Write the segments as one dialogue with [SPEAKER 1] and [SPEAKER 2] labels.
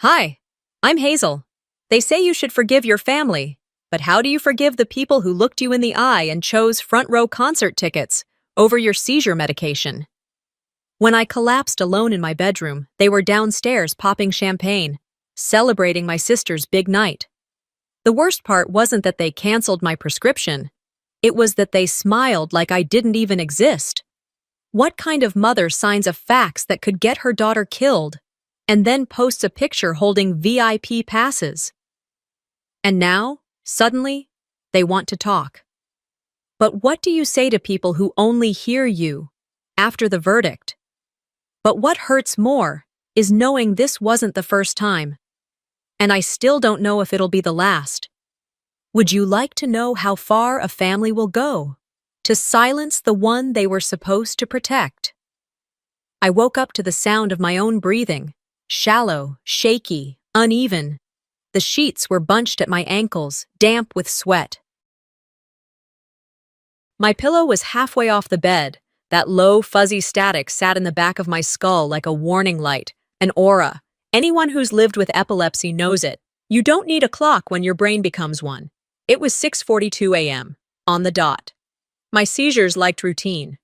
[SPEAKER 1] Hi, I'm Hazel. They say you should forgive your family, but how do you forgive the people who looked you in the eye and chose front row concert tickets over your seizure medication? When I collapsed alone in my bedroom, they were downstairs popping champagne, celebrating my sister's big night. The worst part wasn't that they canceled my prescription. It was that they smiled like I didn't even exist. What kind of mother signs a fax that could get her daughter killed and then posts a picture holding VIP passes? And now, suddenly, they want to talk. But what do you say to people who only hear you after the verdict? But what hurts more is knowing this wasn't the first time. And I still don't know if it'll be the last. Would you like to know how far a family will go to silence the one they were supposed to protect? I woke up to the sound of my own breathing, shallow, shaky, uneven. The sheets were bunched at my ankles, damp with sweat. My pillow was halfway off the bed. That low, fuzzy static sat in the back of my skull like a warning light, an aura. Anyone who's lived with epilepsy knows it. You don't need a clock when your brain becomes one. It was 6:42 a.m., on the dot. My seizures liked routine.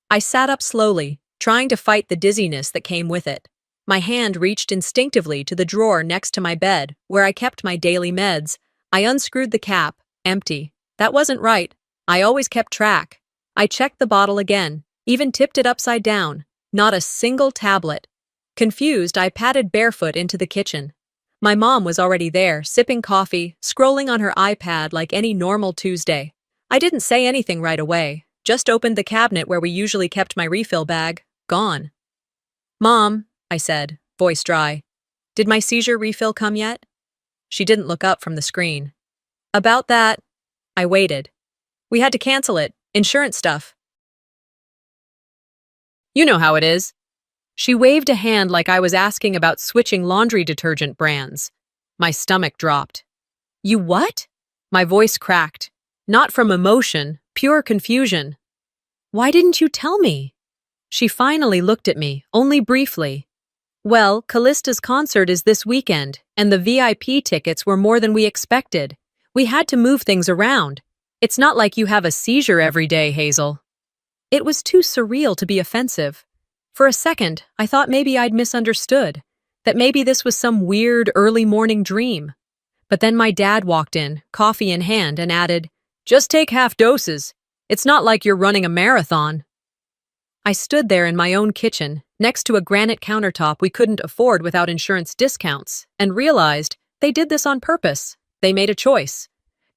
[SPEAKER 1] I sat up slowly, trying to fight the dizziness that came with it. My hand reached instinctively to the drawer next to my bed, where I kept my daily meds. I unscrewed the cap, empty. That wasn't right. I always kept track. I checked the bottle again, even tipped it upside down. Not a single tablet. Confused, I padded barefoot into the kitchen. My mom was already there, sipping coffee, scrolling on her iPad like any normal Tuesday. I didn't say anything right away, just opened the cabinet where we usually kept my refill bag. Gone. "Mom," I said, voice dry. "Did my seizure refill come yet?" She didn't look up from the screen. "About that." I waited. "We had to cancel it. Insurance stuff." "You know how it is." She waved a hand like I was asking about switching laundry detergent brands. My stomach dropped. "You what?" My voice cracked. Not from emotion, pure confusion. "Why didn't you tell me?" She finally looked at me, only briefly. "Well, Callista's concert is this weekend, and the VIP tickets were more than we expected. We had to move things around. It's not like you have a seizure every day, Hazel." It was too surreal to be offensive. For a second, I thought maybe I'd misunderstood, that maybe this was some weird early morning dream. But then my dad walked in, coffee in hand, and added, "Just take half doses. It's not like you're running a marathon." I stood there in my own kitchen, next to a granite countertop we couldn't afford without insurance discounts, and realized they did this on purpose. They made a choice.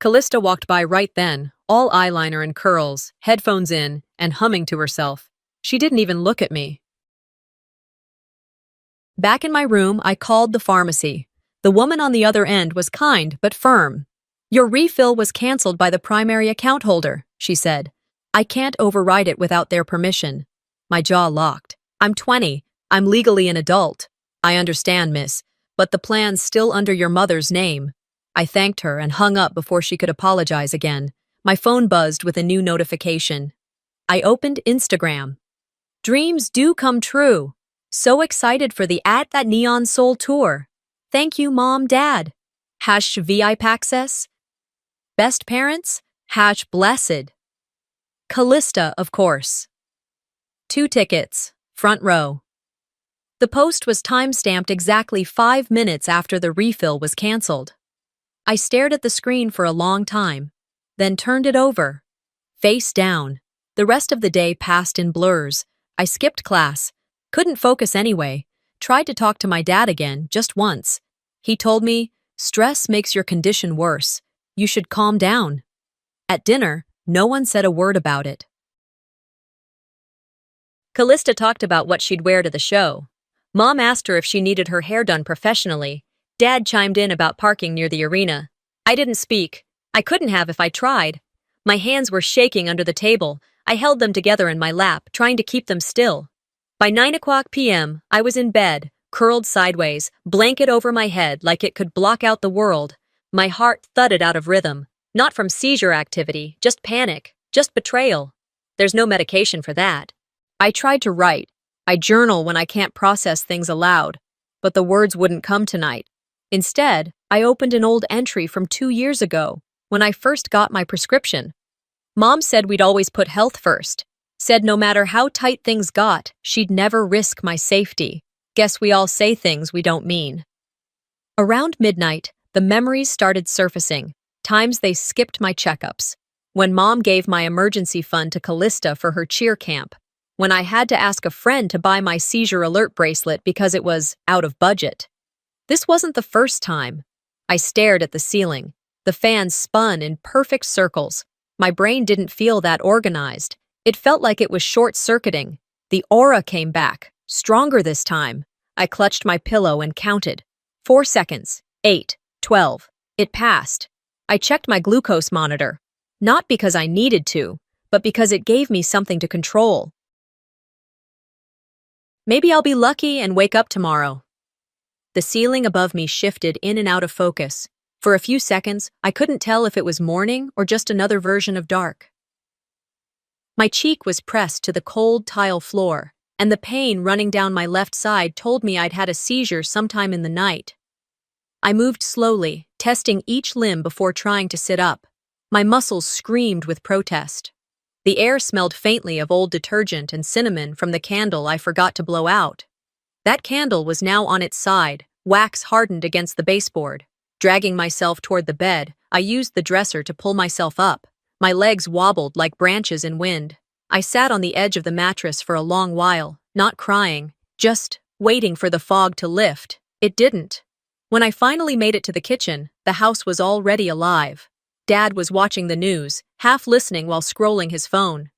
[SPEAKER 1] Callista walked by right then, all eyeliner and curls, headphones in, and humming to herself. She didn't even look at me. Back in my room, I called the pharmacy. The woman on the other end was kind but firm. "Your refill was canceled by the primary account holder," she said. "I can't override it without their permission." My jaw locked. "I'm 20. I'm legally an adult." "I understand, miss, but the plan's still under your mother's name." I thanked her and hung up before she could apologize again. My phone buzzed with a new notification. I opened Instagram. "Dreams do come true. So excited for the At That Neon Soul tour. Thank you, Mom, Dad. #VIP access. Best parents. #blessed. Callista, of course. 2 tickets, front row." The post was time-stamped exactly 5 minutes after the refill was canceled. I stared at the screen for a long time, then turned it over. Face down. The rest of the day passed in blurs. I skipped class. Couldn't focus anyway. Tried to talk to my dad again, just once. He told me, "Stress makes your condition worse. You should calm down." At dinner, no one said a word about it. Callista talked about what she'd wear to the show. Mom asked her if she needed her hair done professionally. Dad chimed in about parking near the arena. I didn't speak. I couldn't have if I tried. My hands were shaking under the table. I held them together in my lap, trying to keep them still. By 9 p.m., I was in bed, curled sideways, blanket over my head like it could block out the world. My heart thudded out of rhythm. Not from seizure activity, just panic, just betrayal. There's no medication for that. I tried to write. I journal when I can't process things aloud. But the words wouldn't come tonight. Instead, I opened an old entry from 2 years ago, when I first got my prescription. Mom said we'd always put health first. Said no matter how tight things got, she'd never risk my safety. Guess we all say things we don't mean. Around midnight, the memories started surfacing, times they skipped my checkups. When Mom gave my emergency fund to Callista for her cheer camp. When I had to ask a friend to buy my seizure alert bracelet because it was out of budget. This wasn't the first time. I stared at the ceiling. The fan spun in perfect circles. My brain didn't feel that organized. It felt like it was short-circuiting. The aura came back, stronger this time. I clutched my pillow and counted. 4 seconds, 8, 12. It passed. I checked my glucose monitor. Not because I needed to, but because it gave me something to control. Maybe I'll be lucky and wake up tomorrow. The ceiling above me shifted in and out of focus. For a few seconds, I couldn't tell if it was morning or just another version of dark. My cheek was pressed to the cold tile floor, and the pain running down my left side told me I'd had a seizure sometime in the night. I moved slowly, testing each limb before trying to sit up. My muscles screamed with protest. The air smelled faintly of old detergent and cinnamon from the candle I forgot to blow out. That candle was now on its side, wax hardened against the baseboard. Dragging myself toward the bed, I used the dresser to pull myself up. My legs wobbled like branches in wind. I sat on the edge of the mattress for a long while, not crying, just waiting for the fog to lift. It didn't. When I finally made it to the kitchen, the house was already alive. Dad was watching the news, half listening while scrolling his phone.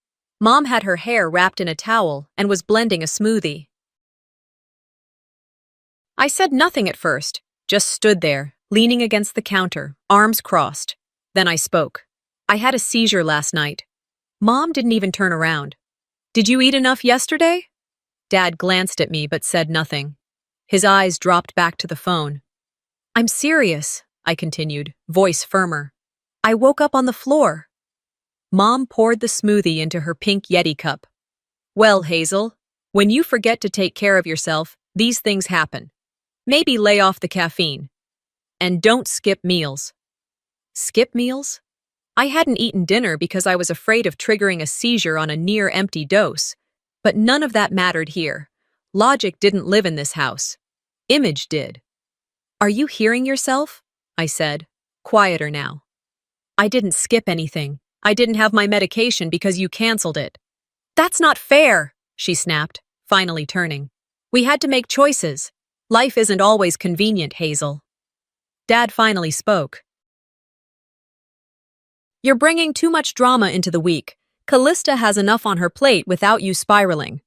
[SPEAKER 1] Mom had her hair wrapped in a towel and was blending a smoothie. I said nothing at first, just stood there, leaning against the counter, arms crossed. Then I spoke. I had a seizure last night. Mom didn't even turn around. Did you eat enough yesterday? Dad glanced at me but said nothing. His eyes dropped back to the phone. I'm serious, I continued, voice firmer. I woke up on the floor. Mom poured the smoothie into her pink Yeti cup. Well, Hazel, when you forget to take care of yourself, these things happen. Maybe lay off the caffeine. And don't skip meals. Skip meals? I hadn't eaten dinner because I was afraid of triggering a seizure on a near-empty dose. But none of that mattered here. Logic didn't live in this house. Image did. Are you hearing yourself? I said, quieter now. I didn't skip anything. I didn't have my medication because you canceled it. That's not fair, she snapped, finally turning. We had to make choices. Life isn't always convenient, Hazel. Dad finally spoke. You're bringing too much drama into the week. Callista has enough on her plate without you spiraling.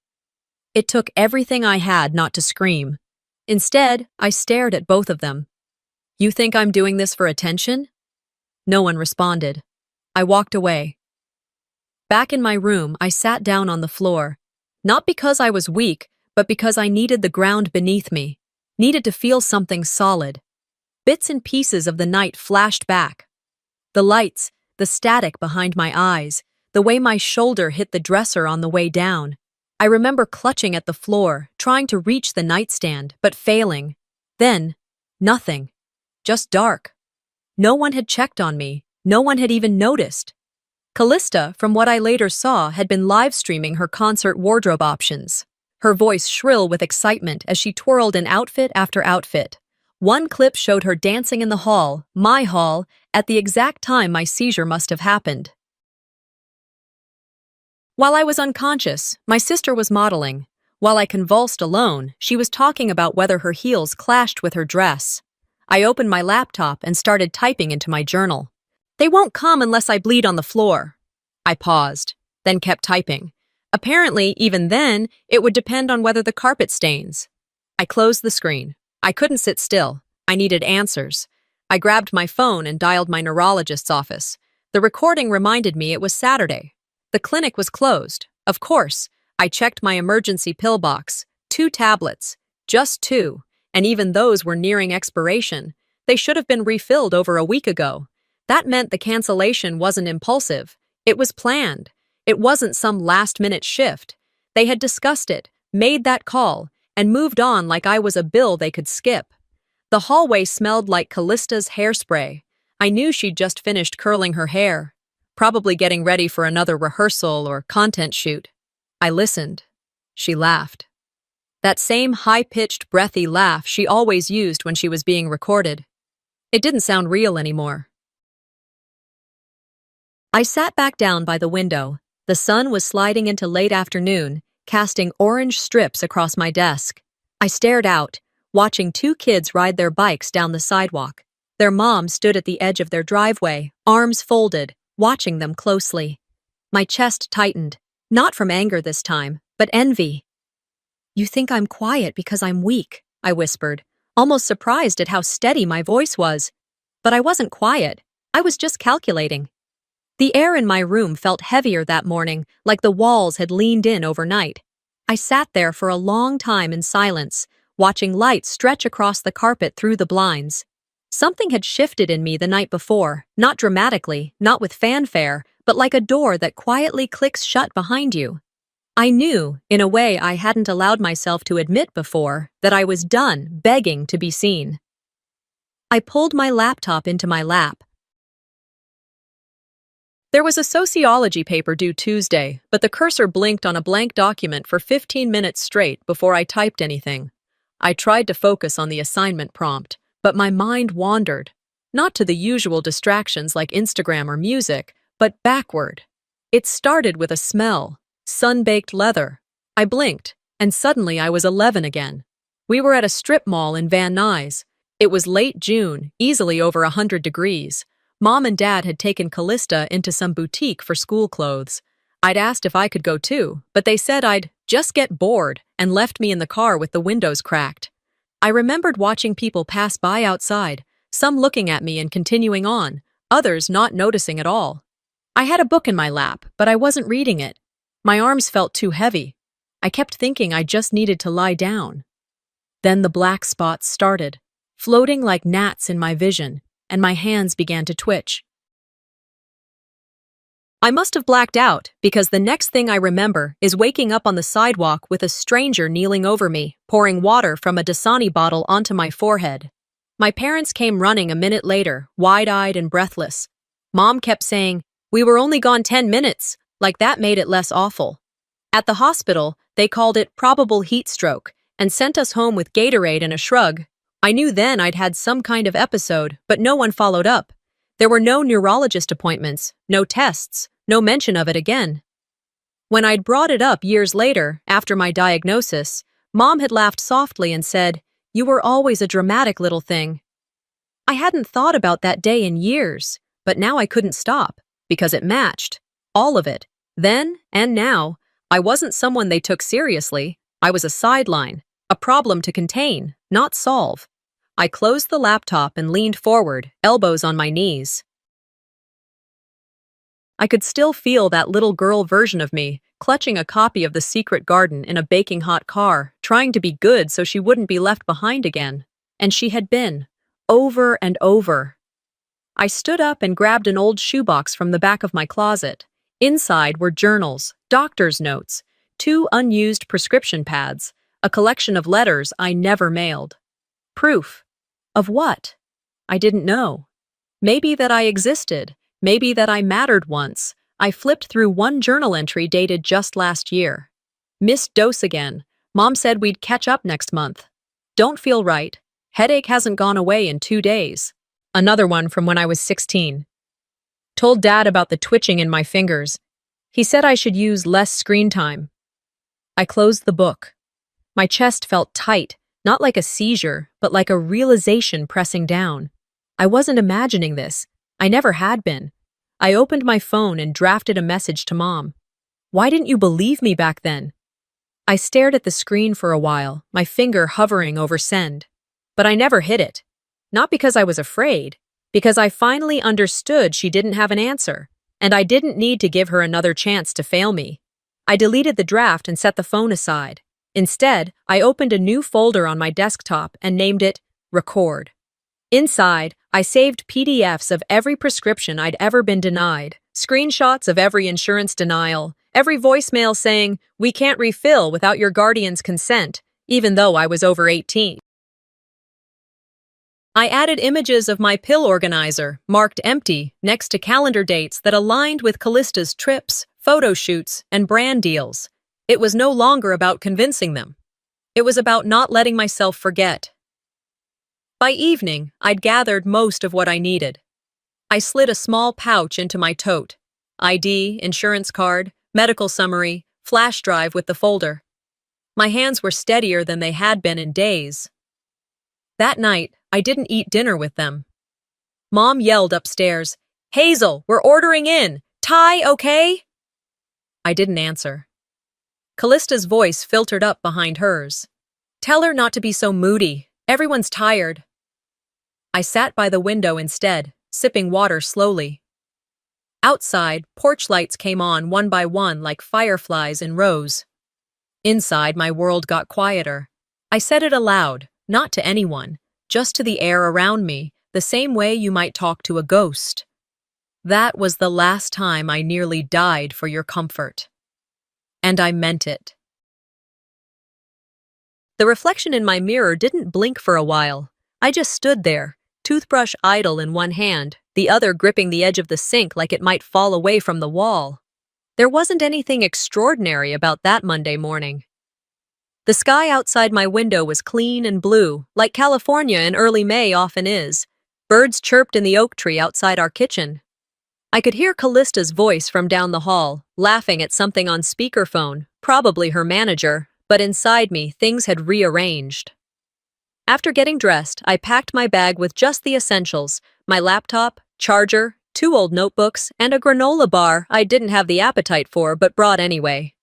[SPEAKER 1] It took everything I had not to scream. Instead, I stared at both of them. You think I'm doing this for attention? No one responded. I walked away. Back in my room, I sat down on the floor. Not because I was weak, but because I needed the ground beneath me. Needed to feel something solid. Bits and pieces of the night flashed back. The lights, the static behind my eyes, the way my shoulder hit the dresser on the way down. I remember clutching at the floor, trying to reach the nightstand, but failing. Then, nothing. Just dark. No one had checked on me. No one had even noticed. Callista, from what I later saw, had been live-streaming her concert wardrobe options. Her voice shrill with excitement as she twirled in outfit after outfit. One clip showed her dancing in the hall, my hall, at the exact time my seizure must have happened. While I was unconscious, my sister was modeling. While I convulsed alone, she was talking about whether her heels clashed with her dress. I opened my laptop and started typing into my journal. They won't come unless I bleed on the floor. I paused, then kept typing. Apparently, even then, it would depend on whether the carpet stains. I closed the screen. I couldn't sit still. I needed answers. I grabbed my phone and dialed my neurologist's office. The recording reminded me it was Saturday. The clinic was closed. Of course, I checked my emergency pill box. 2 tablets. Just 2. And even those were nearing expiration. They should have been refilled over a week ago. That meant the cancellation wasn't impulsive. It was planned. It wasn't some last-minute shift. They had discussed it, made that call, and moved on like I was a bill they could skip. The hallway smelled like Callista's hairspray. I knew she'd just finished curling her hair, probably getting ready for another rehearsal or content shoot. I listened. She laughed. That same high-pitched, breathy laugh she always used when she was being recorded. It didn't sound real anymore. I sat back down by the window. The sun was sliding into late afternoon, casting orange strips across my desk. I stared out, watching two kids ride their bikes down the sidewalk. Their mom stood at the edge of their driveway, arms folded, watching them closely. My chest tightened, not from anger this time, but envy. "You think I'm quiet because I'm weak," I whispered, almost surprised at how steady my voice was. But I wasn't quiet. I was just calculating. The air in my room felt heavier that morning, like the walls had leaned in overnight. I sat there for a long time in silence, watching light stretch across the carpet through the blinds. Something had shifted in me the night before, not dramatically, not with fanfare, but like a door that quietly clicks shut behind you. I knew, in a way I hadn't allowed myself to admit before, that I was done begging to be seen. I pulled my laptop into my lap. There was a sociology paper due Tuesday, but the cursor blinked on a blank document for 15 minutes straight before I typed anything. I tried to focus on the assignment prompt, but my mind wandered, not to the usual distractions like Instagram or music, but backward. It started with a smell, sun-baked leather. I blinked, and suddenly I was 11 again. We were at a strip mall in Van Nuys. It was late June, easily over 100 degrees. Mom and Dad had taken Callista into some boutique for school clothes. I'd asked if I could go too, but they said I'd just get bored and left me in the car with the windows cracked. I remembered watching people pass by outside, some looking at me and continuing on, others not noticing at all. I had a book in my lap, but I wasn't reading it. My arms felt too heavy. I kept thinking I just needed to lie down. Then the black spots started, floating like gnats in my vision, and my hands began to twitch. I must have blacked out, because the next thing I remember is waking up on the sidewalk with a stranger kneeling over me, pouring water from a Dasani bottle onto my forehead. My parents came running a minute later, wide-eyed and breathless. Mom kept saying, "We were only gone 10 minutes, like that made it less awful." At the hospital, they called it probable heat stroke and sent us home with Gatorade and a shrug. I knew then I'd had some kind of episode, but no one followed up. There were no neurologist appointments, no tests, no mention of it again. When I'd brought it up years later, after my diagnosis, Mom had laughed softly and said, "You were always a dramatic little thing." I hadn't thought about that day in years, but now I couldn't stop, because it matched. All of it. Then and now, I wasn't someone they took seriously. I was a sideline, a problem to contain, not solve. I closed the laptop and leaned forward, elbows on my knees. I could still feel that little girl version of me, clutching a copy of The Secret Garden in a baking hot car, trying to be good so she wouldn't be left behind again. And she had been. Over and over. I stood up and grabbed an old shoebox from the back of my closet. Inside were journals, doctor's notes, 2 unused prescription pads, a collection of letters I never mailed. Proof. Of what? I didn't know. Maybe that I existed. Maybe that I mattered once. I flipped through one journal entry dated just last year. Missed dose again. Mom said we'd catch up next month. Don't feel right. Headache hasn't gone away in 2 days. Another one from when I was 16. Told Dad about the twitching in my fingers. He said I should use less screen time. I closed the book. My chest felt tight, not like a seizure, but like a realization pressing down. I wasn't imagining this. I never had been. I opened my phone and drafted a message to Mom. "Why didn't you believe me back then?" I stared at the screen for a while, my finger hovering over send. But I never hit it. Not because I was afraid, because I finally understood she didn't have an answer, and I didn't need to give her another chance to fail me. I deleted the draft and set the phone aside. Instead, I opened a new folder on my desktop and named it Record. Inside, I saved PDFs of every prescription I'd ever been denied, screenshots of every insurance denial, every voicemail saying, "We can't refill without your guardian's consent," even though I was over 18. I added images of my pill organizer, marked empty, next to calendar dates that aligned with Callista's trips, photo shoots, and brand deals. It was no longer about convincing them. It was about not letting myself forget. By evening, I'd gathered most of what I needed. I slid a small pouch into my tote. ID, insurance card, medical summary, flash drive with the folder. My hands were steadier than they had been in days. That night, I didn't eat dinner with them. Mom yelled upstairs, "Hazel, we're ordering in! Ty, okay?" I didn't answer. Callista's voice filtered up behind hers. "Tell her not to be so moody. Everyone's tired." I sat by the window instead, sipping water slowly. Outside, porch lights came on one by one like fireflies in rows. Inside, my world got quieter. I said it aloud, not to anyone, just to the air around me, the same way you might talk to a ghost. "That was the last time I nearly died for your comfort." And I meant it. The reflection in my mirror didn't blink for a while. I just stood there, toothbrush idle in one hand, the other gripping the edge of the sink like it might fall away from the wall. There wasn't anything extraordinary about that Monday morning. The sky outside my window was clean and blue, like California in early May often is. Birds chirped in the oak tree outside our kitchen. I could hear Callista's voice from down the hall, laughing at something on speakerphone, probably her manager, but inside me, things had rearranged. After getting dressed, I packed my bag with just the essentials: my laptop, charger, 2 old notebooks, and a granola bar I didn't have the appetite for but brought anyway.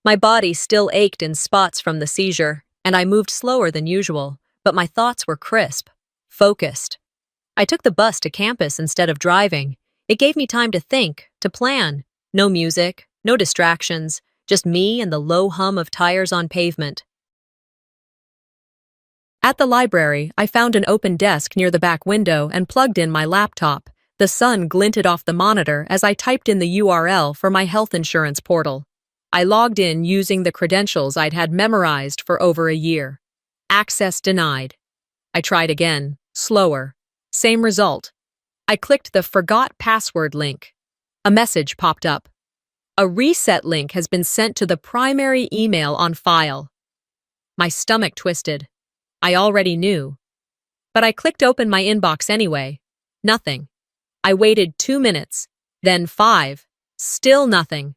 [SPEAKER 1] My body still ached in spots from the seizure, and I moved slower than usual, but my thoughts were crisp, focused. I took the bus to campus instead of driving. It gave me time to think, to plan. No music, no distractions, just me and the low hum of tires on pavement. At the library, I found an open desk near the back window and plugged in my laptop. The sun glinted off the monitor as I typed in the URL for my health insurance portal. I logged in using the credentials I'd had memorized for over a year. Access denied. I tried again, slower. Same result. I clicked the Forgot Password link. A message popped up. A reset link has been sent to the primary email on file. My stomach twisted. I already knew. But I clicked open my inbox anyway. Nothing. I waited 2 minutes, then 5. Still nothing.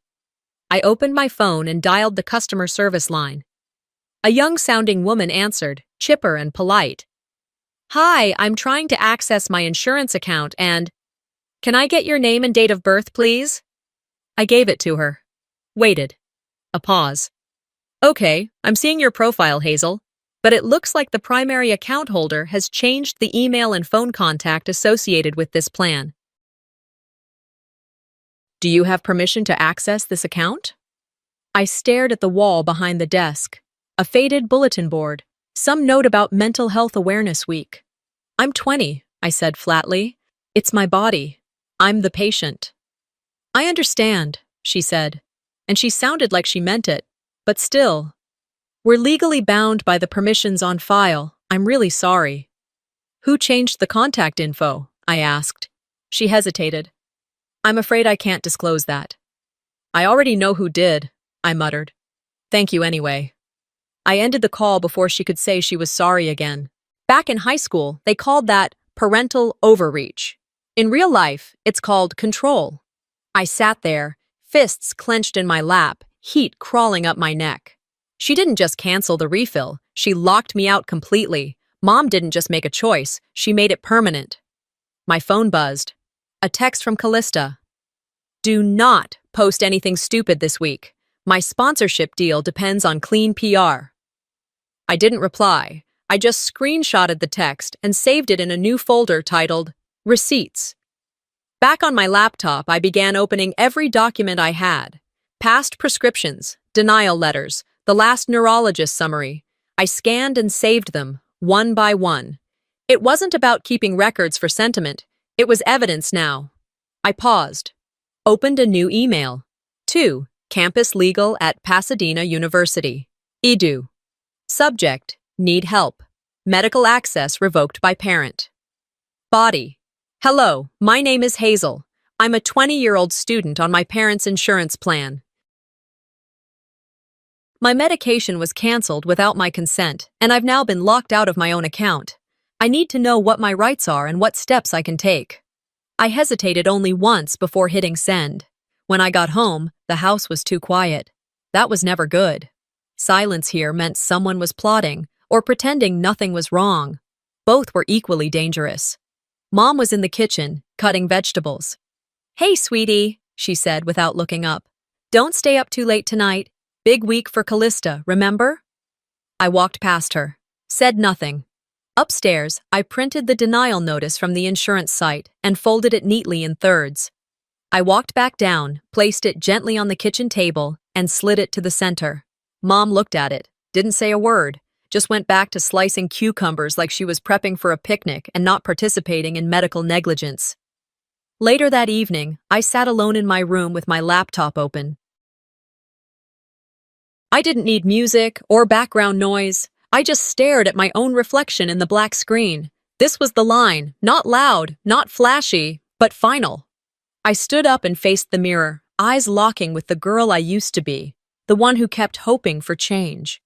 [SPEAKER 1] I opened my phone and dialed the customer service line. A young-sounding woman answered, chipper and polite. "Hi, I'm trying to access my insurance account and... Can I get your name and date of birth, please?" I gave it to her. Waited. A pause. "Okay, I'm seeing your profile, Hazel, but it looks like the primary account holder has changed the email and phone contact associated with this plan. Do you have permission to access this account?" I stared at the wall behind the desk. A faded bulletin board. Some note about Mental Health Awareness Week. "I'm 20, I said flatly. "It's my body. I'm the patient." "I understand," she said, and she sounded like she meant it, but still. "We're legally bound by the permissions on file. I'm really sorry." "Who changed the contact info?" I asked. She hesitated. "I'm afraid I can't disclose that." "I already know who did," I muttered. "Thank you anyway." I ended the call before she could say she was sorry again. Back in high school, they called that parental overreach. In real life, it's called control. I sat there, fists clenched in my lap, heat crawling up my neck. She didn't just cancel the refill, she locked me out completely. Mom didn't just make a choice, she made it permanent. My phone buzzed. A text from Callista. "Do not post anything stupid this week. My sponsorship deal depends on clean PR." I didn't reply. I just screenshotted the text and saved it in a new folder titled Receipts. Back on my laptop, I began opening every document I had. Past prescriptions, denial letters, the last neurologist summary. I scanned and saved them, one by one. It wasn't about keeping records for sentiment. It was evidence now. I paused. Opened a new email. To Campus Legal at Pasadena University. Edu. Subject: Need help. Medical access revoked by parent. Body. Hello, my name is Hazel. I'm a 20-year-old student on my parents' insurance plan. My medication was canceled without my consent, and I've now been locked out of my own account. I need to know what my rights are and what steps I can take. I hesitated only once before hitting send. When I got home, the house was too quiet. That was never good. Silence here meant someone was plotting or pretending nothing was wrong. Both were equally dangerous. Mom was in the kitchen, cutting vegetables. "Hey, sweetie," she said without looking up. "Don't stay up too late tonight. Big week for Callista, remember?" I walked past her, said nothing. Upstairs, I printed the denial notice from the insurance site and folded it neatly in thirds. I walked back down, placed it gently on the kitchen table, and slid it to the center. Mom looked at it, didn't say a word, just went back to slicing cucumbers like she was prepping for a picnic and not participating in medical negligence. Later that evening, I sat alone in my room with my laptop open. I didn't need music or background noise. I just stared at my own reflection in the black screen. This was the line, not loud, not flashy, but final. I stood up and faced the mirror, eyes locking with the girl I used to be, the one who kept hoping for change.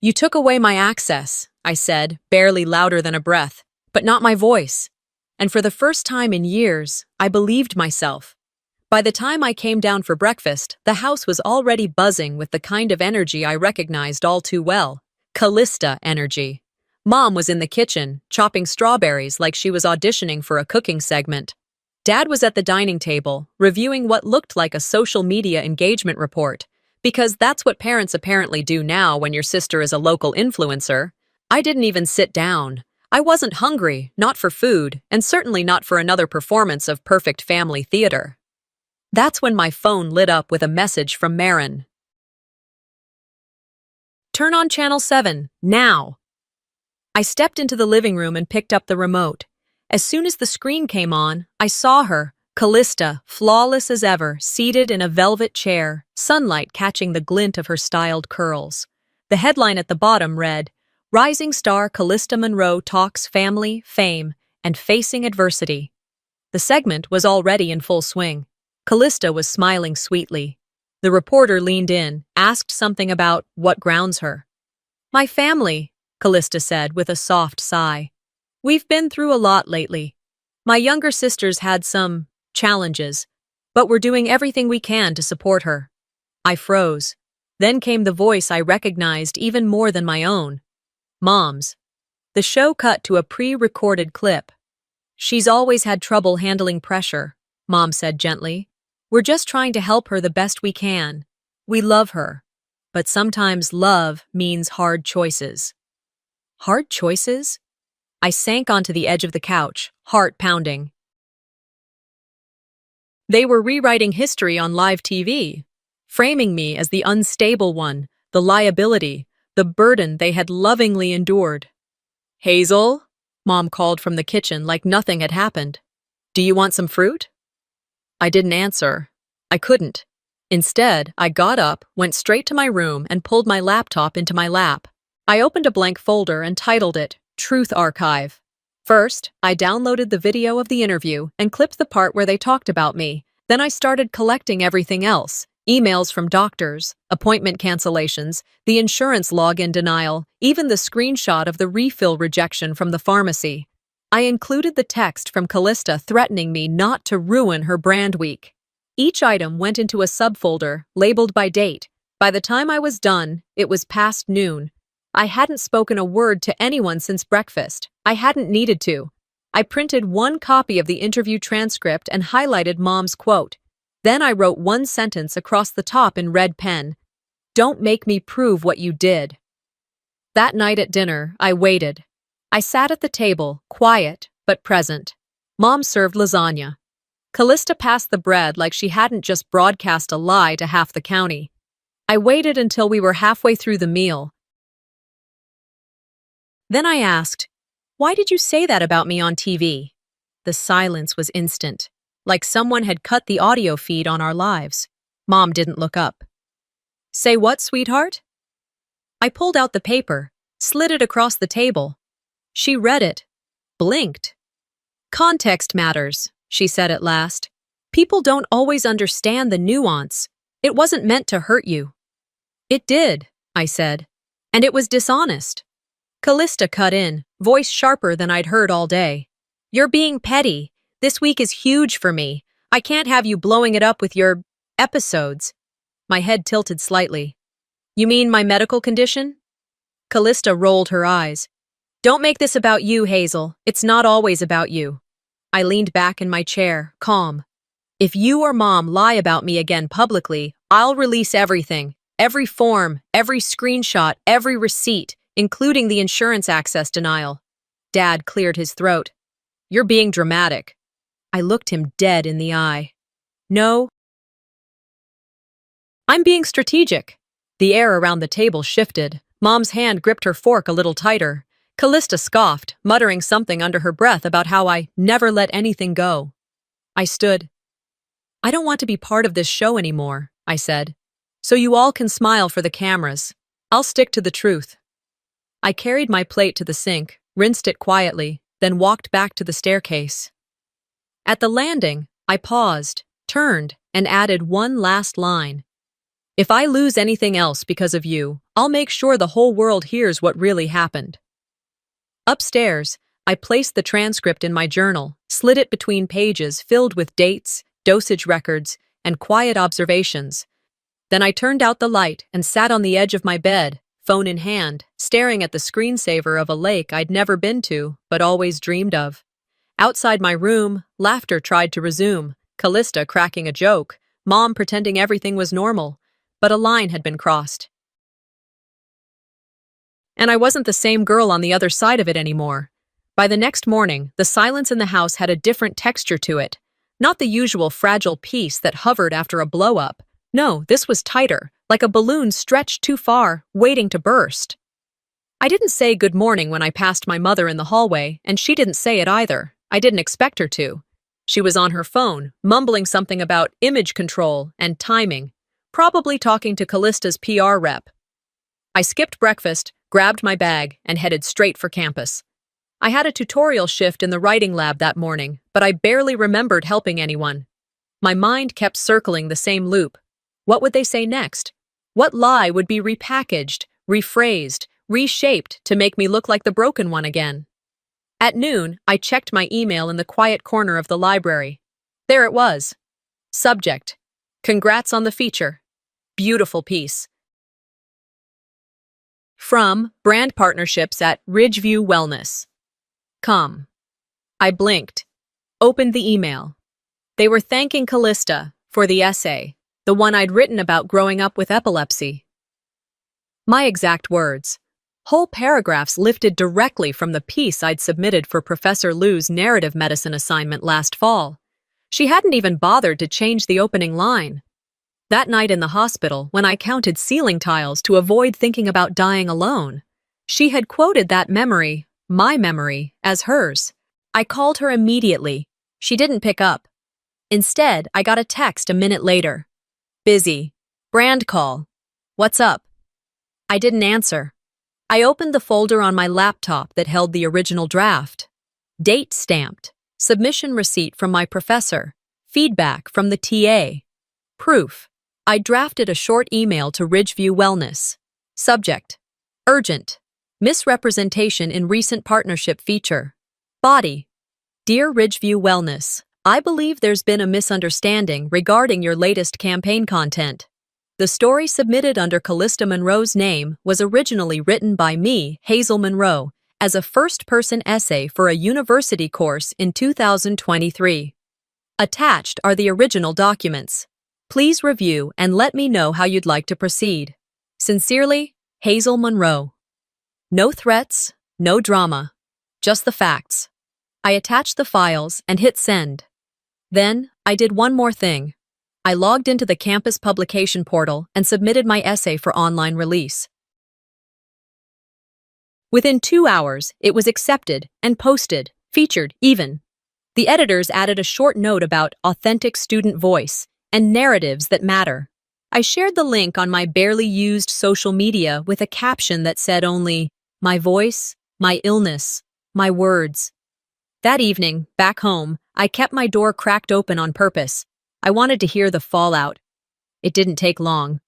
[SPEAKER 1] "You took away my access," I said, barely louder than a breath, but not my voice. And for the first time in years, I believed myself. By the time I came down for breakfast, the house was already buzzing with the kind of energy I recognized all too well. Callista energy. Mom was in the kitchen, chopping strawberries like she was auditioning for a cooking segment. Dad was at the dining table, reviewing what looked like a social media engagement report, because that's what parents apparently do now when your sister is a local influencer. I didn't even sit down. I wasn't hungry, not for food, and certainly not for another performance of perfect family theater. That's when my phone lit up with a message from Marin. "Turn on Channel 7, now." I stepped into the living room and picked up the remote. As soon as the screen came on, I saw her, Callista, flawless as ever, seated in a velvet chair, sunlight catching the glint of her styled curls. The headline at the bottom read, "Rising star Callista Monroe talks family, fame, and facing adversity." The segment was already in full swing. Callista was smiling sweetly. The reporter leaned in, asked something about what grounds her. "My family," Callista said with a soft sigh. "We've been through a lot lately. My younger sister's had some challenges, but we're doing everything we can to support her." I froze. Then came the voice I recognized even more than my own. Mom's. The show cut to a pre-recorded clip. "She's always had trouble handling pressure," Mom said gently. "We're just trying to help her the best we can. We love her. But sometimes love means hard choices." Hard choices? I sank onto the edge of the couch, heart pounding. They were rewriting history on live TV, framing me as the unstable one, the liability, the burden they had lovingly endured. "Hazel?" Mom called from the kitchen like nothing had happened. "Do you want some fruit?" I didn't answer. I couldn't. Instead, I got up, went straight to my room, and pulled my laptop into my lap. I opened a blank folder and titled it, Truth Archive. First, I downloaded the video of the interview and clipped the part where they talked about me. Then I started collecting everything else. Emails from doctors, appointment cancellations, the insurance login denial, even the screenshot of the refill rejection from the pharmacy. I included the text from Callista threatening me not to ruin her brand week. Each item went into a subfolder, labeled by date. By the time I was done, it was past noon. I hadn't spoken a word to anyone since breakfast. I hadn't needed to. I printed one copy of the interview transcript and highlighted Mom's quote. Then I wrote one sentence across the top in red pen. "Don't make me prove what you did." That night at dinner, I waited. I sat at the table, quiet but present. Mom served lasagna. Callista passed the bread like she hadn't just broadcast a lie to half the county. I waited until we were halfway through the meal. Then I asked, "Why did you say that about me on TV?" The silence was instant, like someone had cut the audio feed on our lives. Mom didn't look up. "Say what, sweetheart?" I pulled out the paper, slid it across the table. She read it, blinked. Context matters, she said at last. People don't always understand the nuance. It wasn't meant to hurt you. It did, I said. And it was dishonest. Callista cut in, voice sharper than I'd heard all day. You're being petty. This week is huge for me. I can't have you blowing it up with your episodes. My head tilted slightly. You mean my medical condition? Callista rolled her eyes. Don't make this about you, Hazel. It's not always about you. I leaned back in my chair, calm. If you or Mom lie about me again publicly, I'll release everything. Every form, every screenshot, every receipt, including the insurance access denial. Dad cleared his throat. You're being dramatic. I looked him dead in the eye. No. I'm being strategic. The air around the table shifted. Mom's hand gripped her fork a little tighter. Callista scoffed, muttering something under her breath about how I never let anything go. I stood. I don't want to be part of this show anymore, I said. So you all can smile for the cameras. I'll stick to the truth. I carried my plate to the sink, rinsed it quietly, then walked back to the staircase. At the landing, I paused, turned, and added one last line. If I lose anything else because of you, I'll make sure the whole world hears what really happened. Upstairs, I placed the transcript in my journal, slid it between pages filled with dates, dosage records, and quiet observations. Then I turned out the light and sat on the edge of my bed, phone in hand, staring at the screensaver of a lake I'd never been to, but always dreamed of. Outside my room, laughter tried to resume, Callista cracking a joke, Mom pretending everything was normal, but a line had been crossed. And I wasn't the same girl on the other side of it anymore. By the next morning, the silence in the house had a different texture to it. Not the usual fragile peace that hovered after a blow-up. No, this was tighter, like a balloon stretched too far, waiting to burst. I didn't say good morning when I passed my mother in the hallway, and she didn't say it either. I didn't expect her to. She was on her phone, mumbling something about image control and timing, probably talking to Callista's PR rep. I skipped breakfast, grabbed my bag, and headed straight for campus. I had a tutorial shift in the writing lab that morning, but I barely remembered helping anyone. My mind kept circling the same loop. What would they say next? What lie would be repackaged, rephrased, reshaped to make me look like the broken one again? At noon, I checked my email in the quiet corner of the library. There it was. Subject: Congrats on the feature. Beautiful piece. From Brand Partnerships at Ridgeview Wellness. Come. I blinked, opened the email. They were thanking Callista for the essay, the one I'd written about growing up with epilepsy. My exact words. Whole paragraphs lifted directly from the piece I'd submitted for Professor Liu's narrative medicine assignment last fall. She hadn't even bothered to change the opening line. That night in the hospital, when I counted ceiling tiles to avoid thinking about dying alone, she had quoted that memory, my memory, as hers. I called her immediately. She didn't pick up. Instead, I got a text a minute later. Busy. Brand call. What's up? I didn't answer. I opened the folder on my laptop that held the original draft. Date stamped. Submission receipt from my professor. Feedback from the TA. Proof. I drafted a short email to Ridgeview Wellness. Subject: Urgent. Misrepresentation in recent partnership feature. Body: Dear Ridgeview Wellness, I believe there's been a misunderstanding regarding your latest campaign content. The story submitted under Callista Monroe's name was originally written by me, Hazel Monroe, as a first-person essay for a university course in 2023. Attached are the original documents. Please review and let me know how you'd like to proceed. Sincerely, Hazel Monroe. No threats, no drama, just the facts. I attached the files and hit send. Then, I did one more thing. I logged into the campus publication portal and submitted my essay for online release. Within 2 hours, it was accepted and posted, featured even. The editors added a short note about authentic student voice and narratives that matter. I shared the link on my barely used social media with a caption that said only, "My voice, my illness, my words." That evening, back home, I kept my door cracked open on purpose. I wanted to hear the fallout. It didn't take long.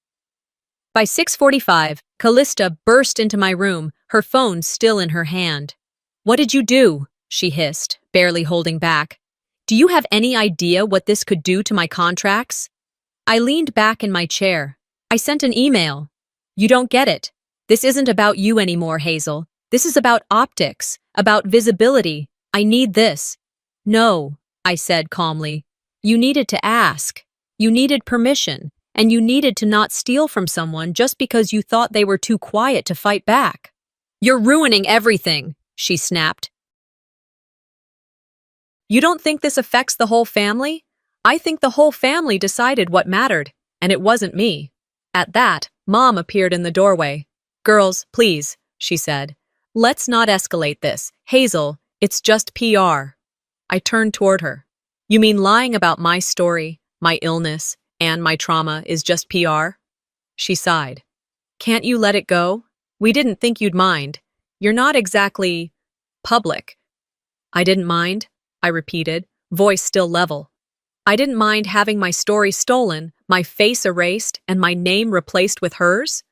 [SPEAKER 1] By 6:45, Callista burst into my room, her phone still in her hand. "What did you do?" she hissed, barely holding back. "Do you have any idea what this could do to my contracts?" I leaned back in my chair. "I sent an email." "You don't get it. This isn't about you anymore, Hazel. This is about optics, about visibility. I need this." "No," I said calmly. "You needed to ask. You needed permission, and you needed to not steal from someone just because you thought they were too quiet to fight back." "You're ruining everything," she snapped. "You don't think this affects the whole family?" "I think the whole family decided what mattered, and it wasn't me." At that, Mom appeared in the doorway. "Girls, please," she said. "Let's not escalate this. Hazel, it's just PR." I turned toward her. "You mean lying about my story, my illness, and my trauma is just PR?" She sighed. "Can't you let it go? We didn't think you'd mind. You're not exactly public." "I didn't mind," I repeated, voice still level. "I didn't mind having my story stolen, my face erased, and my name replaced with hers?"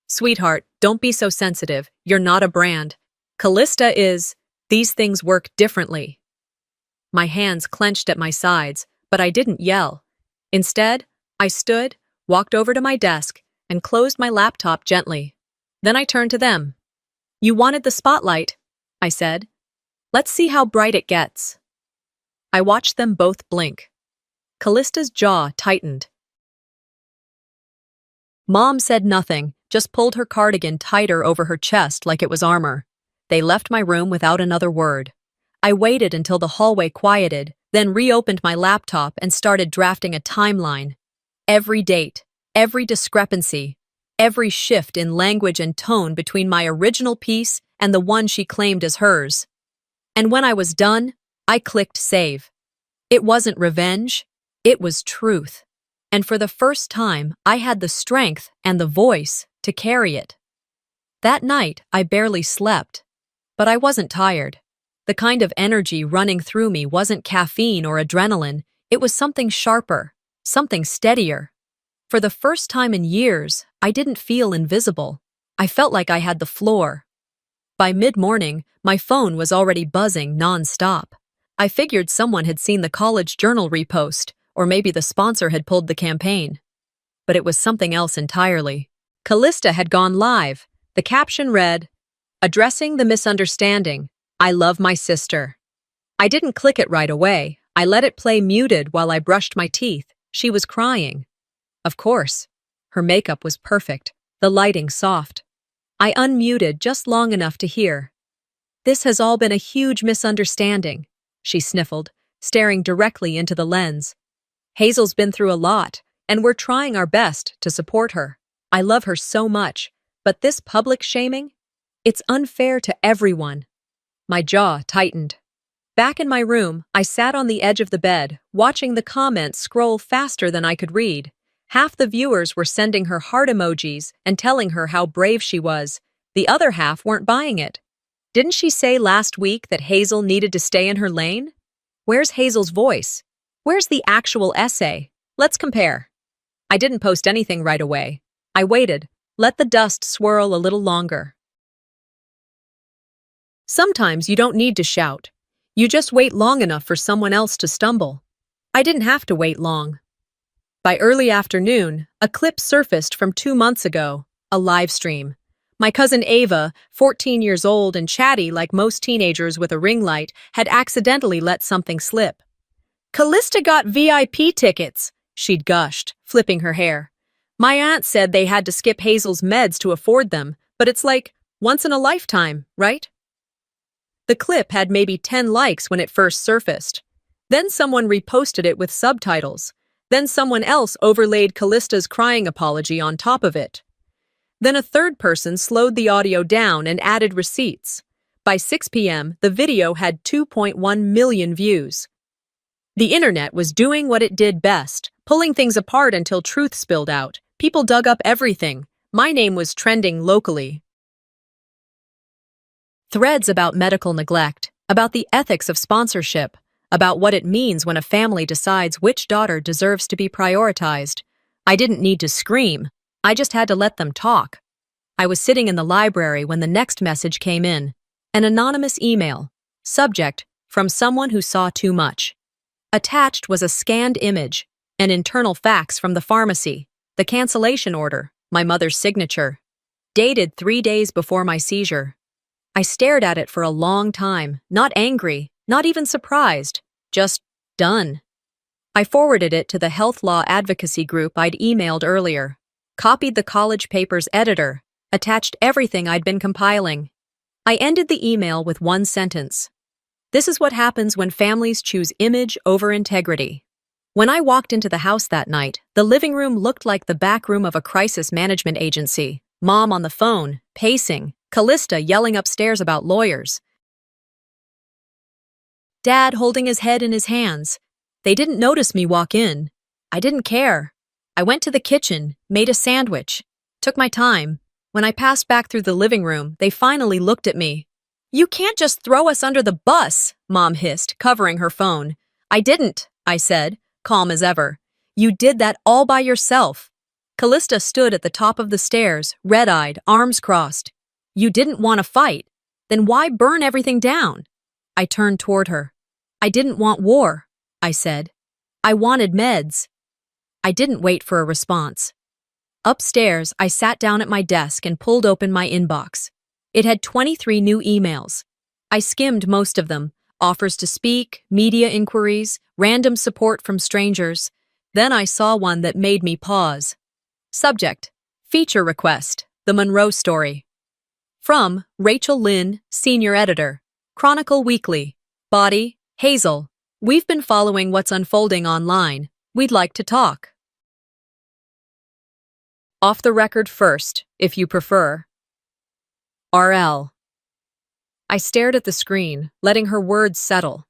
[SPEAKER 1] "Sweetheart, don't be so sensitive. You're not a brand. Callista is. These things work differently." My hands clenched at my sides, but I didn't yell. Instead, I stood, walked over to my desk, and closed my laptop gently. Then I turned to them. "You wanted the spotlight," I said. "Let's see how bright it gets." I watched them both blink. Callista's jaw tightened. Mom said nothing, just pulled her cardigan tighter over her chest like it was armor. They left my room without another word. I waited until the hallway quieted, then reopened my laptop and started drafting a timeline. Every date, every discrepancy, every shift in language and tone between my original piece and the one she claimed as hers. And when I was done, I clicked save. It wasn't revenge, it was truth. And for the first time, I had the strength and the voice to carry it. That night, I barely slept. But I wasn't tired. The kind of energy running through me wasn't caffeine or adrenaline, it was something sharper, something steadier. For the first time in years, I didn't feel invisible. I felt like I had the floor. By mid-morning, my phone was already buzzing non-stop. I figured someone had seen the College Journal repost, or maybe the sponsor had pulled the campaign. But it was something else entirely. Callista had gone live. The caption read, "Addressing the misunderstanding. I love my sister." I didn't click it right away. I let it play muted while I brushed my teeth. She was crying. Of course. Her makeup was perfect, the lighting soft. I unmuted just long enough to hear. "This has all been a huge misunderstanding," she sniffled, staring directly into the lens. "Hazel's been through a lot, and we're trying our best to support her. I love her so much, but this public shaming? It's unfair to everyone." My jaw tightened. Back in my room, I sat on the edge of the bed, watching the comments scroll faster than I could read. Half the viewers were sending her heart emojis and telling her how brave she was. The other half weren't buying it. Didn't she say last week that Hazel needed to stay in her lane? Where's Hazel's voice? Where's the actual essay? Let's compare. I didn't post anything right away. I waited, let the dust swirl a little longer. Sometimes you don't need to shout. You just wait long enough for someone else to stumble. I didn't have to wait long. By early afternoon, a clip surfaced from 2 months ago, a live stream. My cousin Ava, 14 years old and chatty like most teenagers with a ring light, had accidentally let something slip. "Callista got VIP tickets," she'd gushed, flipping her hair. "My aunt said they had to skip Hazel's meds to afford them, but it's like once in a lifetime, right?" The clip had maybe 10 likes when it first surfaced. Then someone reposted it with subtitles. Then someone else overlaid Callista's crying apology on top of it. Then a third person slowed the audio down and added receipts. By 6 p.m., the video had 2.1 million views. The internet was doing what it did best, pulling things apart until truth spilled out. People dug up everything. My name was trending locally. Threads about medical neglect, about the ethics of sponsorship, about what it means when a family decides which daughter deserves to be prioritized. I didn't need to scream. I just had to let them talk. I was sitting in the library when the next message came in. An anonymous email. Subject, from someone who saw too much. Attached was a scanned image, and internal facts from the pharmacy, the cancellation order, my mother's signature. Dated 3 days before my seizure. I stared at it for a long time, not angry, not even surprised, just done. I forwarded it to the health law advocacy group I'd emailed earlier, copied the college paper's editor, attached everything I'd been compiling. I ended the email with one sentence. This is what happens when families choose image over integrity. When I walked into the house that night, the living room looked like the back room of a crisis management agency. Mom on the phone, pacing, Callista yelling upstairs about lawyers. Dad holding his head in his hands. They didn't notice me walk in. I didn't care. I went to the kitchen, made a sandwich, took my time. When I passed back through the living room, they finally looked at me. You can't just throw us under the bus, Mom hissed, covering her phone. I didn't, I said, calm as ever. You did that all by yourself. Callista stood at the top of the stairs, red-eyed, arms crossed. You didn't want to fight. Then why burn everything down? I turned toward her. I didn't want war, I said. I wanted meds. I didn't wait for a response. Upstairs, I sat down at my desk and pulled open my inbox. It had 23 new emails. I skimmed most of them, offers to speak, media inquiries, random support from strangers. Then I saw one that made me pause. Subject, feature request, The Monroe Story. From Rachel Lynn, Senior Editor, Chronicle Weekly. Body, Hazel. We've been following what's unfolding online. We'd like to talk. Off the record first, if you prefer. RL. I stared at the screen, letting her words settle.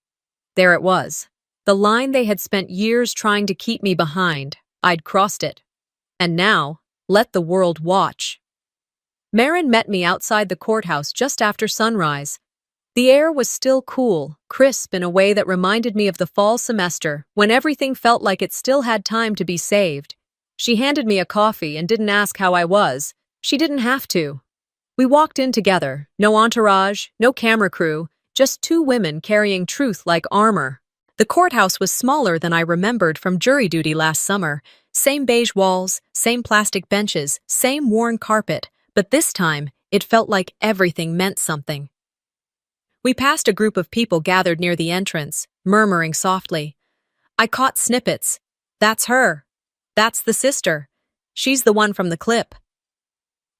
[SPEAKER 1] There it was. The line they had spent years trying to keep me behind. I'd crossed it. And now, let the world watch. Marin met me outside the courthouse just after sunrise. The air was still cool, crisp in a way that reminded me of the fall semester, when everything felt like it still had time to be saved. She handed me a coffee and didn't ask how I was. She didn't have to. We walked in together, no entourage, no camera crew, just two women carrying truth like armor. The courthouse was smaller than I remembered from jury duty last summer. Same beige walls, same plastic benches, same worn carpet, but this time, it felt like everything meant something. We passed a group of people gathered near the entrance, murmuring softly. I caught snippets. That's her. That's the sister. She's the one from the clip.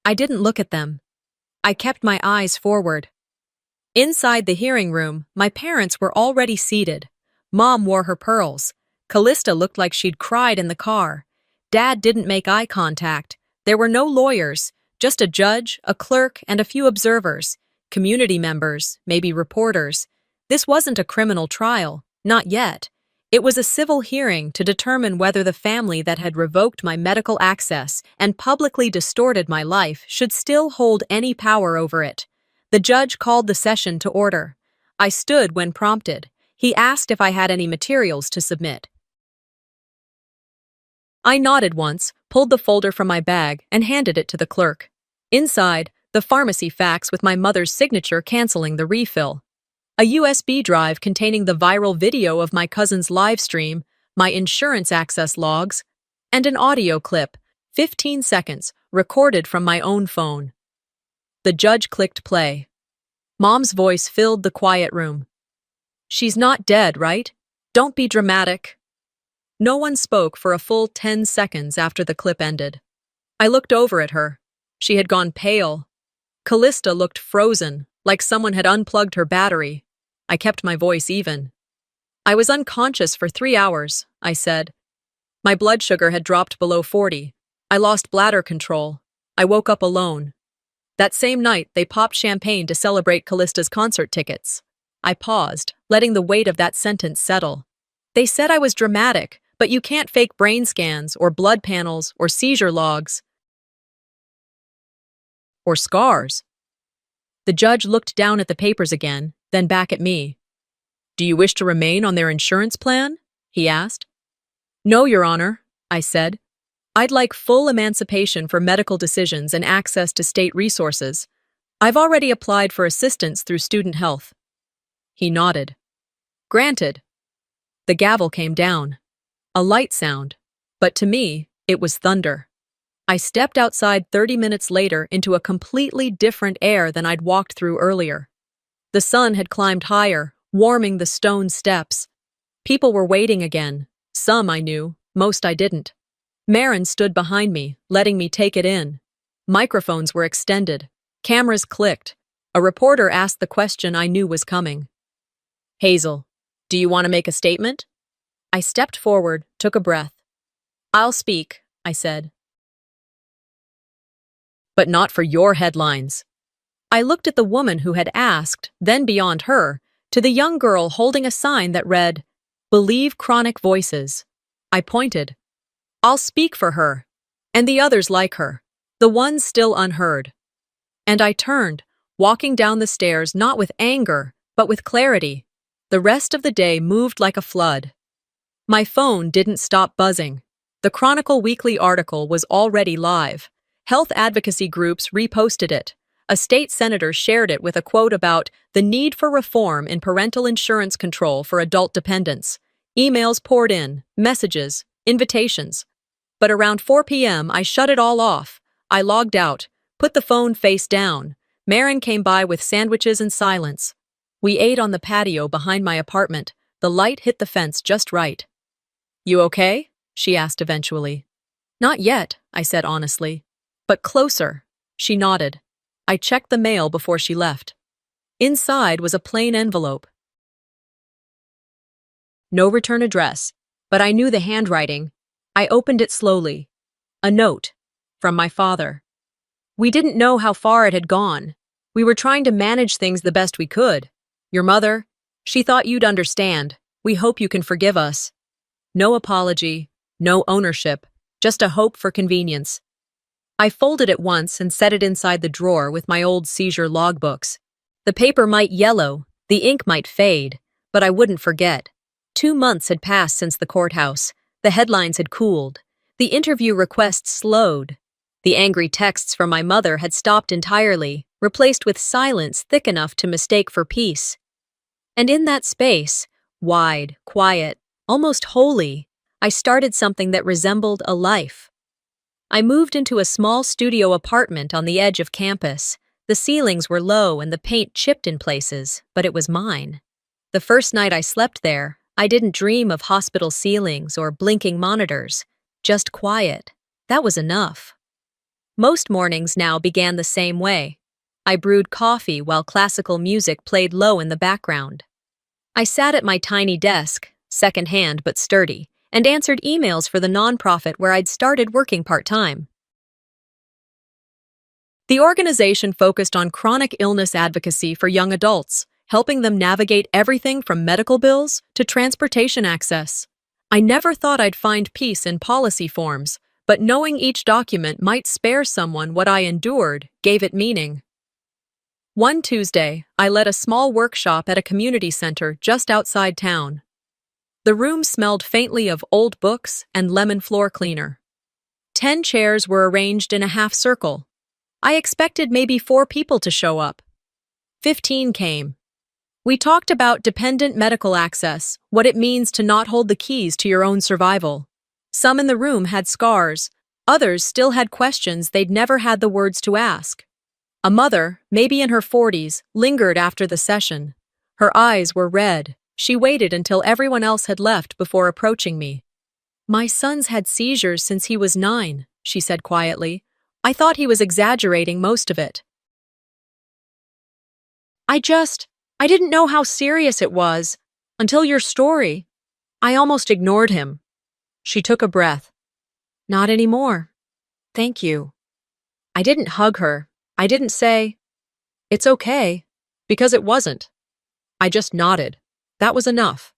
[SPEAKER 1] I didn't look at them. I kept my eyes forward. Inside the hearing room, my parents were already seated. Mom wore her pearls. Callista looked like she'd cried in the car. Dad didn't make eye contact. There were no lawyers, just a judge, a clerk, and a few observers. Community members, maybe reporters. This wasn't a criminal trial, not yet. It was a civil hearing to determine whether the family that had revoked my medical access and publicly distorted my life should still hold any power over it. The judge called the session to order. I stood when prompted. He asked if I had any materials to submit. I nodded once, pulled the folder from my bag, and handed it to the clerk. Inside, the pharmacy fax with my mother's signature canceling the refill. A USB drive containing the viral video of my cousin's live stream, my insurance access logs, and an audio clip, 15 seconds, recorded from my own phone. The judge clicked play. Mom's voice filled the quiet room. She's not dead, right? Don't be dramatic. No one spoke for a full 10 seconds after the clip ended. I looked over at her. She had gone pale. Callista looked frozen, like someone had unplugged her battery. I kept my voice even. I was unconscious for 3 hours, I said. My blood sugar had dropped below 40. I lost bladder control. I woke up alone. That same night, they popped champagne to celebrate Callista's concert tickets. I paused, letting the weight of that sentence settle. They said I was dramatic, but you can't fake brain scans or blood panels or seizure logs. Or scars. The judge looked down at the papers again, then back at me. "Do you wish to remain on their insurance plan?" he asked. "No, Your Honor," I said. "I'd like full emancipation for medical decisions and access to state resources. I've already applied for assistance through Student Health." He nodded. "Granted." The gavel came down. A light sound, but to me, it was thunder. I stepped outside 30 minutes later into a completely different air than I'd walked through earlier. The sun had climbed higher, warming the stone steps. People were waiting again. Some I knew, most I didn't. Marin stood behind me, letting me take it in. Microphones were extended. Cameras clicked. A reporter asked the question I knew was coming. "Hazel, do you want to make a statement?" I stepped forward, took a breath. "I'll speak," I said. "But not for your headlines." I looked at the woman who had asked, then beyond her, to the young girl holding a sign that read, "Believe Chronic Voices." I pointed. "I'll speak for her, and the others like her, the ones still unheard." And I turned, walking down the stairs not with anger, but with clarity. The rest of the day moved like a flood. My phone didn't stop buzzing. The Chronicle Weekly article was already live. Health advocacy groups reposted it. A state senator shared it with a quote about the need for reform in parental insurance control for adult dependents. Emails poured in, messages, invitations. But around 4 p.m., I shut it all off. I logged out, put the phone face down. Marin came by with sandwiches and silence. We ate on the patio behind my apartment. The light hit the fence just right. "You okay?" she asked eventually. "Not yet," I said honestly. "But closer." She nodded. I checked the mail before she left. Inside was a plain envelope. No return address, but I knew the handwriting. I opened it slowly. A note. From my father. We didn't know how far it had gone. We were trying to manage things the best we could. "Your mother, she thought you'd understand. We hope you can forgive us." No apology, no ownership, just a hope for convenience. I folded it once and set it inside the drawer with my old Seizure logbooks. The paper might yellow, the ink might fade, but I wouldn't forget. 2 months had passed since the courthouse. The headlines had cooled. The interview requests slowed. The angry texts from my mother had stopped entirely, replaced with silence thick enough to mistake for peace. And in that space, wide, quiet, almost holy, I started something that resembled a life. I moved into a small studio apartment on the edge of campus. The ceilings were low and the paint chipped in places, but it was mine. The first night I slept there, I didn't dream of hospital ceilings or blinking monitors, just quiet. That was enough. Most mornings now began the same way. I brewed coffee while classical music played low in the background. I sat at my tiny desk, secondhand but sturdy, and answered emails for the nonprofit where I'd started working part-time. The organization focused on chronic illness advocacy for young adults, helping them navigate everything from medical bills to transportation access. I never thought I'd find peace in policy forms, but knowing each document might spare someone what I endured gave it meaning. One Tuesday, I led a small workshop at a community center just outside town. The room smelled faintly of old books and lemon floor cleaner. 10 chairs were arranged in a half circle. I expected maybe 4 people to show up. 15 came. We talked about dependent medical access, what it means to not hold the keys to your own survival. Some in the room had scars. Others still had questions they'd never had the words to ask. A mother, maybe in her 40s, lingered after the session. Her eyes were red. She waited until everyone else had left before approaching me. "My son's had seizures since he was 9, she said quietly. I thought he was exaggerating most of it. I didn't know how serious it was. Until your story. I almost ignored him." She took a breath. "Not anymore. Thank you." I didn't hug her. I didn't say, "It's okay," because it wasn't. I just nodded. That was enough.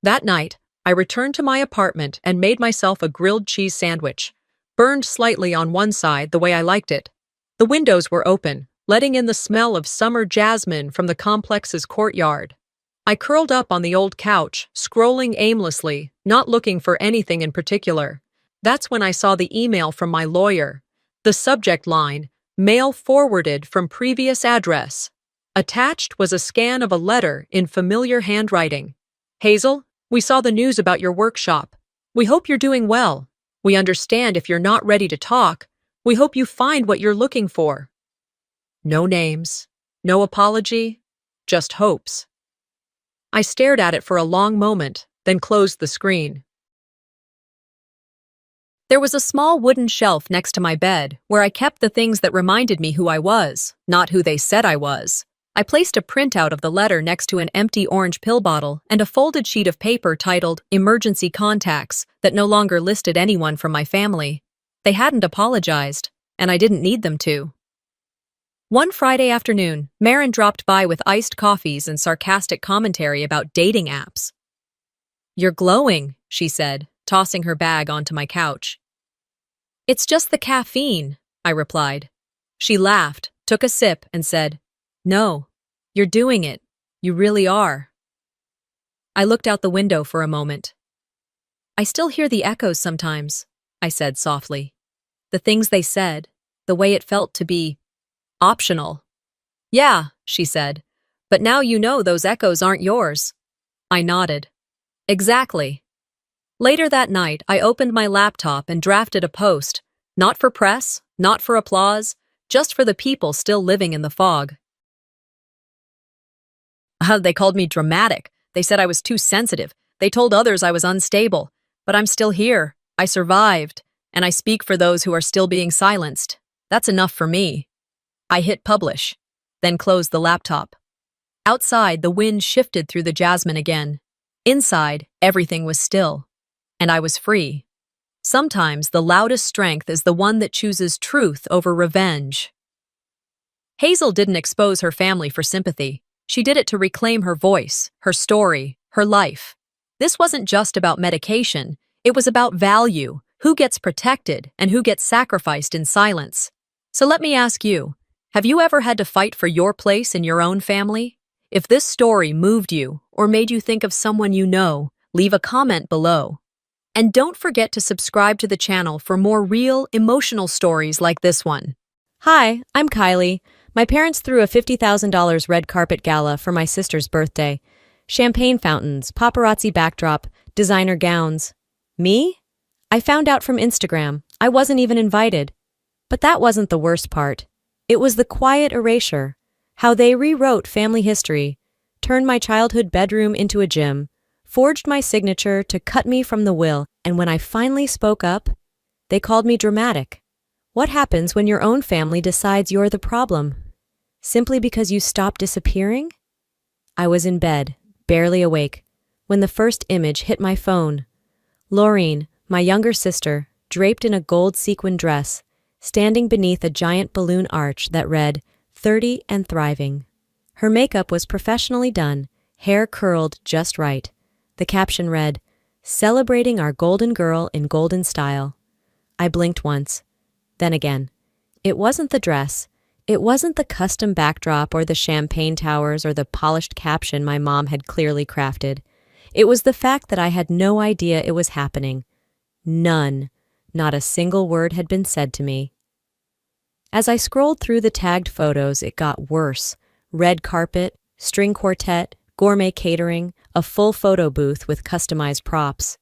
[SPEAKER 1] That night, I returned to my apartment and made myself a grilled cheese sandwich, burned slightly on one side the way I liked it. The windows were open, letting in the smell of summer jasmine from the complex's courtyard. I curled up on the old couch, scrolling aimlessly, not looking for anything in particular. That's when I saw the email from my lawyer. The subject line, mail forwarded from previous address. Attached was a scan of a letter in familiar handwriting. Hazel, we saw the news about your workshop. We hope you're doing well. We understand if you're not ready to talk. We hope you find what you're looking for. No names, no apology, just hopes. I stared at it for a long moment, then closed the screen. There was a small wooden shelf next to my bed where I kept the things that reminded me who I was, not who they said I was. I placed a printout of the letter next to an empty orange pill bottle and a folded sheet of paper titled Emergency Contacts that no longer listed anyone from my family. They hadn't apologized, and I didn't need them to. One Friday afternoon, Marin dropped by with iced coffees and sarcastic commentary about dating apps. "You're glowing," she said, tossing her bag onto my couch. "It's just the caffeine," I replied. She laughed, took a sip, and said, "No, you're doing it. You really are." I looked out the window for a moment. "I still hear the echoes sometimes," I said softly. "The things they said, the way it felt to be optional." "Yeah," she said, "but now you know those echoes aren't yours." I nodded. "Exactly." Later that night, I opened my laptop and drafted a post, not for press, not for applause, just for the people still living in the fog. They called me dramatic. They said I was too sensitive. They told others I was unstable. But I'm still here. I survived. And I speak for those who are still being silenced. That's enough for me. I hit publish, then closed the laptop. Outside, the wind shifted through the jasmine again. Inside, everything was still. And I was free. Sometimes the loudest strength is the one that chooses truth over revenge. Hazel didn't expose her family for sympathy. She did it to reclaim her voice, her story, her life. This wasn't just about medication. It was about value, who gets protected and who gets sacrificed in silence. So let me ask you, have you ever had to fight for your place in your own family? If this story moved you or made you think of someone you know, leave a comment below. And don't forget to subscribe to the channel for more real, emotional stories like this one.
[SPEAKER 2] Hi, I'm Kylie. My parents threw a $50,000 red carpet gala for my sister's birthday. Champagne fountains, paparazzi backdrop, designer gowns. Me? I found out from Instagram. I wasn't even invited. But that wasn't the worst part. It was the quiet erasure. How they rewrote family history, turned my childhood bedroom into a gym, forged my signature to cut me from the will, and when I finally spoke up, they called me dramatic. What happens when your own family decides you're the problem? Simply because you stop disappearing? I was in bed, barely awake, when the first image hit my phone. Laureen, my younger sister, draped in a gold sequin dress, standing beneath a giant balloon arch that read, 30 and thriving. Her makeup was professionally done, hair curled just right. The caption read, "Celebrating our golden girl in golden style." I blinked once, then again. It wasn't the dress. It wasn't the custom backdrop or the champagne towers or the polished caption my mom had clearly crafted. It was the fact that I had no idea it was happening. None. Not a single word had been said to me. As I scrolled through the tagged photos, it got worse. Red carpet, string quartet, gourmet catering, a full photo booth with customized props.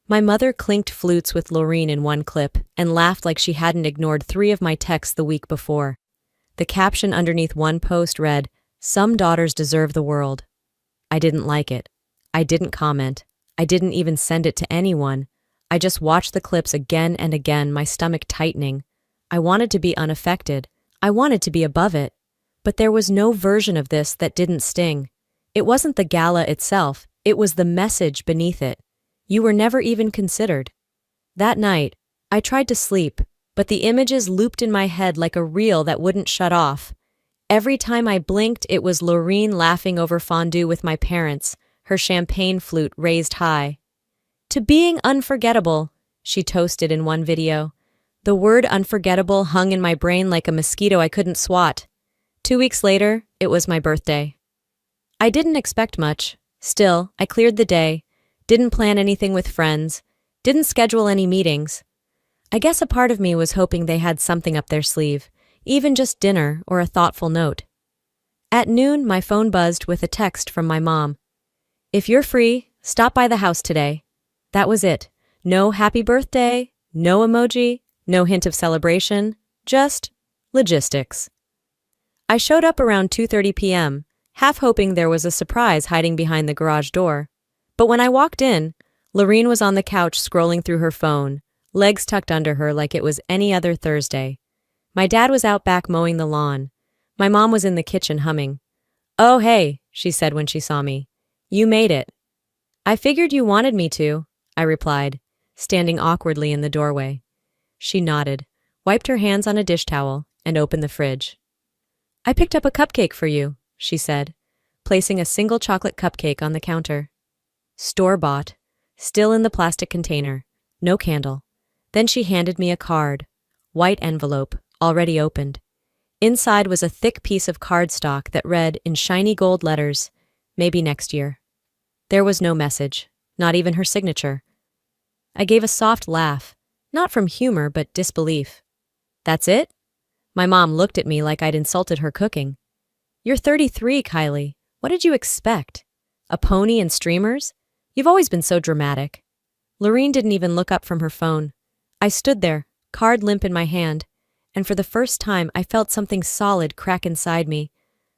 [SPEAKER 2] My mother clinked flutes with Laureen in one clip and laughed like she hadn't ignored 3 of my texts the week before. The caption underneath one post read, "Some daughters deserve the world." I didn't like it. I didn't comment. I didn't even send it to anyone. I just watched the clips again and again, my stomach tightening. I wanted to be unaffected. I wanted to be above it. But there was no version of this that didn't sting. It wasn't the gala itself. It was the message beneath it. You were never even considered. That night, I tried to sleep, but the images looped in my head like a reel that wouldn't shut off. Every time I blinked, it was Laureen laughing over fondue with my parents, her champagne flute raised high. "To being unforgettable," she toasted in one video. The word unforgettable hung in my brain like a mosquito I couldn't swat. 2 weeks later, it was my birthday. I didn't expect much. Still, I cleared the day, didn't plan anything with friends, didn't schedule any meetings. I guess a part of me was hoping they had something up their sleeve, even just dinner or a thoughtful note. At noon, my phone buzzed with a text from my mom. "If you're free, stop by the house today." That was it. No happy birthday, no emoji, no hint of celebration, just logistics. I showed up around 2:30 p.m., half hoping there was a surprise hiding behind the garage door. But when I walked in, Lorene was on the couch scrolling through her phone, legs tucked under her like it was any other Thursday. My dad was out back mowing the lawn. My mom was in the kitchen humming. "Oh, hey," she said when she saw me. "You made it." "I figured you wanted me to," I replied, standing awkwardly in the doorway. She nodded, wiped her hands on a dish towel, and opened the fridge. "I picked up a cupcake for you," she said, placing a single chocolate cupcake on the counter. Store-bought, still in the plastic container, no candle. Then she handed me a card, white envelope, already opened. Inside was a thick piece of cardstock that read in shiny gold letters, "Maybe next year." There was no message, not even her signature. I gave a soft laugh, not from humor but disbelief. "That's it?" My mom looked at me like I'd insulted her cooking. "You're 33, Kylie. What did you expect? A pony and streamers? You've always been so dramatic." Lorene didn't even look up from her phone. I stood there, card limp in my hand, and for the first time I felt something solid crack inside me.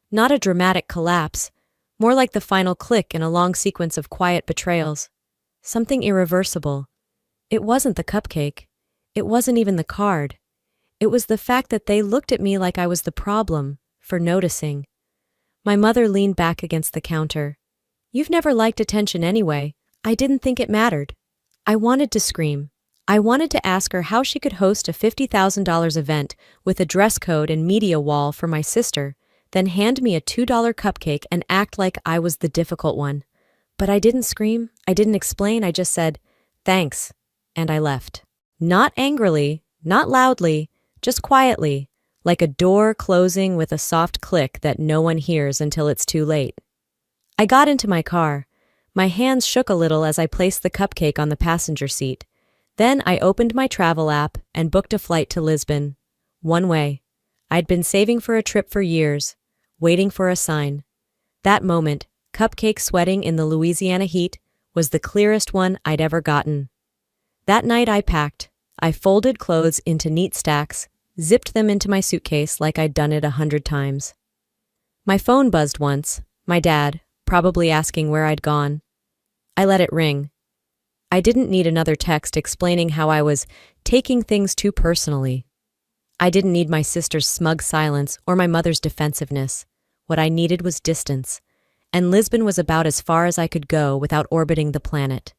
[SPEAKER 2] Not a dramatic collapse, more like the final click in a long sequence of quiet betrayals. Something irreversible. It wasn't the cupcake. It wasn't even the card. It was the fact that they looked at me like I was the problem, for noticing. My mother leaned back against the counter. "You've never liked attention anyway. I didn't think it mattered." I wanted to scream. I wanted to ask her how she could host a $50,000 event with a dress code and media wall for my sister, then hand me a $2 cupcake and act like I was the difficult one. But I didn't scream. I didn't explain. I just said, "Thanks," and I left. Not angrily, not loudly, just quietly, like a door closing with a soft click that no one hears until it's too late. I got into my car. My hands shook a little as I placed the cupcake on the passenger seat. Then I opened my travel app and booked a flight to Lisbon. One way. I'd been saving for a trip for years, waiting for a sign. That moment, cupcake sweating in the Louisiana heat, was the clearest one I'd ever gotten. That night I packed. I folded clothes into neat stacks, zipped them into my suitcase like I'd done it 100 times. My phone buzzed once, my dad, probably asking where I'd gone. I let it ring. I didn't need another text explaining how I was taking things too personally. I didn't need my sister's smug silence or my mother's defensiveness. What I needed was distance, and Lisbon was about as far as I could go without orbiting the planet.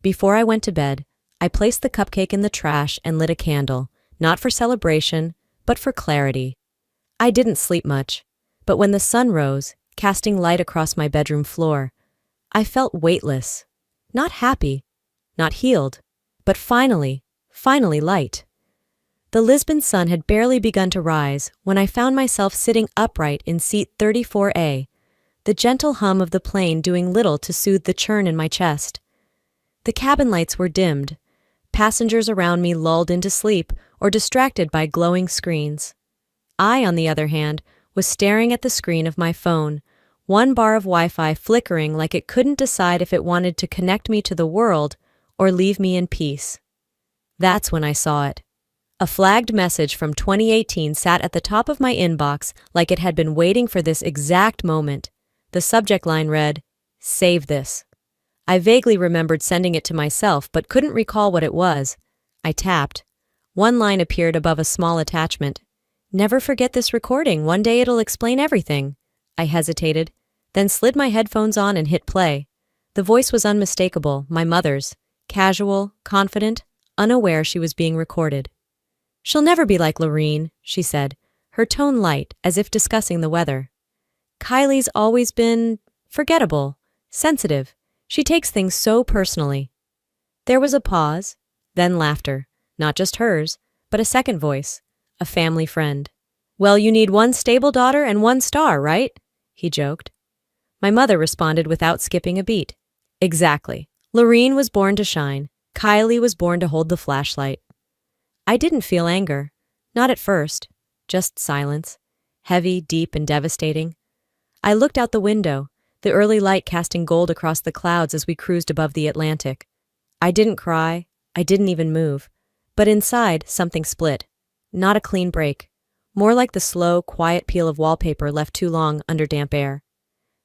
[SPEAKER 2] Before I went to bed, I placed the cupcake in the trash and lit a candle, not for celebration, but for clarity. I didn't sleep much, but when the sun rose, casting light across my bedroom floor, I felt weightless, not happy, not healed, but finally light. The Lisbon sun had barely begun to rise when I found myself sitting upright in seat 34A, the gentle hum of the plane doing little to soothe the churn in my chest. The cabin lights were dimmed, passengers around me lulled into sleep or distracted by glowing screens. I, on the other hand, was staring at the screen of my phone, one bar of Wi-Fi flickering like it couldn't decide if it wanted to connect me to the world or leave me in peace. That's when I saw it. A flagged message from 2018 sat at the top of my inbox like it had been waiting for this exact moment. The subject line read, "Save this." I vaguely remembered sending it to myself but couldn't recall what it was. I tapped. One line appeared above a small attachment. "Never forget this recording. One day it'll explain everything." I hesitated, then slid my headphones on and hit play. The voice was unmistakable, my mother's. Casual, confident, unaware she was being recorded. "She'll never be like Lorene," she said, her tone light, as if discussing the weather. "Kylie's always been forgettable, sensitive. She takes things so personally." There was a pause, then laughter, not just hers, but a second voice, a family friend. Well, you need one stable daughter and one star, right? He joked. My mother responded without skipping a beat. Exactly. Lorene was born to shine. Kylie was born to hold the flashlight. I didn't feel anger. Not at first. Just silence. Heavy, deep, and devastating. I looked out the window, the early light casting gold across the clouds as we cruised above the Atlantic. I didn't cry. I didn't even move. But inside, something split. Not a clean break. More like the slow, quiet peel of wallpaper left too long under damp air.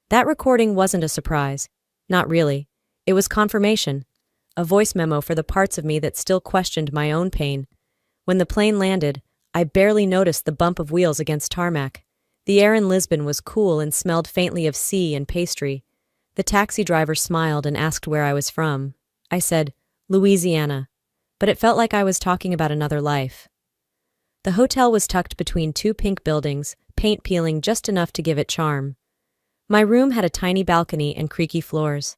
[SPEAKER 2] That recording wasn't a surprise. Not really. It was confirmation. A voice memo for the parts of me that still questioned my own pain. When the plane landed, I barely noticed the bump of wheels against tarmac. The air in Lisbon was cool and smelled faintly of sea and pastry. The taxi driver smiled and asked where I was from. I said, Louisiana. But it felt like I was talking about another life. The hotel was tucked between two pink buildings, paint peeling just enough to give it charm. My room had a tiny balcony and creaky floors.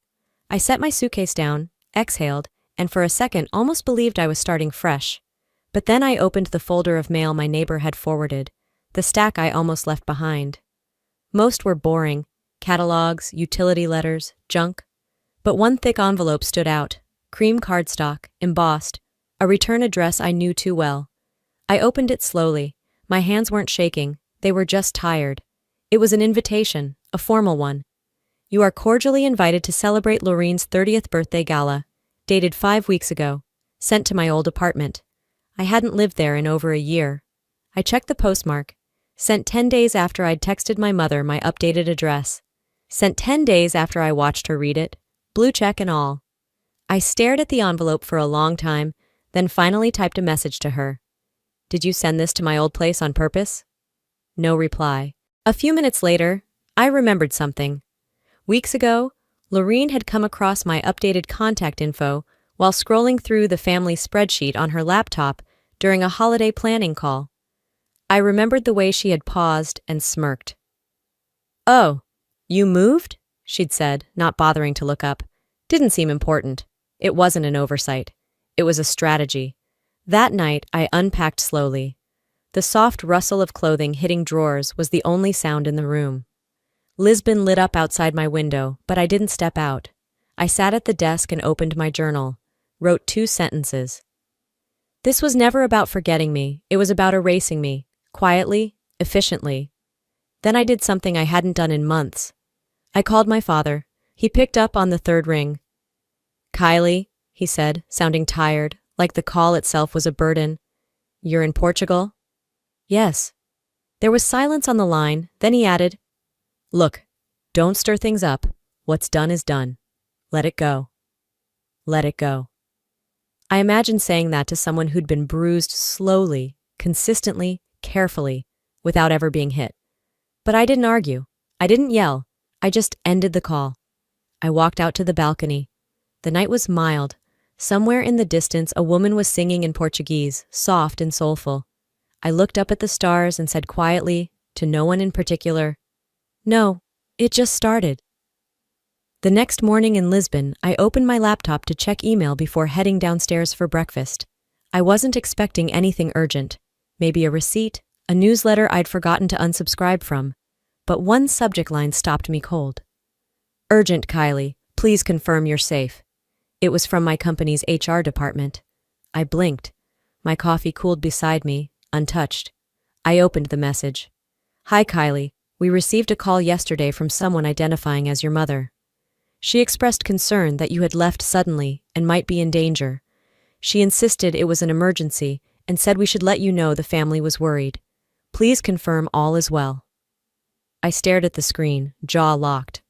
[SPEAKER 2] I set my suitcase down, exhaled, and for a second almost believed I was starting fresh. But then I opened the folder of mail my neighbor had forwarded, the stack I almost left behind. Most were boring, catalogs, utility letters, junk. But one thick envelope stood out, cream cardstock, embossed, a return address I knew too well. I opened it slowly. My hands weren't shaking, they were just tired. It was an invitation, a formal one. You are cordially invited to celebrate Lorene's 30th birthday gala, dated 5 weeks ago, sent to my old apartment. I hadn't lived there in over a year. I checked the postmark, sent 10 days after I'd texted my mother my updated address, sent 10 days after I watched her read it, blue check and all. I stared at the envelope for a long time, then finally typed a message to her. Did you send this to my old place on purpose? No reply. A few minutes later, I remembered something. Weeks ago, Lorene had come across my updated contact info while scrolling through the family spreadsheet on her laptop during a holiday planning call. I remembered the way she had paused and smirked. Oh, you moved? She'd said, not bothering to look up. Didn't seem important. It wasn't an oversight. It was a strategy. That night, I unpacked slowly. The soft rustle of clothing hitting drawers was the only sound in the room. Lisbon lit up outside my window, but I didn't step out. I sat at the desk and opened my journal, wrote 2 sentences. This was never about forgetting me. It was about erasing me, quietly, efficiently. Then I did something I hadn't done in months. I called my father. He picked up on the 3rd ring. Kylie, he said, sounding tired, like the call itself was a burden. You're in Portugal? Yes. There was silence on the line, then he added, Look, don't stir things up. What's done is done. Let it go. Let it go. I imagined saying that to someone who'd been bruised slowly, consistently, carefully, without ever being hit. But I didn't argue. I didn't yell. I just ended the call. I walked out to the balcony. The night was mild. Somewhere in the distance, a woman was singing in Portuguese, soft and soulful. I looked up at the stars and said quietly, to no one in particular, No, it just started. The next morning in Lisbon, I opened my laptop to check email before heading downstairs for breakfast. I wasn't expecting anything urgent. Maybe a receipt, a newsletter I'd forgotten to unsubscribe from. But one subject line stopped me cold. Urgent, Kylie. Please confirm you're safe. It was from my company's HR department. I blinked. My coffee cooled beside me, untouched. I opened the message. Hi, Kylie. We received a call yesterday from someone identifying as your mother. She expressed concern that you had left suddenly and might be in danger. She insisted it was an emergency and said we should let you know the family was worried. Please confirm all is well. I stared at the screen, jaw locked.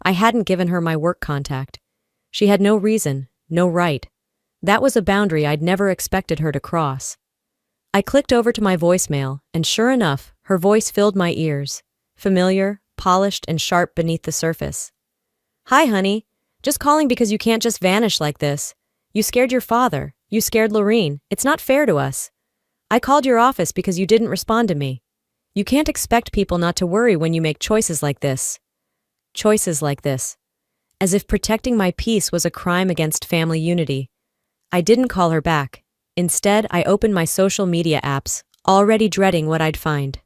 [SPEAKER 2] I hadn't given her my work contact. She had no reason, no right. That was a boundary I'd never expected her to cross. I clicked over to my voicemail, and sure enough, her voice filled my ears, familiar, polished, and sharp beneath the surface. Hi, honey. Just calling because you can't just vanish like this. You scared your father. You scared Lorene. It's not fair to us. I called your office because you didn't respond to me. You can't expect people not to worry when you make choices like this. Choices like this. As if protecting my peace was a crime against family unity. I didn't call her back. Instead, I opened my social media apps, already dreading what I'd find.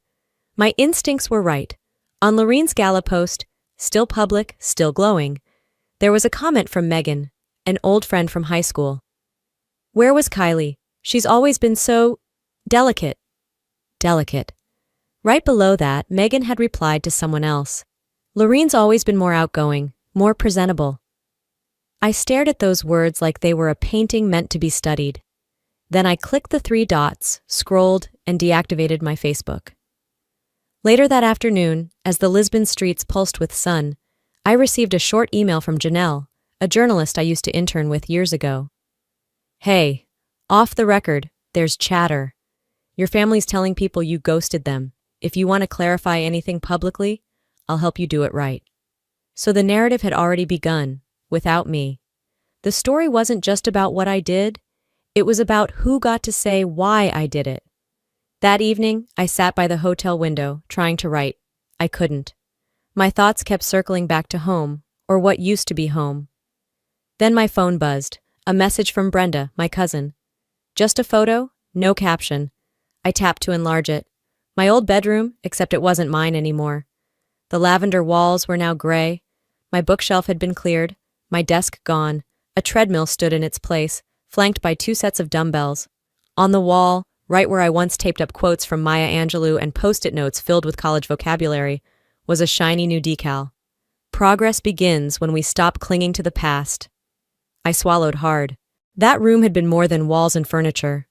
[SPEAKER 2] My instincts were right. On Lorene's gala post, still public, still glowing, there was a comment from Megan, an old friend from high school. Where was Kylie? She's always been so delicate. Delicate. Right below that, Megan had replied to someone else. Lorene's always been more outgoing, more presentable. I stared at those words like they were a painting meant to be studied. Then I clicked the 3 dots, scrolled, and deactivated my Facebook. Later that afternoon, as the Lisbon streets pulsed with sun, I received a short email from Janelle, a journalist I used to intern with years ago. Hey, off the record, there's chatter. Your family's telling people you ghosted them. If you want to clarify anything publicly, I'll help you do it right. So the narrative had already begun, without me. The story wasn't just about what I did, it was about who got to say why I did it. That evening, I sat by the hotel window, trying to write. I couldn't. My thoughts kept circling back to home, or what used to be home. Then my phone buzzed, a message from Brenda, my cousin. Just a photo, no caption. I tapped to enlarge it. My old bedroom, except it wasn't mine anymore. The lavender walls were now gray. My bookshelf had been cleared, my desk gone. A treadmill stood in its place, flanked by 2 sets of dumbbells. On the wall, right where I once taped up quotes from Maya Angelou and post-it notes filled with college vocabulary, was a shiny new decal. Progress begins when we stop clinging to the past. I swallowed hard. That room had been more than walls and furniture.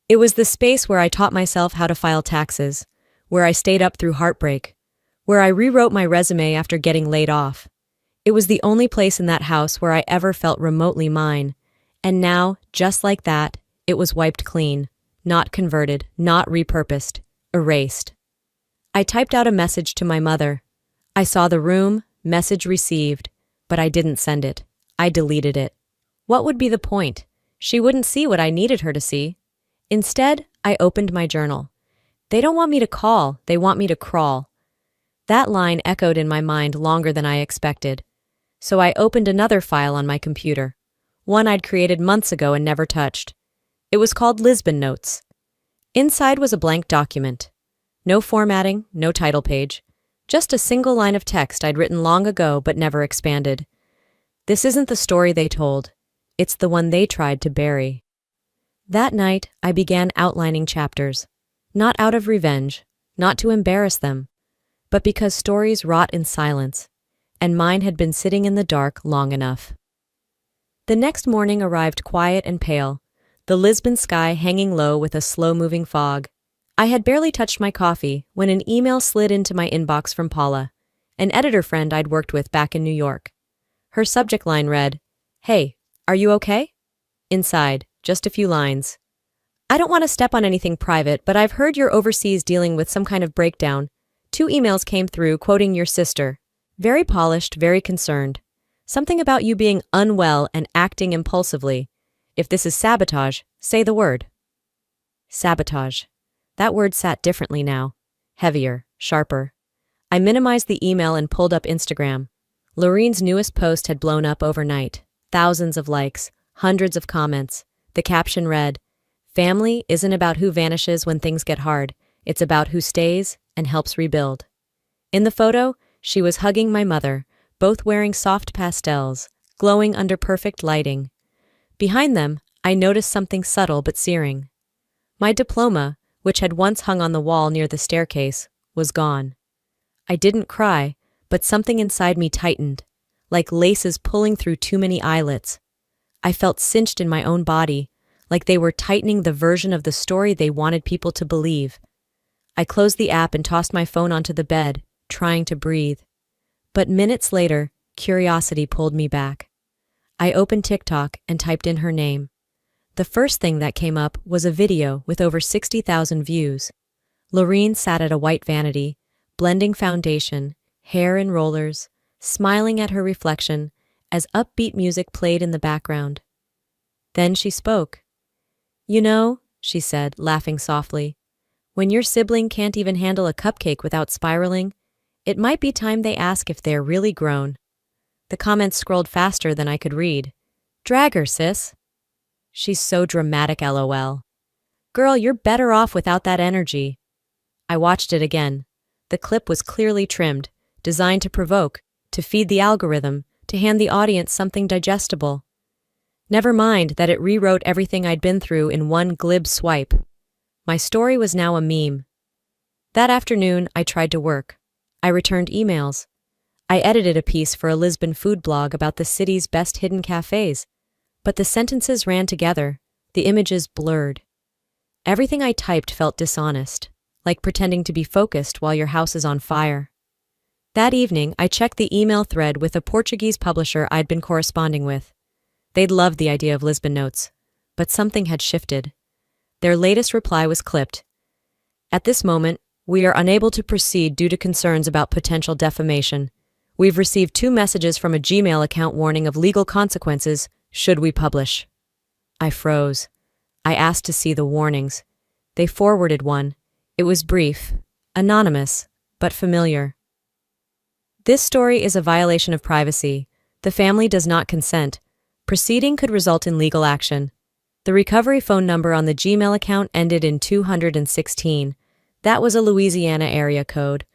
[SPEAKER 2] It was the space where I taught myself how to file taxes, where I stayed up through heartbreak, where I rewrote my resume after getting laid off. It was the only place in that house where I ever felt remotely mine. And now, just like that, it was wiped clean, not converted, not repurposed, erased. I typed out a message to my mother. I saw the room, message received, but I didn't send it. I deleted it. What would be the point? She wouldn't see what I needed her to see. Instead, I opened my journal. They don't want me to call, they want me to crawl. That line echoed in my mind longer than I expected. So I opened another file on my computer, one I'd created months ago and never touched. It was called Lisbon Notes. Inside was a blank document. No formatting, no title page. Just a single line of text I'd written long ago but never expanded. This isn't the story they told. It's the one they tried to bury. That night, I began outlining chapters. Not out of revenge, not to embarrass them, but because stories rot in silence, and mine had been sitting in the dark long enough. The next morning arrived quiet and pale, the Lisbon sky hanging low with a slow-moving fog. I had barely touched my coffee when an email slid into my inbox from Paula, an editor friend I'd worked with back in New York. Her subject line read, "Hey, are you okay?" Inside, just a few lines. "I don't want to step on anything private, but I've heard you're overseas dealing with some kind of breakdown. 2 emails came through quoting your sister. Very polished, very concerned. Something about you being unwell and acting impulsively. If this is sabotage, say the word." Sabotage. That word sat differently now. Heavier, sharper. I minimized the email and pulled up Instagram. Lorene's newest post had blown up overnight. Thousands of likes, hundreds of comments. The caption read, "Family isn't about who vanishes when things get hard. It's about who stays and helps rebuild." In the photo, she was hugging my mother, both wearing soft pastels, glowing under perfect lighting. Behind them, I noticed something subtle but searing. My diploma, which had once hung on the wall near the staircase, was gone. I didn't cry, but something inside me tightened, like laces pulling through too many eyelets. I felt cinched in my own body, like they were tightening the version of the story they wanted people to believe. I closed the app and tossed my phone onto the bed, trying to breathe. But minutes later, curiosity pulled me back. I opened TikTok and typed in her name. The first thing that came up was a video with over 60,000 views. Lorene sat at a white vanity, blending foundation, hair in rollers, smiling at her reflection as upbeat music played in the background. Then she spoke. "You know," she said, laughing softly, "when your sibling can't even handle a cupcake without spiraling, it might be time they ask if they're really grown." The comments scrolled faster than I could read. "Drag her, sis." "She's so dramatic, LOL." "Girl, you're better off without that energy." I watched it again. The clip was clearly trimmed, designed to provoke, to feed the algorithm, to hand the audience something digestible. Never mind that it rewrote everything I'd been through in one glib swipe. My story was now a meme. That afternoon, I tried to work. I returned emails. I edited a piece for a Lisbon food blog about the city's best hidden cafes. But the sentences ran together, the images blurred. Everything I typed felt dishonest, like pretending to be focused while your house is on fire. That evening, I checked the email thread with a Portuguese publisher I'd been corresponding with. They'd loved the idea of Lisbon notes, but something had shifted. Their latest reply was clipped. At this moment, we are unable to proceed due to concerns about potential defamation. We've received 2 messages from a Gmail account warning of legal consequences should we publish. I froze. I asked to see the warnings. They forwarded one. It was brief, anonymous, but familiar. This story is a violation of privacy. The family does not consent. Proceeding could result in legal action. The recovery phone number on the Gmail account ended in 216. That was a Louisiana area code.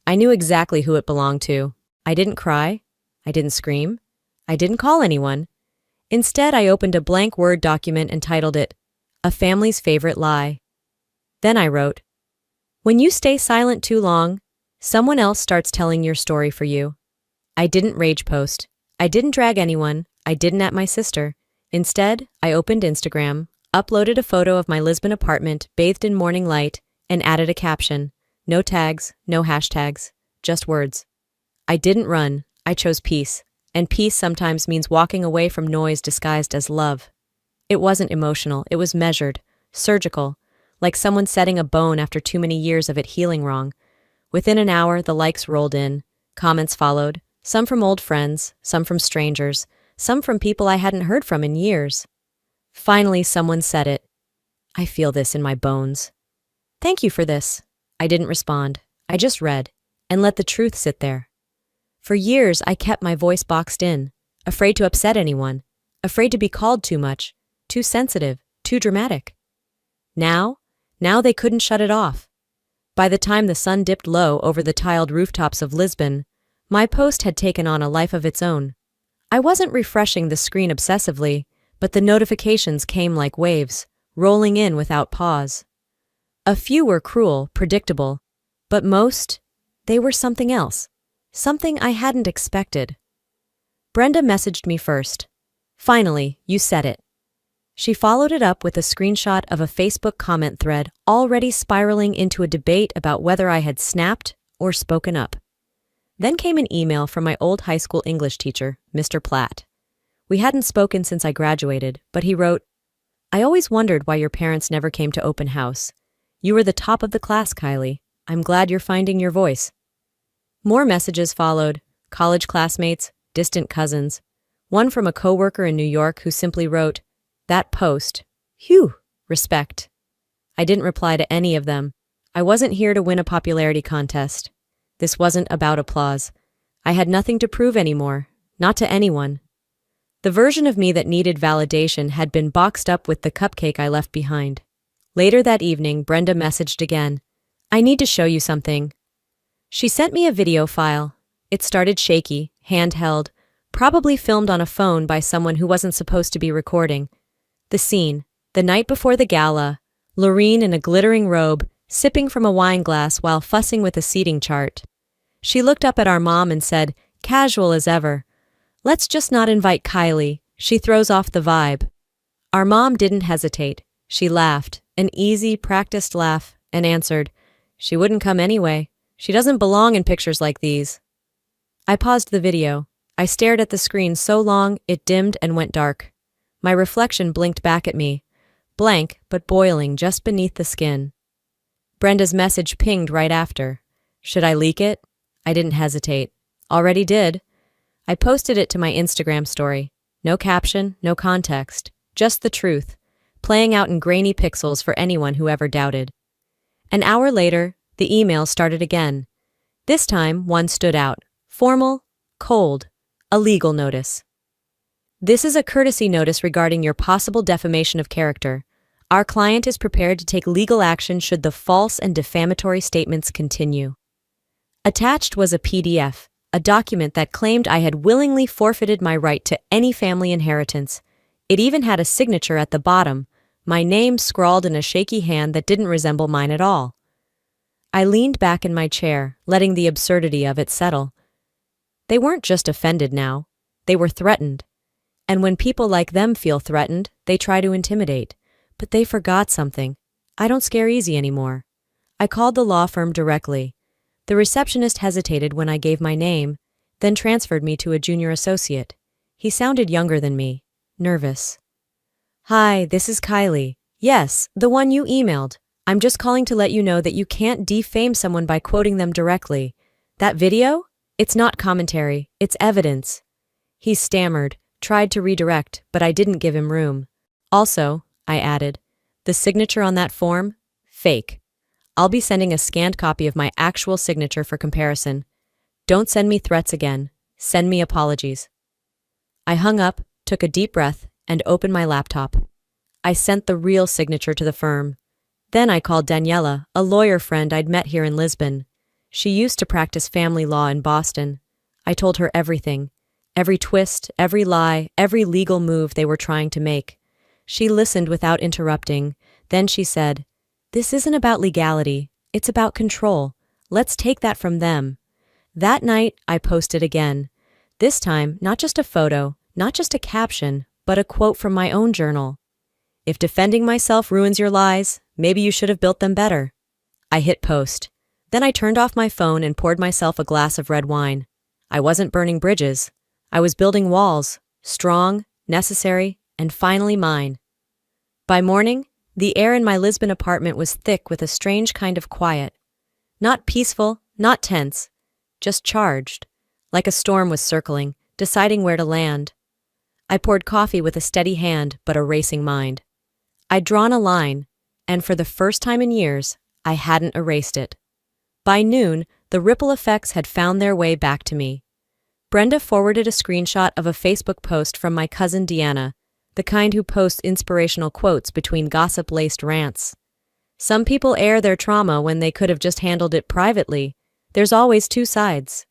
[SPEAKER 2] I knew exactly who it belonged to. I didn't cry. I didn't scream. I didn't call anyone. Instead, I opened a blank Word document and titled it, A Family's Favorite Lie. Then I wrote, when you stay silent too long, someone else starts telling your story for you. I didn't rage post. I didn't drag anyone. I didn't at my sister. Instead, I opened Instagram, uploaded a photo of my Lisbon apartment bathed in morning light, and added a caption. No tags, no hashtags, just words. I didn't run. I chose peace. And peace sometimes means walking away from noise disguised as love. It wasn't emotional. It was measured, surgical, like someone setting a bone after too many years of it healing wrong. Within an hour, the likes rolled in. Comments followed, some from old friends, some from strangers, some from people I hadn't heard from in years. Finally, someone said it. I feel this in my bones. Thank you for this. I didn't respond. I just read, and let the truth sit there. For years, I kept my voice boxed in, afraid to upset anyone, afraid to be called too much, too sensitive, too dramatic. Now they couldn't shut it off. By the time the sun dipped low over the tiled rooftops of Lisbon, my post had taken on a life of its own. I wasn't refreshing the screen obsessively, but the notifications came like waves, rolling in without pause. A few were cruel, predictable, but most, they were something else. Something I hadn't expected. Brenda messaged me first. Finally, you said it. She followed it up with a screenshot of a Facebook comment thread already spiraling into a debate about whether I had snapped or spoken up. Then came an email from my old high school English teacher, Mr. Platt. We hadn't spoken since I graduated, but he wrote, I always wondered why your parents never came to open house. You were the top of the class, Kylie. I'm glad you're finding your voice. More messages followed, college classmates, distant cousins. One from a coworker in New York who simply wrote, that post, phew, respect. I didn't reply to any of them. I wasn't here to win a popularity contest. This wasn't about applause. I had nothing to prove anymore, not to anyone. The version of me that needed validation had been boxed up with the cupcake I left behind. Later that evening, Brenda messaged again. I need to show you something. She sent me a video file. It started shaky, handheld, probably filmed on a phone by someone who wasn't supposed to be recording. The scene, the night before the gala, Lorene in a glittering robe, sipping from a wine glass while fussing with a seating chart. She looked up at our mom and said, casual as ever, let's just not invite Kylie, she throws off the vibe. Our mom didn't hesitate. She laughed, an easy, practiced laugh, and answered, she wouldn't come anyway. She doesn't belong in pictures like these. I paused the video. I stared at the screen so long it dimmed and went dark. My reflection blinked back at me, blank but boiling just beneath the skin. Brenda's message pinged right after. Should I leak it? I didn't hesitate. Already did. I posted it to my Instagram story. No caption, no context, just the truth, playing out in grainy pixels for anyone who ever doubted. An hour later, the email started again. This time, one stood out. Formal, cold, a legal notice. This is a courtesy notice regarding your possible defamation of character. Our client is prepared to take legal action should the false and defamatory statements continue. Attached was a PDF, a document that claimed I had willingly forfeited my right to any family inheritance. It even had a signature at the bottom, my name scrawled in a shaky hand that didn't resemble mine at all. I leaned back in my chair, letting the absurdity of it settle. They weren't just offended now, they were threatened. And when people like them feel threatened, they try to intimidate. But they forgot something. I don't scare easy anymore. I called the law firm directly. The receptionist hesitated when I gave my name, then transferred me to a junior associate. He sounded younger than me, nervous. "Hi, this is Kylie. Yes, the one you emailed. I'm just calling to let you know that you can't defame someone by quoting them directly. That video? It's not commentary, it's evidence." He stammered, tried to redirect, but I didn't give him room. "Also," I added, "the signature on that form? Fake. I'll be sending a scanned copy of my actual signature for comparison. Don't send me threats again. Send me apologies." I hung up, took a deep breath, and opened my laptop. I sent the real signature to the firm. Then I called Daniela, a lawyer friend I'd met here in Lisbon. She used to practice family law in Boston. I told her everything. Every twist, every lie, every legal move they were trying to make. She listened without interrupting. Then she said, "This isn't about legality. It's about control. Let's take that from them." That night, I posted again. This time, not just a photo, not just a caption, but a quote from my own journal. "If defending myself ruins your lies, maybe you should have built them better." I hit post. Then I turned off my phone and poured myself a glass of red wine. I wasn't burning bridges. I was building walls, strong, necessary, and finally mine. By morning, the air in my Lisbon apartment was thick with a strange kind of quiet. Not peaceful, not tense, just charged, like a storm was circling, deciding where to land. I poured coffee with a steady hand but a racing mind. I'd drawn a line, and for the first time in years, I hadn't erased it. By noon, the ripple effects had found their way back to me. Brenda forwarded a screenshot of a Facebook post from my cousin Deanna, the kind who posts inspirational quotes between gossip-laced rants. Some people air their trauma when they could have just handled it privately. There's always two sides.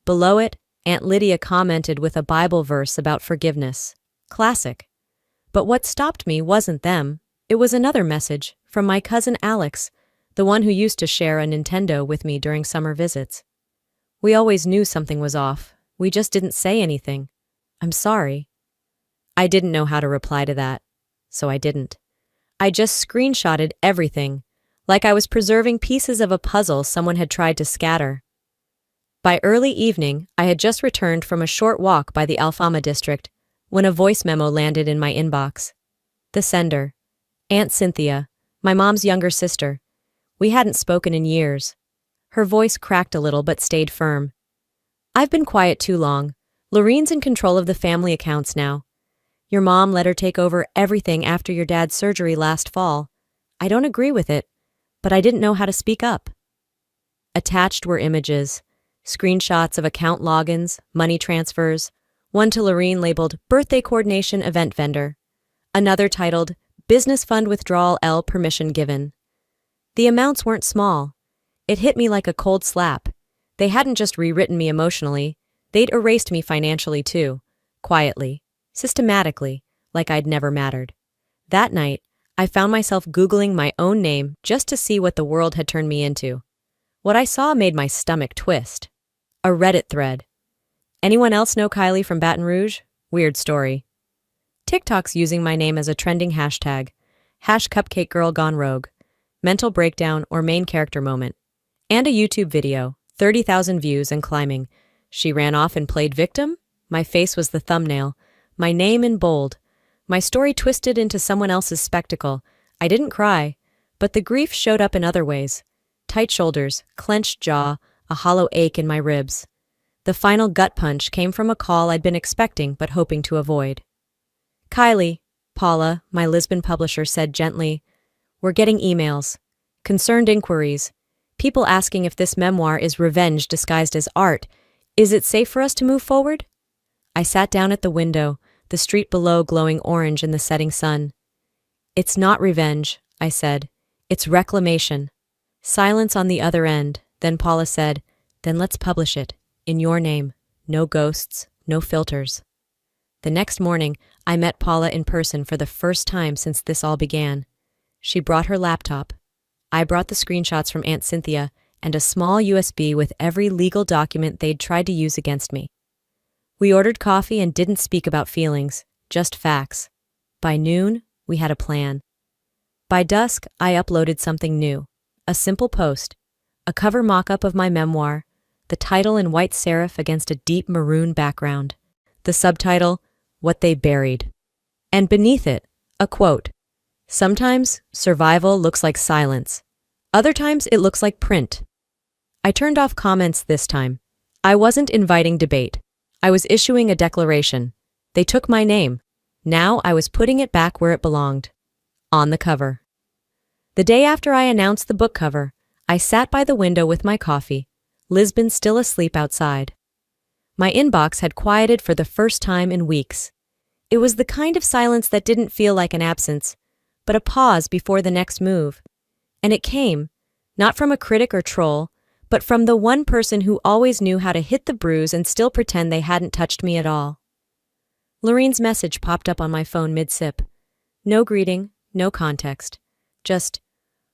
[SPEAKER 2] Below it, Aunt Lydia commented with a Bible verse about forgiveness. Classic. But what stopped me wasn't them. It was another message from my cousin Alex, the one who used to share a Nintendo with me during summer visits. "We always knew something was off. We just didn't say anything. I'm sorry." I didn't know how to reply to that, so I didn't. I just screenshotted everything, like I was preserving pieces of a puzzle someone had tried to scatter. By early evening, I had just returned from a short walk by the Alfama district when a voice memo landed in my inbox. The sender, Aunt Cynthia, my mom's younger sister. We hadn't spoken in years. Her voice cracked a little but stayed firm. "I've been quiet too long. Lorene's in control of the family accounts now. Your mom let her take over everything after your dad's surgery last fall. I don't agree with it, but I didn't know how to speak up." Attached were images, screenshots of account logins, money transfers, one to Lorene labeled Birthday Coordination Event Vendor, another titled Business Fund Withdrawal L Permission Given. The amounts weren't small. It hit me like a cold slap. They hadn't just rewritten me emotionally, they'd erased me financially too, quietly, systematically, like I'd never mattered. That night, I found myself Googling my own name just to see what the world had turned me into. What I saw made my stomach twist. A Reddit thread. "Anyone else know Kylie from Baton Rouge? Weird story." TikTok's using my name as a trending hashtag. #Cupcake Girl Gone Rogue. Mental breakdown or main character moment. And a YouTube video, 30,000 views and climbing. She ran off and played victim? My face was the thumbnail. My name in bold. My story twisted into someone else's spectacle. I didn't cry, but the grief showed up in other ways. Tight shoulders, clenched jaw, a hollow ache in my ribs. The final gut punch came from a call I'd been expecting but hoping to avoid. "Kylie," Paula, my Lisbon publisher, said gently, "we're getting emails, concerned inquiries, people asking if this memoir is revenge disguised as art. Is it safe for us to move forward?" I sat down at the window, the street below glowing orange in the setting sun. "It's not revenge," I said. "It's reclamation." Silence on the other end, then Paula said, Then let's publish it. In your name. No ghosts, no filters. The next morning, I met Paula in person for the first time since this all began. She brought her laptop. I brought the screenshots from Aunt Cynthia and a small USB with every legal document they'd tried to use against me. We ordered coffee and didn't speak about feelings, just facts. By noon, we had a plan. By dusk, I uploaded something new. A simple post. A cover mock-up of my memoir, the title in white serif against a deep maroon background. The subtitle, What They Buried. And beneath it, a quote. Sometimes, survival looks like silence. Other times, it looks like print. I turned off comments this time. I wasn't inviting debate. I was issuing a declaration. They took my name. Now I was putting it back where it belonged. On the cover. The day after I announced the book cover, I sat by the window with my coffee, Lisbon still asleep outside. My inbox had quieted for the first time in weeks. It was the kind of silence that didn't feel like an absence, but a pause before the next move. And it came, not from a critic or troll, but from the one person who always knew how to hit the bruise and still pretend they hadn't touched me at all. Lorene's message popped up on my phone mid-sip. No greeting, no context. Just,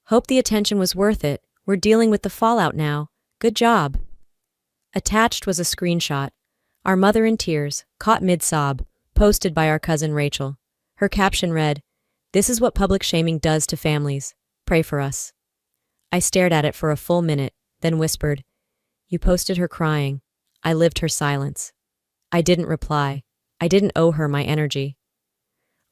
[SPEAKER 2] hope the attention was worth it. We're dealing with the fallout now. Good job. Attached was a screenshot. Our mother in tears, caught mid-sob, posted by our cousin Rachel. Her caption read, "This is what public shaming does to families. Pray for us." I stared at it for a full minute, then whispered, "You posted her crying. I lived her silence." I didn't reply. I didn't owe her my energy.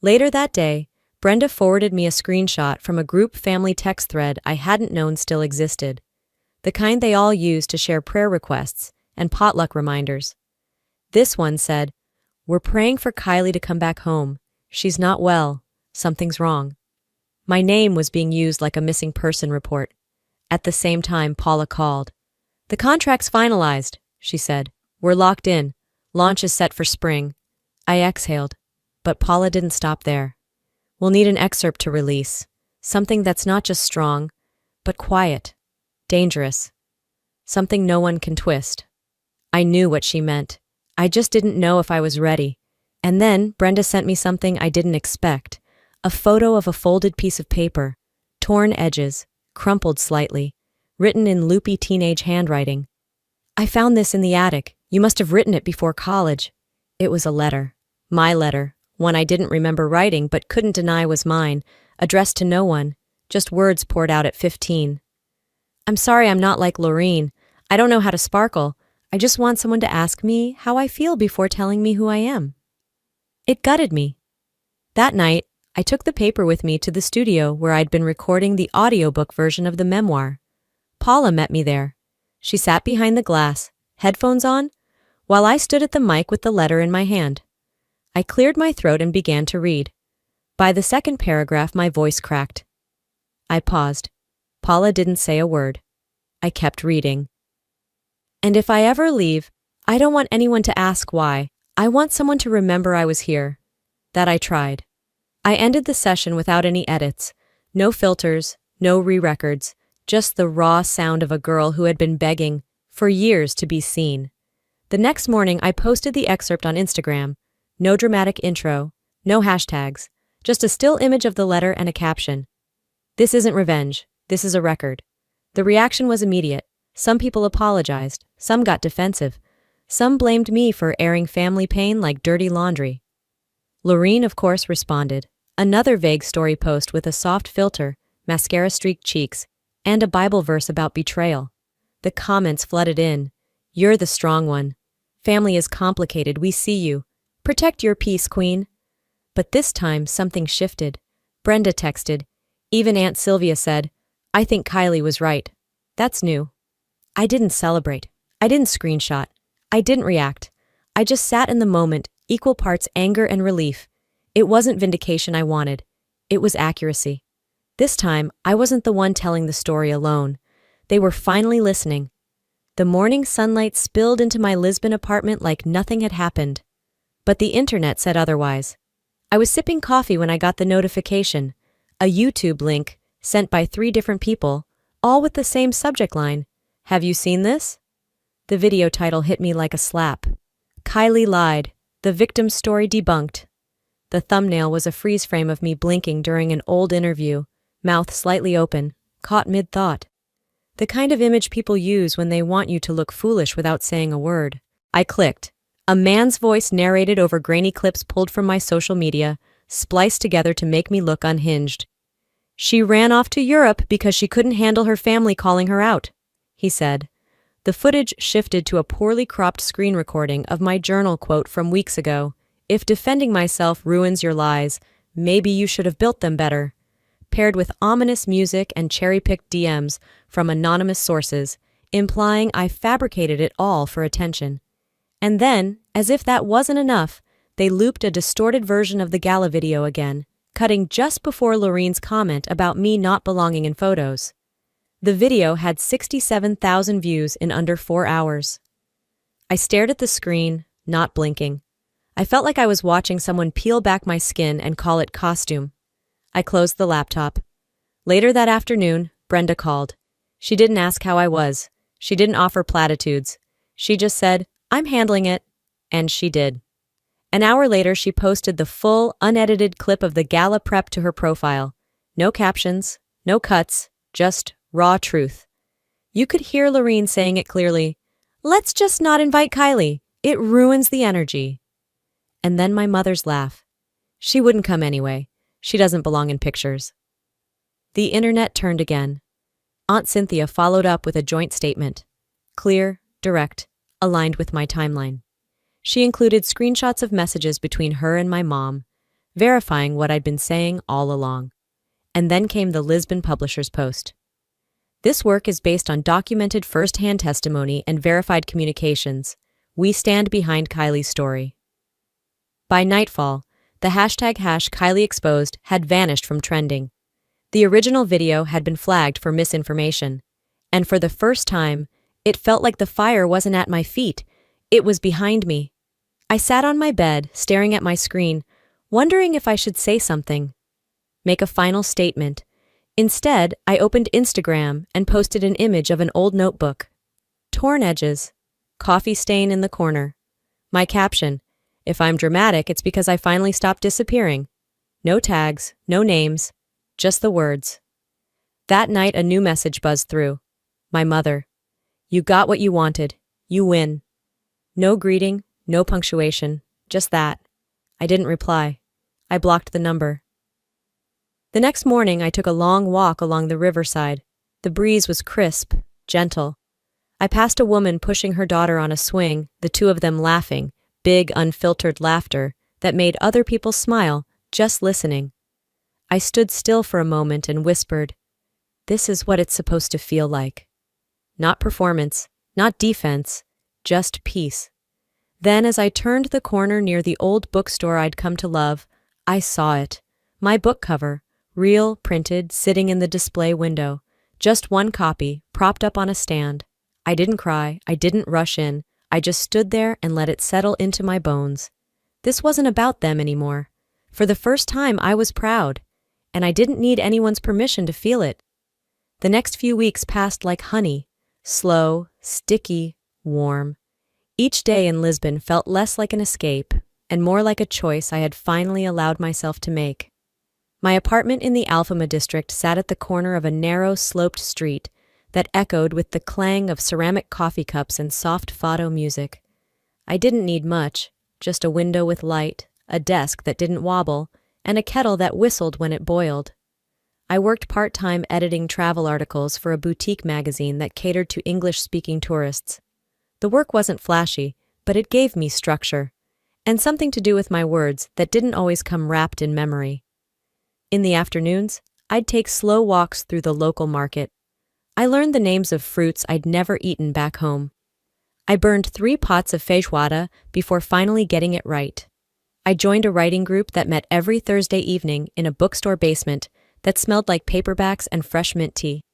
[SPEAKER 2] Later that day, Brenda forwarded me a screenshot from a group family text thread I hadn't known still existed. The kind they all use to share prayer requests and potluck reminders. This one said, "We're praying for Kylie to come back home. She's not well. Something's wrong." My name was being used like a missing person report. At the same time, Paula called. "The contract's finalized," she said. "We're locked in. Launch is set for spring." I exhaled, but Paula didn't stop there. "We'll need an excerpt to release. Something that's not just strong, but quiet. Dangerous. Something no one can twist." I knew what she meant. I just didn't know if I was ready. And then Brenda sent me something I didn't expect. A photo of a folded piece of paper. Torn edges. Crumpled slightly. Written in loopy teenage handwriting. "I found this in the attic. You must have written it before college." It was a letter. My letter. One I didn't remember writing but couldn't deny was mine. Addressed to no one. Just words poured out at 15. "I'm sorry I'm not like Lorene. I don't know how to sparkle. I just want someone to ask me how I feel before telling me who I am." It gutted me. That night, I took the paper with me to the studio where I'd been recording the audiobook version of the memoir. Paula met me there. She sat behind the glass, headphones on, while I stood at the mic with the letter in my hand. I cleared my throat and began to read. By the second paragraph, my voice cracked. I paused. Paula didn't say a word. I kept reading. "And if I ever leave, I don't want anyone to ask why. I want someone to remember I was here. That I tried." I ended the session without any edits. No filters, no re-records, just the raw sound of a girl who had been begging, for years, to be seen. The next morning, I posted the excerpt on Instagram. No dramatic intro, no hashtags, just a still image of the letter and a caption. "This isn't revenge. This is a record." The reaction was immediate. Some people apologized. Some got defensive. Some blamed me for airing family pain like dirty laundry. Lorene, of course, responded. Another vague story post with a soft filter, mascara-streaked cheeks, and a Bible verse about betrayal. The comments flooded in. "You're the strong one. Family is complicated, we see you. Protect your peace, queen." But this time, something shifted. Brenda texted. Even Aunt Sylvia said, "I think Kylie was right." That's new. I didn't celebrate. I didn't screenshot. I didn't react. I just sat in the moment, equal parts anger and relief. It wasn't vindication I wanted. It was accuracy. This time, I wasn't the one telling the story alone. They were finally listening. The morning sunlight spilled into my Lisbon apartment like nothing had happened. But the internet said otherwise. I was sipping coffee when I got the notification. A YouTube link, sent by 3 different people, all with the same subject line. "Have you seen this?" The video title hit me like a slap. Kylie lied. The victim's story debunked. The thumbnail was a freeze frame of me blinking during an old interview, mouth slightly open, caught mid-thought. The kind of image people use when they want you to look foolish without saying a word. I clicked. A man's voice narrated over grainy clips pulled from my social media, spliced together to make me look unhinged. She ran off to Europe because she couldn't handle her family calling her out, he said. The footage shifted to a poorly cropped screen recording of my journal quote from weeks ago. If defending myself ruins your lies, maybe you should have built them better. Paired with ominous music and cherry-picked DMs from anonymous sources, implying I fabricated it all for attention. And then, as if that wasn't enough, they looped a distorted version of the gala video again, cutting just before Loreen's comment about me not belonging in photos. The video had 67,000 views in under 4 hours. I stared at the screen, not blinking. I felt like I was watching someone peel back my skin and call it costume. I closed the laptop. Later that afternoon, Brenda called. She didn't ask how I was. She didn't offer platitudes. She just said, "I'm handling it." And she did. An hour later, she posted the full, unedited clip of the gala prep to her profile. No captions, no cuts, just raw truth. You could hear Loreen saying it clearly. "Let's just not invite Kylie. It ruins the energy." And then my mother's laugh. She wouldn't come anyway. She doesn't belong in pictures. The internet turned again. Aunt Cynthia followed up with a joint statement. Clear, direct, aligned with my timeline. She included screenshots of messages between her and my mom, verifying what I'd been saying all along. And then came the Lisbon publisher's post. This work is based on documented first-hand testimony and verified communications. We stand behind Kylie's story. By nightfall, the hashtag #KylieExposed had vanished from trending. The original video had been flagged for misinformation, and for the first time, it felt like the fire wasn't at my feet, it was behind me. I sat on my bed, staring at my screen, wondering if I should say something, make a final statement. Instead, I opened Instagram and posted an image of an old notebook. Torn edges, coffee stain in the corner. My caption, "If I'm dramatic, it's because I finally stopped disappearing." No tags, no names, just the words. That night, a new message buzzed through. My mother. "You got what you wanted. You win." No greeting, no punctuation, just that. I didn't reply. I blocked the number. The next morning, I took a long walk along the riverside. The breeze was crisp, gentle. I passed a woman pushing her daughter on a swing, the two of them laughing, big, unfiltered laughter that made other people smile, just listening. I stood still for a moment and whispered, "This is what it's supposed to feel like." Not performance, not defense, just peace. Then, as I turned the corner near the old bookstore I'd come to love, I saw it. My book cover, real, printed, sitting in the display window. Just one copy, propped up on a stand. I didn't cry, I didn't rush in. I just stood there and let it settle into my bones. This wasn't about them anymore. For the first time, I was proud, and I didn't need anyone's permission to feel it. The next few weeks passed like honey, slow, sticky, warm. Each day in Lisbon felt less like an escape and more like a choice I had finally allowed myself to make. My apartment in the Alfama district sat at the corner of a narrow, sloped street that echoed with the clang of ceramic coffee cups and soft fado music. I didn't need much, just a window with light, a desk that didn't wobble, and a kettle that whistled when it boiled. I worked part-time editing travel articles for a boutique magazine that catered to English-speaking tourists. The work wasn't flashy, but it gave me structure, and something to do with my words that didn't always come wrapped in memory. In the afternoons, I'd take slow walks through the local market. I learned the names of fruits I'd never eaten back home. I burned 3 pots of feijoada before finally getting it right. I joined a writing group that met every Thursday evening in a bookstore basement that smelled like paperbacks and fresh mint tea.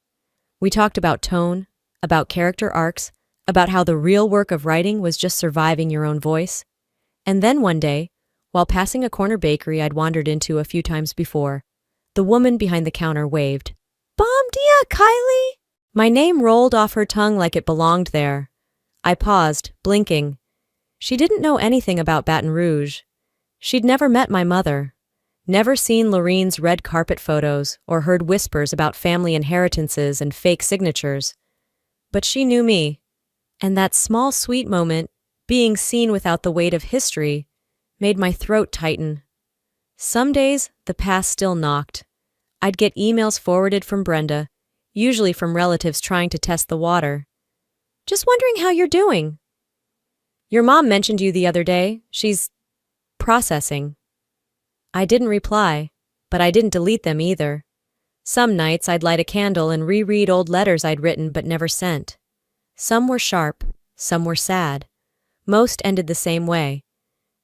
[SPEAKER 2] We talked about tone, about character arcs, about how the real work of writing was just surviving your own voice. And then one day, while passing a corner bakery I'd wandered into a few times before, the woman behind the counter waved. "Bom dia, Kylie!" My name rolled off her tongue like it belonged there. I paused, blinking. She didn't know anything about Baton Rouge. She'd never met my mother, never seen Lorene's red carpet photos or heard whispers about family inheritances and fake signatures. But she knew me, and that small sweet moment, being seen without the weight of history, made my throat tighten. Some days, the past still knocked. I'd get emails forwarded from Brenda, usually from relatives trying to test the water. Just wondering how you're doing. Your mom mentioned you the other day. She's processing. I didn't reply, but I didn't delete them either. Some nights I'd light a candle and reread old letters I'd written but never sent. Some were sharp, some were sad. Most ended the same way.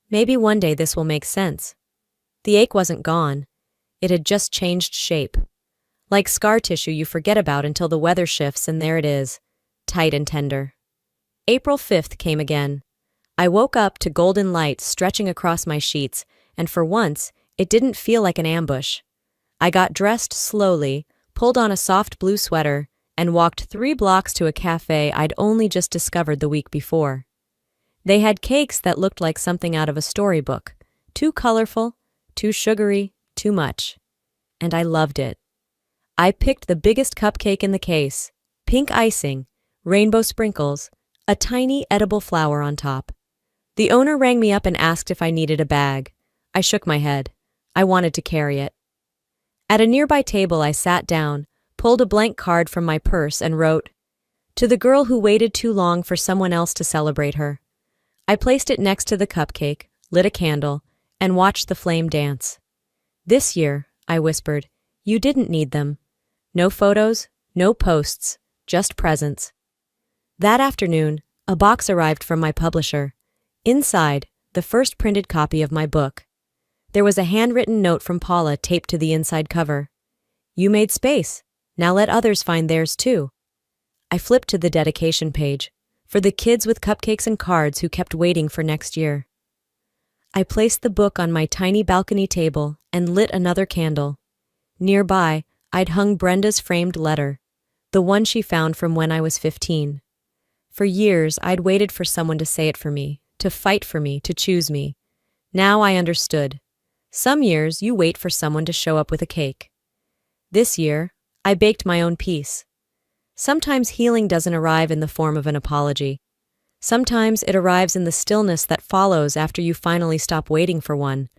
[SPEAKER 2] Maybe one day this will make sense. The ache wasn't gone. It had just changed shape. Like scar tissue you forget about until the weather shifts and there it is, tight and tender. April 5th came again. I woke up to golden light stretching across my sheets, and for once, it didn't feel like an ambush. I got dressed slowly, pulled on a soft blue sweater, and walked 3 blocks to a cafe I'd only just discovered the week before. They had cakes that looked like something out of a storybook. Too colorful, too sugary, too much. And I loved it. I picked the biggest cupcake in the case, pink icing, rainbow sprinkles, a tiny edible flower on top. The owner rang me up and asked if I needed a bag. I shook my head. I wanted to carry it. At a nearby table I sat down, pulled a blank card from my purse and wrote, "To the girl who waited too long for someone else to celebrate her." I placed it next to the cupcake, lit a candle, and watched the flame dance. "This year," I whispered, "you didn't need them. No photos, no posts, just presents." That afternoon, a box arrived from my publisher. Inside, the first printed copy of my book. There was a handwritten note from Paula taped to the inside cover. "You made space. Now let others find theirs too." I flipped to the dedication page, for the kids with cupcakes and cards who kept waiting for next year. I placed the book on my tiny balcony table and lit another candle. Nearby, I'd hung Brenda's framed letter, the one she found from when I was 15. For years, I'd waited for someone to say it for me, to fight for me, to choose me. Now I understood. Some years, you wait for someone to show up with a cake. This year, I baked my own peace. Sometimes healing doesn't arrive in the form of an apology. Sometimes it arrives in the stillness that follows after you finally stop waiting for one.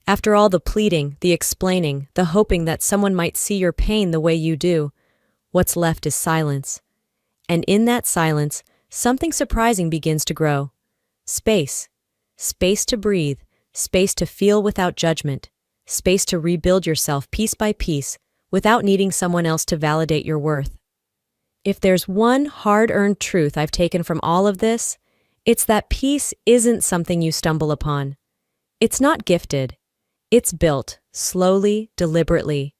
[SPEAKER 2] After all the pleading, the explaining, the hoping that someone might see your pain the way you do, what's left is silence. And in that silence, something surprising begins to grow. Space. Space to breathe. Space to feel without judgment. Space to rebuild yourself piece by piece without needing someone else to validate your worth. If there's one hard-earned truth I've taken from all of this, it's that peace isn't something you stumble upon. It's not gifted. It's built, slowly, deliberately,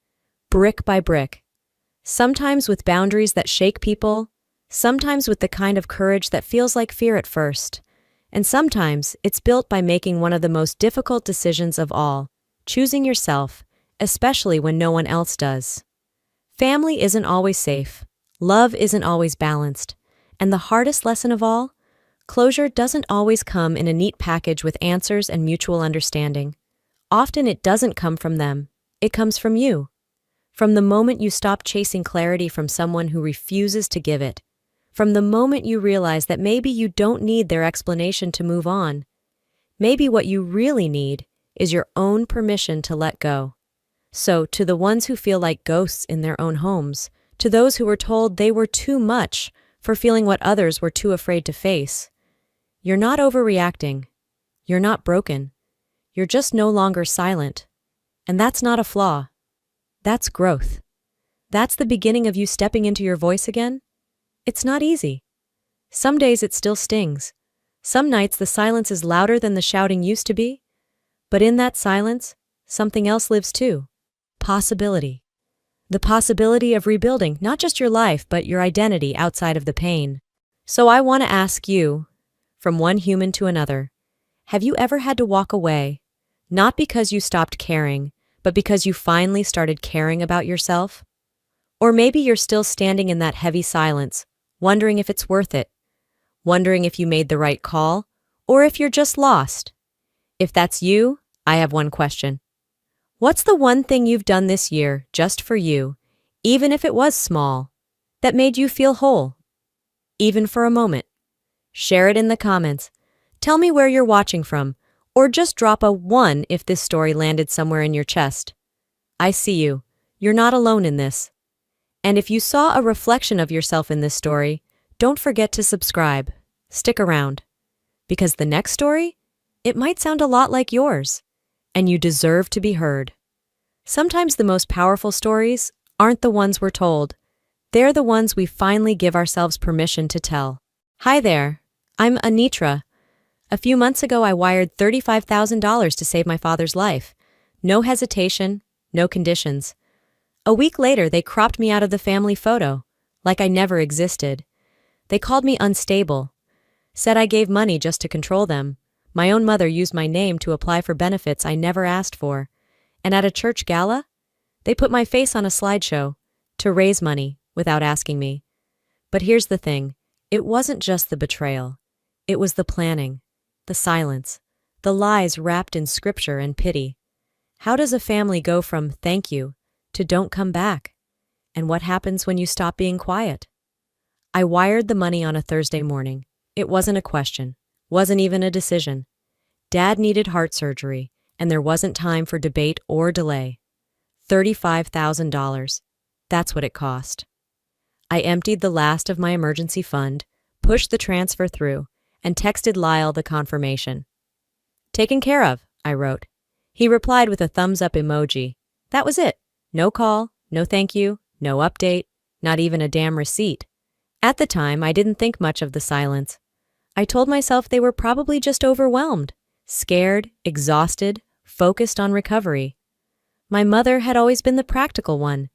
[SPEAKER 2] brick by brick. Sometimes with boundaries that shake people, sometimes with the kind of courage that feels like fear at first, and sometimes it's built by making one of the most difficult decisions of all, choosing yourself, especially when no one else does. Family isn't always safe. Love isn't always balanced. And the hardest lesson of all, closure doesn't always come in a neat package with answers and mutual understanding. Often it doesn't come from them. It comes from you. From the moment you stop chasing clarity from someone who refuses to give it. From the moment you realize that maybe you don't need their explanation to move on. Maybe what you really need is your own permission to let go. So, to the ones who feel like ghosts in their own homes, to those who were told they were too much for feeling what others were too afraid to face, you're not overreacting. You're not broken. You're just no longer silent. And that's not a flaw. That's growth. That's the beginning of you stepping into your voice again. It's not easy. Some days it still stings. Some nights the silence is louder than the shouting used to be. But in that silence, something else lives too. Possibility. The possibility of rebuilding not just your life, but your identity outside of the pain. So I want to ask you, from one human to another, have you ever had to walk away, not because you stopped caring, but because you finally started caring about yourself? Or maybe you're still standing in that heavy silence, wondering if it's worth it, wondering if you made the right call or if you're just lost. If that's you, I have one question. What's the one thing you've done this year just for you, even if it was small, that made you feel whole? Even for a moment. Share it in the comments. Tell me where you're watching from, or just drop a 1 if this story landed somewhere in your chest. I see you. You're not alone in this. And if you saw a reflection of yourself in this story, don't forget to subscribe. Stick around. Because the next story, it might sound a lot like yours, and you deserve to be heard. Sometimes the most powerful stories aren't the ones we're told. They're the ones we finally give ourselves permission to tell. Hi there, I'm Anitra. A few months ago, I wired $35,000 to save my father's life. No hesitation, no conditions. A week later, they cropped me out of the family photo, like I never existed. They called me unstable, said I gave money just to control them. My own mother used my name to apply for benefits I never asked for. And at a church gala, they put my face on a slideshow to raise money without asking me. But here's the thing, it wasn't just the betrayal. It was the planning, the silence, the lies wrapped in scripture and pity. How does a family go from thank you to don't come back? And what happens when you stop being quiet? I wired the money on a Thursday morning. It wasn't a question, wasn't even a decision. Dad needed heart surgery, and there wasn't time for debate or delay. $35,000. That's what it cost. I emptied the last of my emergency fund, pushed the transfer through, and texted Lyle the confirmation. Taken care of, I wrote. He replied with a thumbs-up emoji. That was it. No call, no thank you, no update, not even a damn receipt. At the time, I didn't think much of the silence. I told myself they were probably just overwhelmed, scared, exhausted, focused on recovery. My mother had always been the practical one.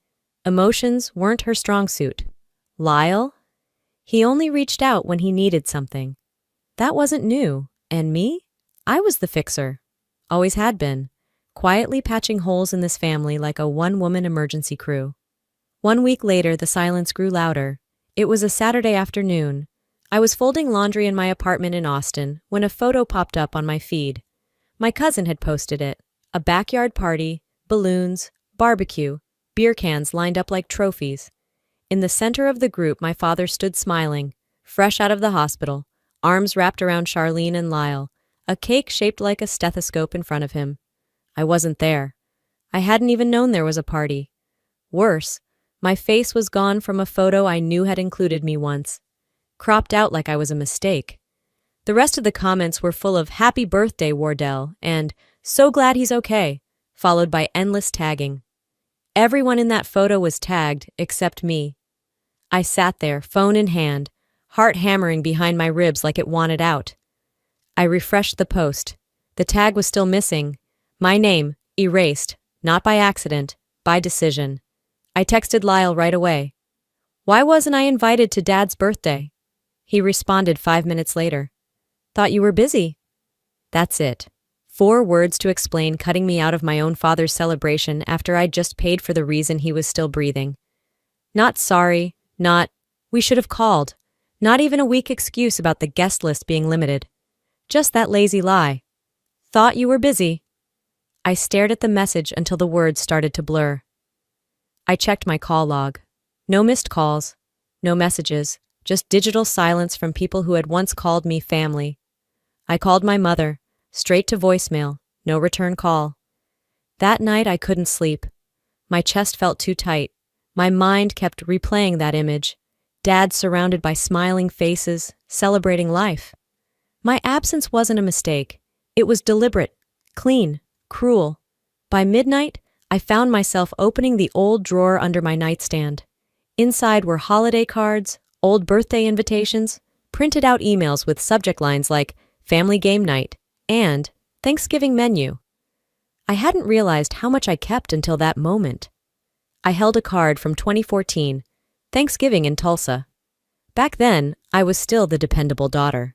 [SPEAKER 2] Emotions weren't her strong suit. Lyle? He only reached out when he needed something. That wasn't new. And me? I was the fixer. Always had been. Quietly patching holes in this family like a one-woman emergency crew. 1 week later, the silence grew louder. It was a Saturday afternoon. I was folding laundry in my apartment in Austin when a photo popped up on my feed. My cousin had posted it. A backyard party, balloons, barbecue, beer cans lined up like trophies. In the center of the group, my father stood smiling, fresh out of the hospital, arms wrapped around Charlene and Lyle, a cake shaped like a stethoscope in front of him. I wasn't there. I hadn't even known there was a party. Worse, my face was gone from a photo I knew had included me once, cropped out like I was a mistake. The rest of the comments were full of "Happy birthday, Wardell," and "So glad he's okay," followed by endless tagging. Everyone in that photo was tagged except me. I sat there, phone in hand, heart hammering behind my ribs like it wanted out. I refreshed the post. The tag was still missing. My name, erased, not by accident, by decision. I texted Lyle right away. Why wasn't I invited to Dad's birthday? He responded 5 minutes later. Thought you were busy. That's it. 4 words to explain cutting me out of my own father's celebration after I'd just paid for the reason he was still breathing. Not sorry, not, we should have called, not even a weak excuse about the guest list being limited. Just that lazy lie. Thought you were busy. I stared at the message until the words started to blur. I checked my call log. No missed calls, no messages, just digital silence from people who had once called me family. I called my mother, straight to voicemail, no return call. That night I couldn't sleep. My chest felt too tight. My mind kept replaying that image. Dad surrounded by smiling faces, celebrating life. My absence wasn't a mistake. It was deliberate, clean, cruel. By midnight, I found myself opening the old drawer under my nightstand. Inside were holiday cards, old birthday invitations, printed out emails with subject lines like family game night and Thanksgiving menu. I hadn't realized how much I kept until that moment. I held a card from 2014, Thanksgiving in Tulsa. Back then, I was still the dependable daughter.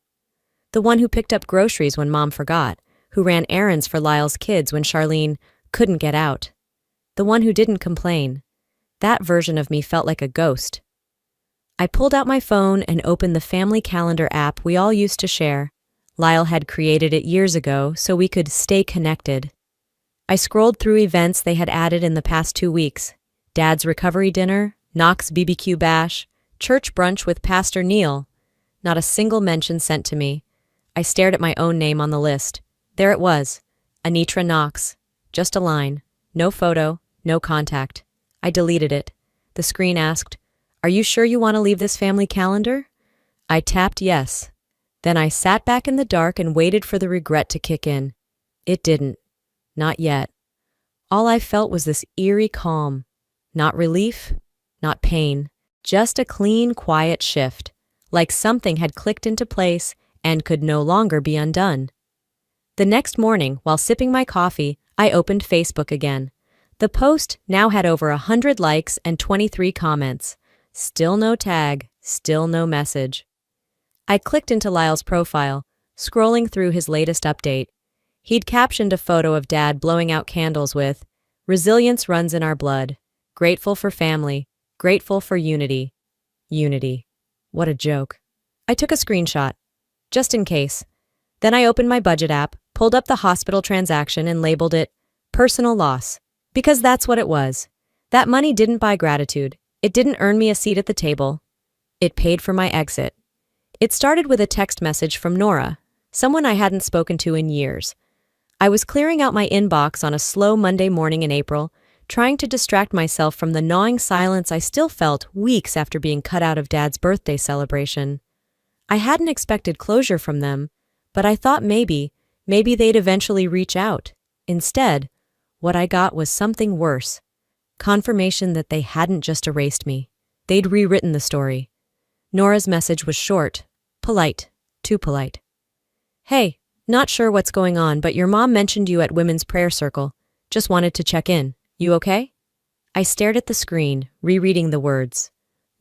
[SPEAKER 2] The one who picked up groceries when Mom forgot, who ran errands for Lyle's kids when Charlene couldn't get out. The one who didn't complain. That version of me felt like a ghost. I pulled out my phone and opened the family calendar app we all used to share. Lyle had created it years ago so we could stay connected. I scrolled through events they had added in the past 2 weeks. Dad's recovery dinner, Knox BBQ bash, church brunch with Pastor Neil. Not a single mention sent to me. I stared at my own name on the list. There it was, Anitra Knox. Just a line. No photo, no contact. I deleted it. The screen asked, "Are you sure you want to leave this family calendar?" I tapped yes. Then I sat back in the dark and waited for the regret to kick in. It didn't. Not yet. All I felt was this eerie calm. Not relief, not pain. Just a clean, quiet shift. Like something had clicked into place and could no longer be undone. The next morning, while sipping my coffee, I opened Facebook again. The post now had over 100 likes and 23 comments. Still no tag, still no message. I clicked into Lyle's profile, scrolling through his latest update. He'd captioned a photo of Dad blowing out candles with, "Resilience runs in our blood. Grateful for family. Grateful for unity." Unity. What a joke. I took a screenshot, just in case. Then I opened my budget app, pulled up the hospital transaction and labeled it personal loss. Because that's what it was. That money didn't buy gratitude. It didn't earn me a seat at the table. It paid for my exit. It started with a text message from Nora, someone I hadn't spoken to in years. I was clearing out my inbox on a slow Monday morning in April, trying to distract myself from the gnawing silence I still felt weeks after being cut out of Dad's birthday celebration. I hadn't expected closure from them, but I thought maybe they'd eventually reach out. Instead, what I got was something worse. Confirmation that they hadn't just erased me. They'd rewritten the story. Nora's message was short, polite, too polite. "Hey, not sure what's going on, but your mom mentioned you at Women's Prayer Circle. Just wanted to check in. You okay?" I stared at the screen, rereading the words.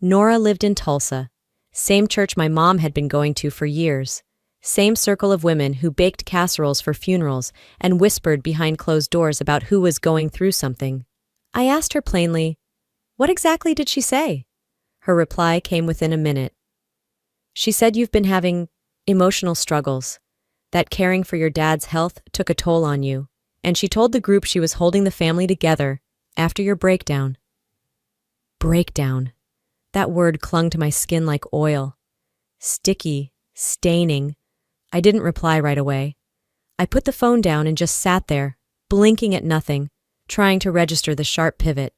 [SPEAKER 2] Nora lived in Tulsa. Same church my mom had been going to for years. Same circle of women who baked casseroles for funerals and whispered behind closed doors about who was going through something. I asked her plainly, "What exactly did she say?" Her reply came within a minute. She said, "You've been having emotional struggles. That caring for your dad's health took a toll on you." And she told the group she was holding the family together after your breakdown. Breakdown. That word clung to my skin like oil. Sticky, staining. I didn't reply right away. I put the phone down and just sat there, blinking at nothing, trying to register the sharp pivot.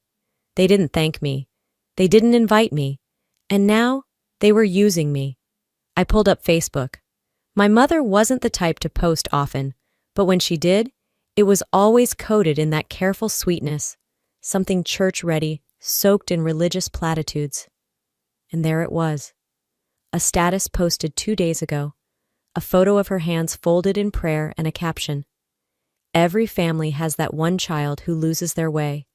[SPEAKER 2] They didn't thank me. They didn't invite me. And now, they were using me. I pulled up Facebook. My mother wasn't the type to post often, but when she did, it was always coded in that careful sweetness, something church-ready, soaked in religious platitudes. And there it was. A status posted 2 days ago. A photo of her hands folded in prayer and a caption. "Every family has that one child who loses their way.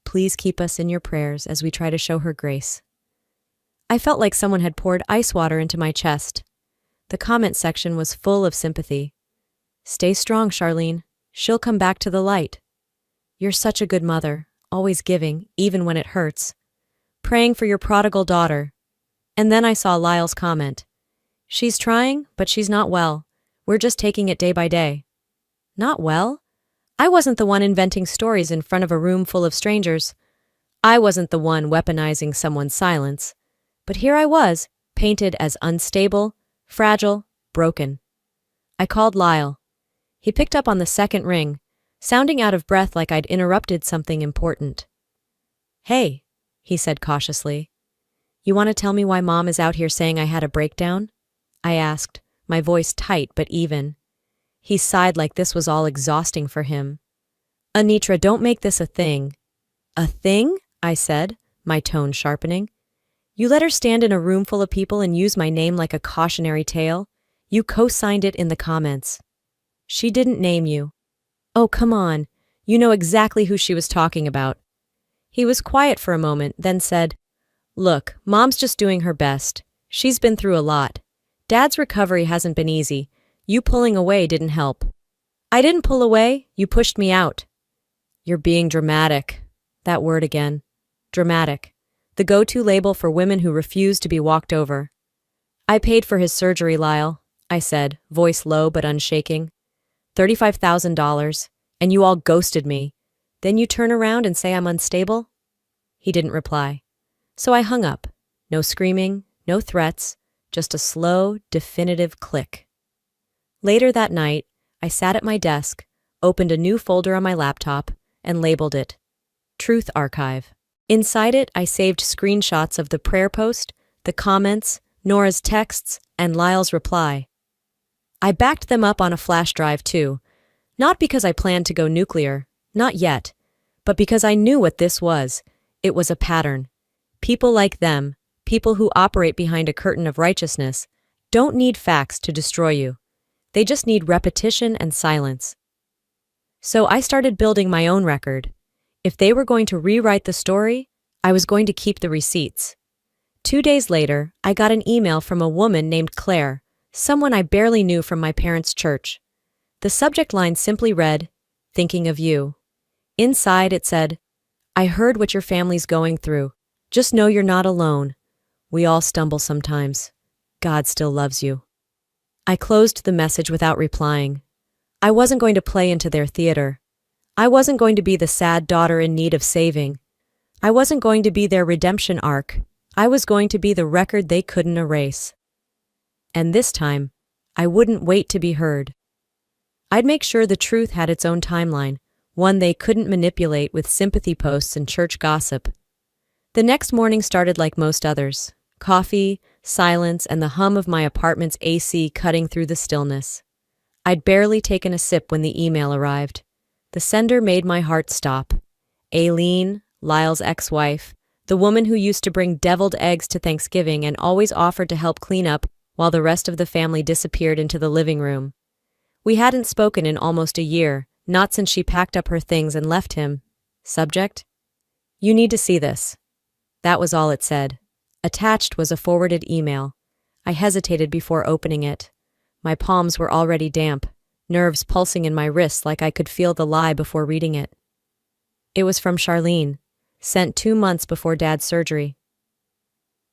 [SPEAKER 2] Please keep us in your prayers as we try to show her grace." I felt like someone had poured ice water into my chest. The comment section was full of sympathy. "Stay strong, Charlene. She'll come back to the light. You're such a good mother, always giving, even when it hurts. Praying for your prodigal daughter." And then I saw Lyle's comment. "She's trying, but she's not well. We're just taking it day by day." Not well? I wasn't the one inventing stories in front of a room full of strangers. I wasn't the one weaponizing someone's silence. But here I was, painted as unstable, fragile, broken. I called Lyle. He picked up on the second ring, sounding out of breath like I'd interrupted something important. "Hey," he said cautiously. "You want to tell me why Mom is out here saying I had a breakdown?" I asked, my voice tight but even. He sighed like this was all exhausting for him. "Anitra, don't make this a thing." "A thing?" I said, my tone sharpening. "You let her stand in a room full of people and use my name like a cautionary tale? You co-signed it in the comments." "She didn't name you." "Oh, come on. You know exactly who she was talking about." He was quiet for a moment, then said, "Look, Mom's just doing her best. She's been through a lot. Dad's recovery hasn't been easy. You pulling away didn't help." "I didn't pull away. You pushed me out." "You're being dramatic." That word again. Dramatic. the go-to label for women who refuse to be walked over. I paid for his surgery, Lyle, I said, voice low but unshaking. $35,000, and you all ghosted me. Then you turn around and say I'm unstable? He didn't reply. So I hung up. No screaming, no threats, just a slow, definitive click. Later that night, I sat at my desk, opened a new folder on my laptop, and labeled it Truth Archive. Inside it, I saved screenshots of the prayer post, the comments, Nora's texts, and Lyle's reply. I backed them up on a flash drive too, not because I planned to go nuclear, not yet, but because I knew what this was. It was a pattern. People like them, people who operate behind a curtain of righteousness, don't need facts to destroy you. They just need repetition and silence. So I started building my own record. If they were going to rewrite the story, I was going to keep the receipts. 2 days later, I got an email from a woman named Claire, someone I barely knew from my parents' church. The subject line simply read, "Thinking of you." Inside it said, "I heard what your family's going through. Just know you're not alone. We all stumble sometimes. God still loves you." I closed the message without replying. I wasn't going to play into their theater. I wasn't going to be the sad daughter in need of saving. I wasn't going to be their redemption arc. I was going to be the record they couldn't erase. And this time, I wouldn't wait to be heard. I'd make sure the truth had its own timeline, one they couldn't manipulate with sympathy posts and church gossip. The next morning started like most others. Coffee, silence, and the hum of my apartment's AC cutting through the stillness. I'd barely taken a sip when the email arrived. The sender made my heart stop. Aileen, Lyle's ex-wife, the woman who used to bring deviled eggs to Thanksgiving and always offered to help clean up while the rest of the family disappeared into the living room. We hadn't spoken in almost a year, not since she packed up her things and left him. Subject? You need to see this. That was all it said. Attached was a forwarded email. I hesitated before opening it. My palms were already damp, nerves pulsing in my wrists like I could feel the lie before reading it. It was from Charlene, sent 2 months before Dad's surgery.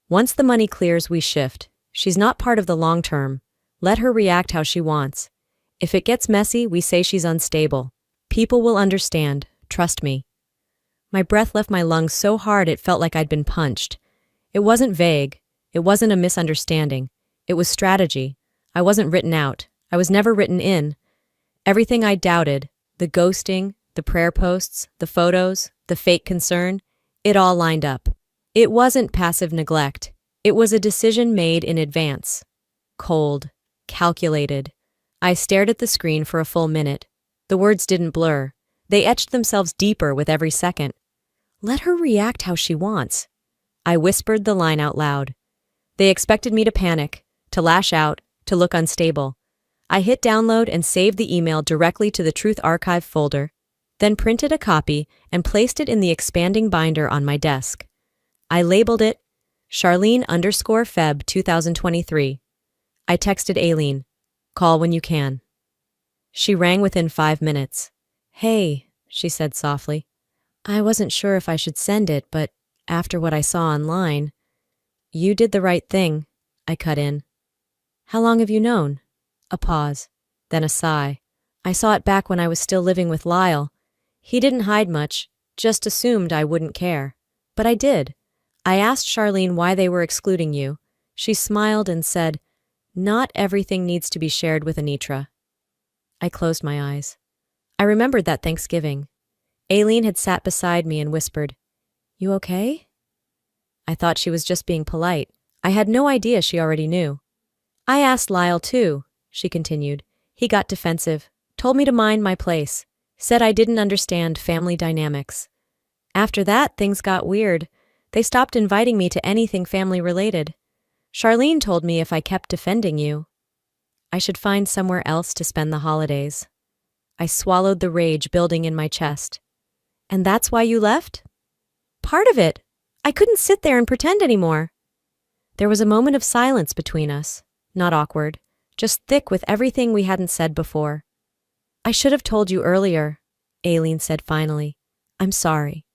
[SPEAKER 2] Once the money clears, we shift. She's not part of the long term. Let her react how she wants. If it gets messy, we say she's unstable. People will understand, trust me. My breath left my lungs so hard it felt like I'd been punched. It wasn't vague. It wasn't a misunderstanding. It was strategy. I wasn't written out. I was never written in. Everything I doubted, the ghosting, the prayer posts, the photos, the fake concern, it all lined up. It wasn't passive neglect. It was a decision made in advance. Cold, calculated. I stared at the screen for a full minute. The words didn't blur. They etched themselves deeper with every second. Let her react how she wants. I whispered the line out loud. They expected me to panic, to lash out, to look unstable. I hit download and saved the email directly to the Truth Archive folder, then printed a copy and placed it in the expanding binder on my desk. I labeled it Charlene_Feb 2023. I texted Aileen, "Call when you can." She rang within 5 minutes. "Hey," she said softly. "I wasn't sure if I should send it, but after what I saw online..." "You did the right thing," I cut in. "How long have you known?" A pause, then a sigh. "I saw it back when I was still living with Lyle. He didn't hide much, just assumed I wouldn't care. But I did. I asked Charlene why they were excluding you. She smiled and said, 'Not everything needs to be shared with Anitra.'" I closed my eyes. I remembered that Thanksgiving. Aileen had sat beside me and whispered, "You okay?" I thought she was just being polite. I had no idea she already knew. "I asked Lyle too," she continued. "He got defensive, told me to mind my place, said I didn't understand family dynamics. After that, things got weird. They stopped inviting me to anything family-related. Charlene told me if I kept defending you, I should find somewhere else to spend the holidays." I swallowed the rage building in my chest. "And that's why you left?" "Part of it. I couldn't sit there and pretend anymore." There was a moment of silence between us, not awkward, just thick with everything we hadn't said before. "I should have told you earlier," Aileen said finally. "I'm sorry."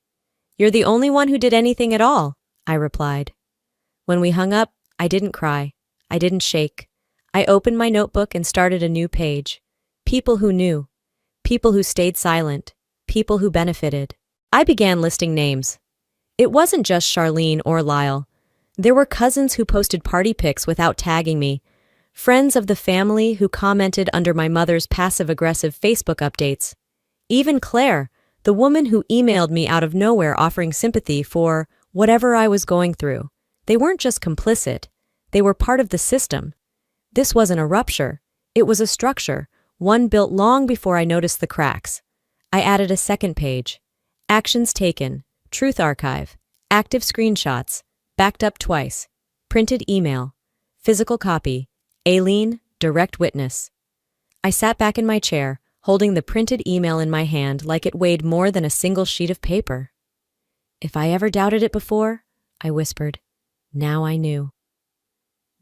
[SPEAKER 2] "You're the only one who did anything at all," I replied. When we hung up, I didn't cry. I didn't shake. I opened my notebook and started a new page. People who knew. People who stayed silent. People who benefited. I began listing names. It wasn't just Charlene or Lyle. There were cousins who posted party pics without tagging me, friends of the family who commented under my mother's passive-aggressive Facebook updates. Even Claire, the woman who emailed me out of nowhere offering sympathy for whatever I was going through. They weren't just complicit. They were part of the system. This wasn't a rupture. It was a structure, one built long before I noticed the cracks. I added a second page. Actions taken. Truth archive. Active screenshots. Backed up twice. Printed email. Physical copy. Aileen, direct witness. I sat back in my chair, holding the printed email in my hand like it weighed more than a single sheet of paper. If I ever doubted it before, I whispered, now I knew.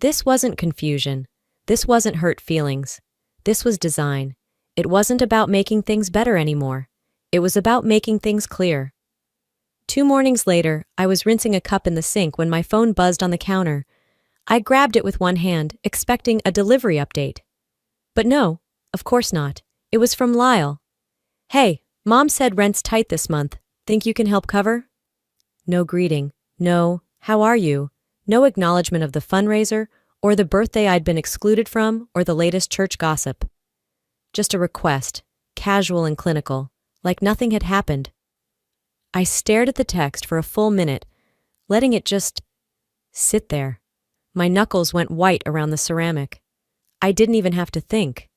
[SPEAKER 2] This wasn't confusion. This wasn't hurt feelings. This was design. It wasn't about making things better anymore. It was about making things clear. 2 mornings later, I was rinsing a cup in the sink when my phone buzzed on the counter. I grabbed it with one hand, expecting a delivery update. But no, of course not. It was from Lyle. Hey, Mom said rent's tight this month. Think you can help cover? No greeting. No, how are you? No acknowledgement of the fundraiser, or the birthday I'd been excluded from, or the latest church gossip. Just a request, casual and clinical, like nothing had happened. I stared at the text for a full minute, letting it just sit there. My knuckles went white around the ceramic. I didn't even have to think.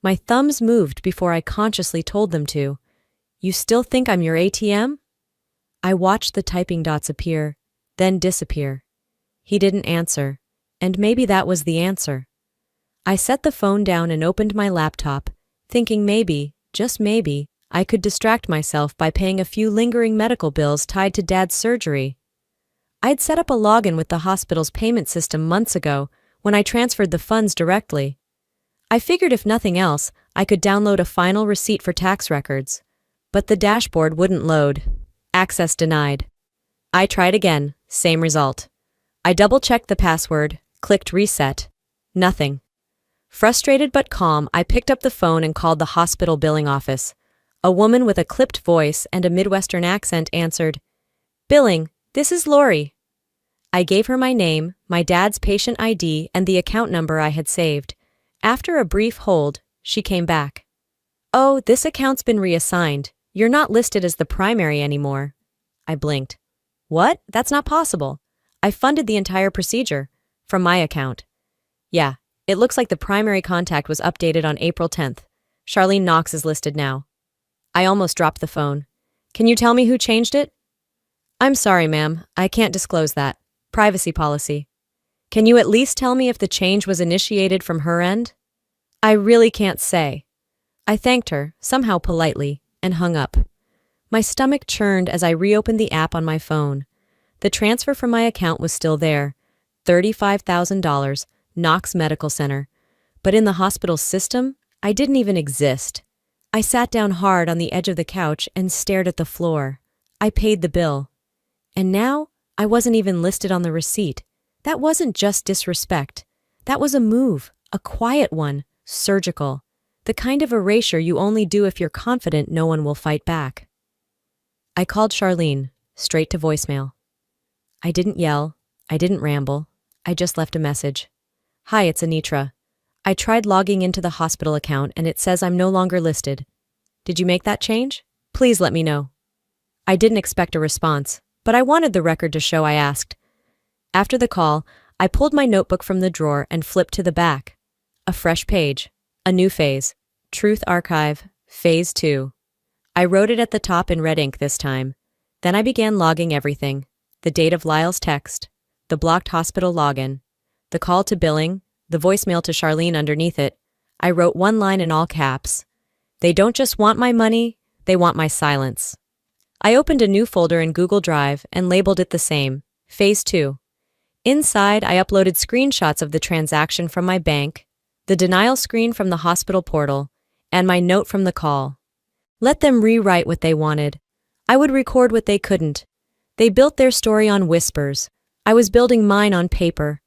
[SPEAKER 2] My thumbs moved before I consciously told them to. You still think I'm your ATM? I watched the typing dots appear, then disappear. He didn't answer, and maybe that was the answer. I set the phone down and opened my laptop, thinking maybe, just maybe, I could distract myself by paying a few lingering medical bills tied to Dad's surgery. I'd set up a login with the hospital's payment system months ago when I transferred the funds directly. I figured if nothing else, I could download a final receipt for tax records. But the dashboard wouldn't load. Access denied. I tried again, same result. I double-checked the password, clicked reset. Nothing. Frustrated but calm, I picked up the phone and called the hospital billing office. A woman with a clipped voice and a Midwestern accent answered, Billing, this is Lori. I gave her my name, my dad's patient ID, and the account number I had saved. After a brief hold, she came back. Oh, this account's been reassigned. You're not listed as the primary anymore. I blinked. What? That's not possible. I funded the entire procedure. From my account. Yeah, it looks like the primary contact was updated on April 10th. Charlene Knox is listed now. I almost dropped the phone. Can you tell me who changed it? I'm sorry, ma'am. I can't disclose that. Privacy policy. Can you at least tell me if the change was initiated from her end? I really can't say. I thanked her, somehow politely, and hung up. My stomach churned as I reopened the app on my phone. The transfer from my account was still there. $35,000, Knox Medical Center. But in the hospital's system, I didn't even exist. I sat down hard on the edge of the couch and stared at the floor. I paid the bill. And now, I wasn't even listed on the receipt. That wasn't just disrespect. That was a move, a quiet one, surgical. The kind of erasure you only do if you're confident no one will fight back. I called Charlene, straight to voicemail. I didn't yell. I didn't ramble. I just left a message. Hi, it's Anitra. I tried logging into the hospital account and it says I'm no longer listed. Did you make that change? Please let me know. I didn't expect a response, but I wanted the record to show I asked. After the call, I pulled my notebook from the drawer and flipped to the back. A fresh page. A new phase. Truth Archive, Phase 2. I wrote it at the top in red ink this time. Then I began logging everything. The date of Lyle's text, the blocked hospital login, the call to billing, the voicemail to Charlene underneath it. I wrote one line in all caps. They don't just want my money, they want my silence. I opened a new folder in Google Drive and labeled it the same, Phase 2. Inside, I uploaded screenshots of the transaction from my bank, the denial screen from the hospital portal, and my note from the call. Let them rewrite what they wanted. I would record what they couldn't. They built their story on whispers. I was building mine on paper.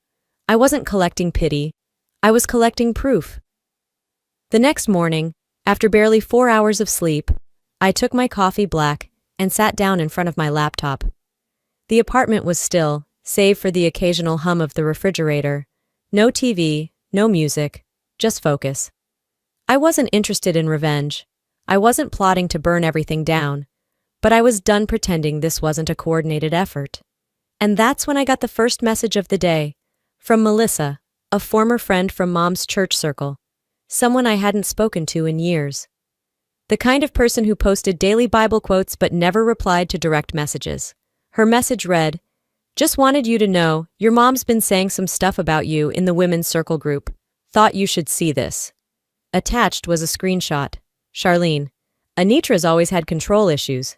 [SPEAKER 2] I wasn't collecting pity. I was collecting proof. The next morning, after barely 4 hours of sleep, I took my coffee black and sat down in front of my laptop. The apartment was still, save for the occasional hum of the refrigerator. No TV, no music, just focus. I wasn't interested in revenge. I wasn't plotting to burn everything down, but I was done pretending this wasn't a coordinated effort. And that's when I got the first message of the day, from Melissa, a former friend from Mom's church circle, someone I hadn't spoken to in years. The kind of person who posted daily Bible quotes but never replied to direct messages. Her message read, "Just wanted you to know, your mom's been saying some stuff about you in the women's circle group. Thought you should see this." Attached was a screenshot. Charlene, Anitra's always had control issues.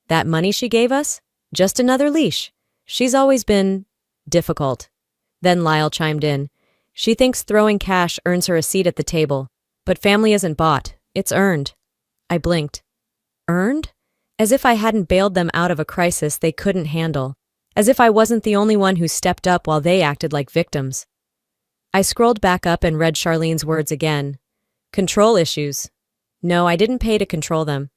[SPEAKER 2] That money she gave us? Just another leash. She's always been difficult. Then Lyle chimed in. She thinks throwing cash earns her a seat at the table. But family isn't bought. It's earned. I blinked. Earned? As if I hadn't bailed them out of a crisis they couldn't handle. As if I wasn't the only one who stepped up while they acted like victims. I scrolled back up and read Charlene's words again. Control issues. No, I didn't pay to control them.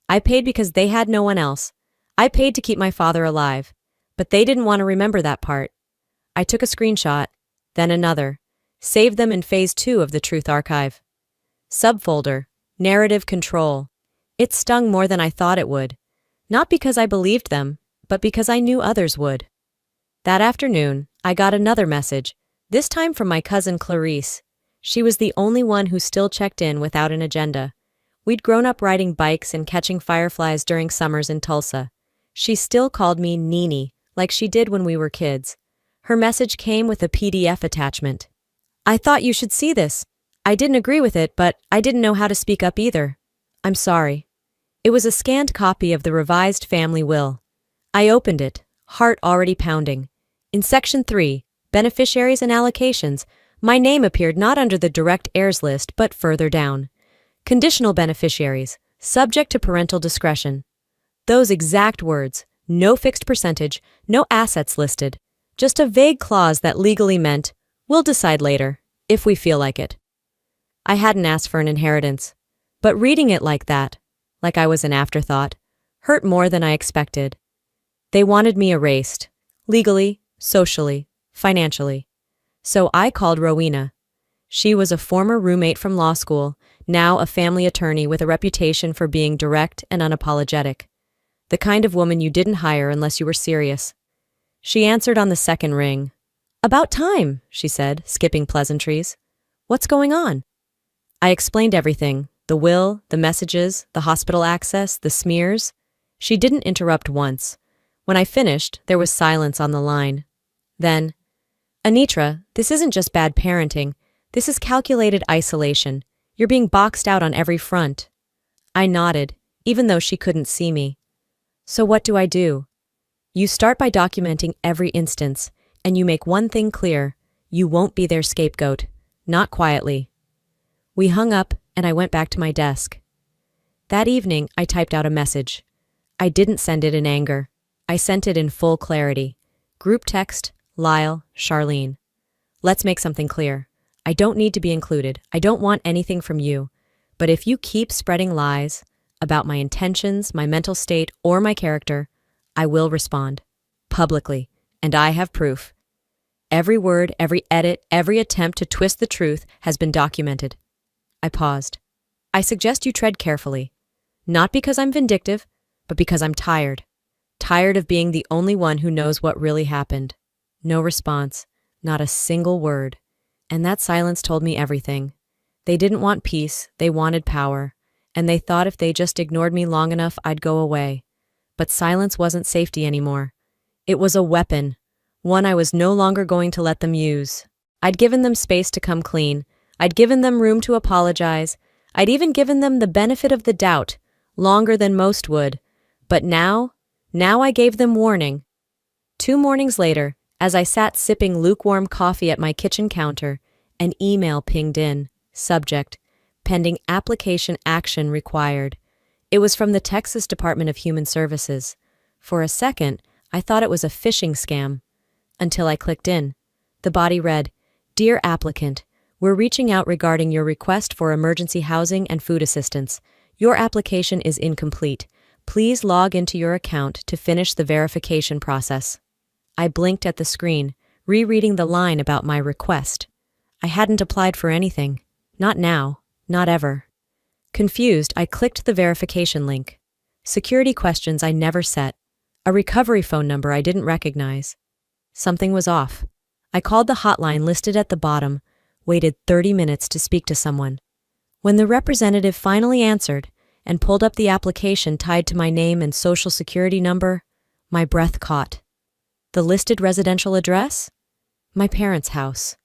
[SPEAKER 2] I paid because they had no one else. I paid to keep my father alive. But they didn't want to remember that part. I took a screenshot, then another. Saved them in phase 2 of the Truth Archive. Subfolder, Narrative Control. It stung more than I thought it would. Not because I believed them, but because I knew others would. That afternoon, I got another message, this time from my cousin Clarice. She was the only one who still checked in without an agenda. We'd grown up riding bikes and catching fireflies during summers in Tulsa. She still called me Nini, like she did when we were kids. Her message came with a PDF attachment. I thought you should see this. I didn't agree with it, but I didn't know how to speak up either. I'm sorry. It was a scanned copy of the revised family will. I opened it, heart already pounding. In Section 3, Beneficiaries and Allocations, my name appeared not under the direct heirs list, but further down. Conditional beneficiaries, subject to parental discretion. Those exact words, no fixed percentage, no assets listed. Just a vague clause that legally meant, we'll decide later, if we feel like it. I hadn't asked for an inheritance, but reading it like that, like I was an afterthought, hurt more than I expected. They wanted me erased, legally, socially, financially. So I called Rowena. She was a former roommate from law school, now a family attorney with a reputation for being direct and unapologetic. The kind of woman you didn't hire unless you were serious. She answered on the second ring. About time, she said, skipping pleasantries. What's going on? I explained everything, the will, the messages, the hospital access, the smears. She didn't interrupt once. When I finished, there was silence on the line. Then, Anitra, this isn't just bad parenting. This is calculated isolation. You're being boxed out on every front. I nodded, even though she couldn't see me. So what do I do? You start by documenting every instance, and you make one thing clear. You won't be their scapegoat. Not quietly. We hung up, and I went back to my desk. That evening, I typed out a message. I didn't send it in anger. I sent it in full clarity. Group text, Lyle, Charlene. Let's make something clear. I don't need to be included. I don't want anything from you. But if you keep spreading lies about my intentions, my mental state, or my character, I will respond. Publicly. And I have proof. Every word, every edit, every attempt to twist the truth has been documented. I paused. I suggest you tread carefully. Not because I'm vindictive, but because I'm tired. Tired of being the only one who knows what really happened. No response. Not a single word. And that silence told me everything. They didn't want peace, they wanted power. And they thought if they just ignored me long enough, I'd go away. But silence wasn't safety anymore. It was a weapon. One I was no longer going to let them use. I'd given them space to come clean. I'd given them room to apologize. I'd even given them the benefit of the doubt, longer than most would. But now I gave them warning. 2 mornings later, as I sat sipping lukewarm coffee at my kitchen counter, an email pinged in. Subject, pending application action required. It was from the Texas Department of Human Services. For a second, I thought it was a phishing scam. Until I clicked in. The body read, "Dear applicant, we're reaching out regarding your request for emergency housing and food assistance. Your application is incomplete. Please log into your account to finish the verification process." I blinked at the screen, rereading the line about my request. I hadn't applied for anything. Not now. Not ever. Confused, I clicked the verification link. Security questions I never set. A recovery phone number I didn't recognize. Something was off. I called the hotline listed at the bottom, waited 30 minutes to speak to someone. When the representative finally answered and pulled up the application tied to my name and social security number, my breath caught. The listed residential address? My parents' house.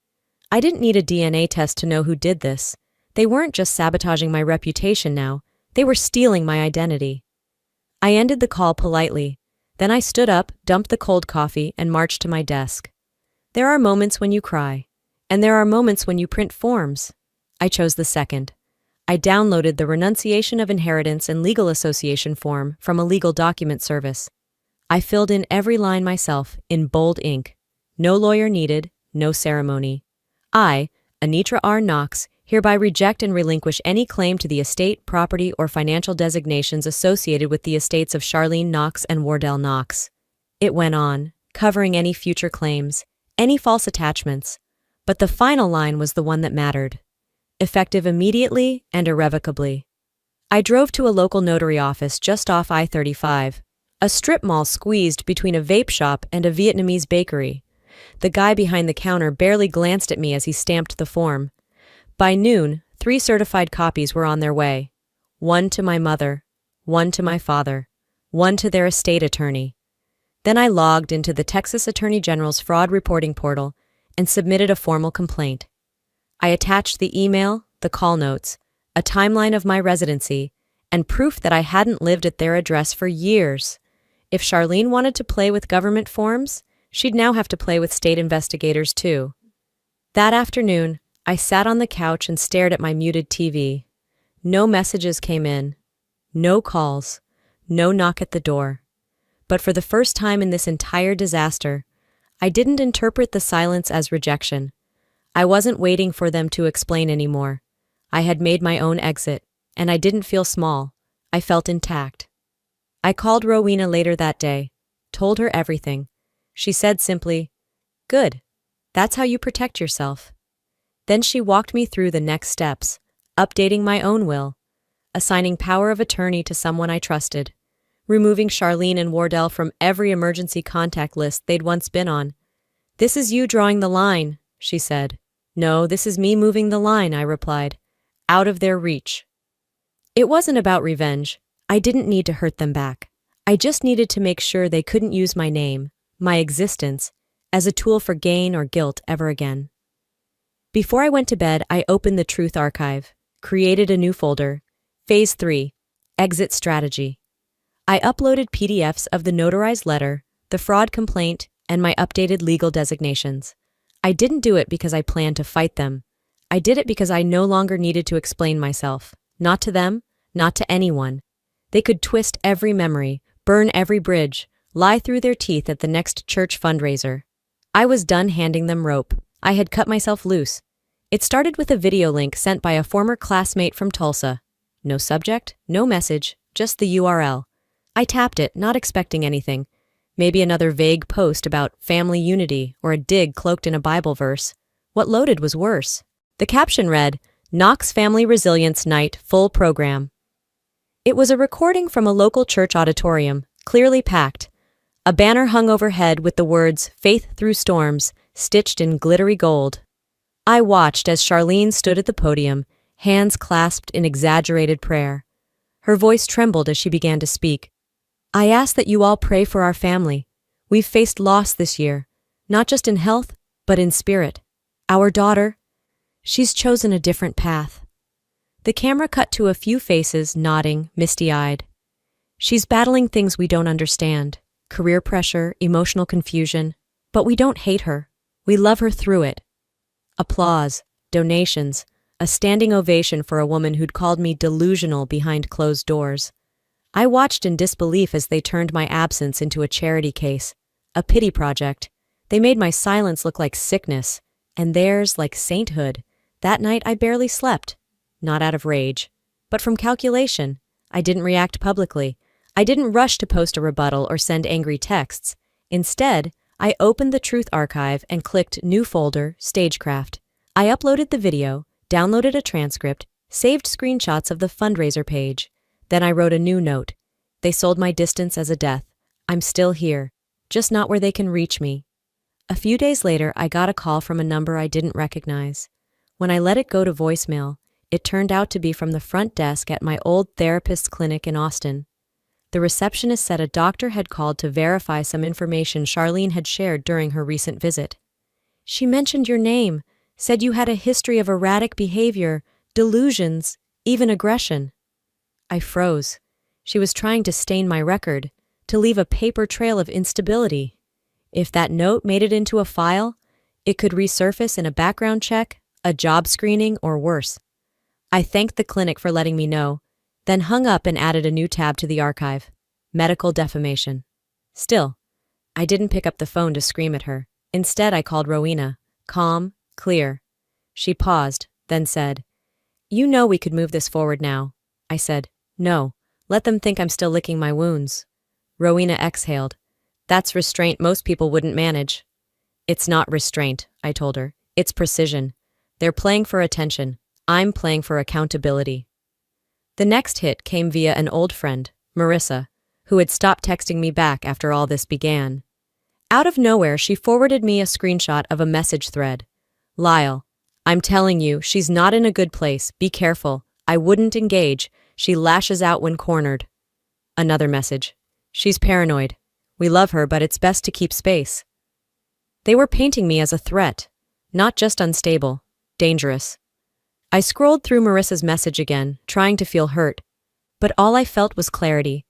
[SPEAKER 2] I didn't need a DNA test to know who did this. They weren't just sabotaging my reputation now, they were stealing my identity. I ended the call politely. Then I stood up, dumped the cold coffee, and marched to my desk. There are moments when you cry, and there are moments when you print forms. I chose the second. I downloaded the Renunciation of Inheritance and Legal Association form from a legal document service. I filled in every line myself in bold ink. No lawyer needed, no ceremony. I, Anitra R. Knox, hereby reject and relinquish any claim to the estate, property, or financial designations associated with the estates of Charlene Knox and Wardell Knox. It went on, covering any future claims, any false attachments, but the final line was the one that mattered. Effective immediately and irrevocably. I drove to a local notary office just off I-35, a strip mall squeezed between a vape shop and a Vietnamese bakery. The guy behind the counter barely glanced at me as he stamped the form. By noon, 3 certified copies were on their way. 1 to my mother, 1 to my father, 1 to their estate attorney. Then I logged into the Texas Attorney General's fraud reporting portal and submitted a formal complaint. I attached the email, the call notes, a timeline of my residency, and proof that I hadn't lived at their address for years. If Charlene wanted to play with government forms, she'd now have to play with state investigators too. That afternoon, I sat on the couch and stared at my muted TV. No messages came in. No calls. No knock at the door. But for the first time in this entire disaster, I didn't interpret the silence as rejection. I wasn't waiting for them to explain anymore. I had made my own exit, and I didn't feel small. I felt intact. I called Rowena later that day, told her everything. She said simply, "Good. That's how you protect yourself." Then she walked me through the next steps, updating my own will, assigning power of attorney to someone I trusted, removing Charlene and Wardell from every emergency contact list they'd once been on. "This is you drawing the line," she said. "No, this is me moving the line," I replied, out of their reach. It wasn't about revenge. I didn't need to hurt them back. I just needed to make sure they couldn't use my name, my existence, as a tool for gain or guilt ever again. Before I went to bed, I opened the Truth Archive, created a new folder, Phase 3, Exit Strategy. I uploaded PDFs of the notarized letter, the fraud complaint, and my updated legal designations. I didn't do it because I planned to fight them. I did it because I no longer needed to explain myself. Not to them, not to anyone. They could twist every memory, burn every bridge, lie through their teeth at the next church fundraiser. I was done handing them rope. I had cut myself loose. It started with a video link sent by a former classmate from Tulsa. No subject, no message, just the URL. I tapped it, not expecting anything. Maybe another vague post about family unity or a dig cloaked in a Bible verse. What loaded was worse. The caption read, "Knox Family Resilience Night Full Program." It was a recording from a local church auditorium, clearly packed. A banner hung overhead with the words, "Faith Through Storms," stitched in glittery gold. I watched as Charlene stood at the podium, hands clasped in exaggerated prayer. Her voice trembled as she began to speak. "I ask that you all pray for our family. We've faced loss this year, not just in health, but in spirit. Our daughter, she's chosen a different path." The camera cut to a few faces nodding, misty-eyed. "She's battling things we don't understand, career pressure, emotional confusion, but we don't hate her. We love her through it." Applause, donations, a standing ovation for a woman who'd called me delusional behind closed doors. I watched in disbelief as they turned my absence into a charity case, a pity project. They made my silence look like sickness, and theirs like sainthood. That night I barely slept. Not out of rage, but from calculation. I didn't react publicly. I didn't rush to post a rebuttal or send angry texts. Instead, I opened the Truth Archive and clicked New Folder, Stagecraft. I uploaded the video, downloaded a transcript, saved screenshots of the fundraiser page. Then I wrote a new note. They sold my distance as a death. I'm still here, just not where they can reach me. A few days later, I got a call from a number I didn't recognize. When I let it go to voicemail, it turned out to be from the front desk at my old therapist's clinic in Austin. The receptionist said a doctor had called to verify some information Charlene had shared during her recent visit. She mentioned your name, said you had a history of erratic behavior, delusions, even aggression. I froze. She was trying to stain my record, to leave a paper trail of instability. If that note made it into a file, it could resurface in a background check, a job screening, or worse. I thanked the clinic for letting me know, then hung up and added a new tab to the archive. Medical defamation. Still, I didn't pick up the phone to scream at her. Instead, I called Rowena. Calm, clear. She paused, then said, "You know we could move this forward now." I said, "No, let them think I'm still licking my wounds." Rowena exhaled. "That's restraint most people wouldn't manage." "It's not restraint," I told her. "It's precision. They're playing for attention. I'm playing for accountability." The next hit came via an old friend, Marissa, who had stopped texting me back after all this began. Out of nowhere, she forwarded me a screenshot of a message thread. "Lyle, I'm telling you, she's not in a good place. Be careful. I wouldn't engage. She lashes out when cornered." Another message. "She's paranoid. We love her, but it's best to keep space." They were painting me as a threat, not just unstable, dangerous. I scrolled through Marissa's message again, trying to feel hurt. But all I felt was clarity.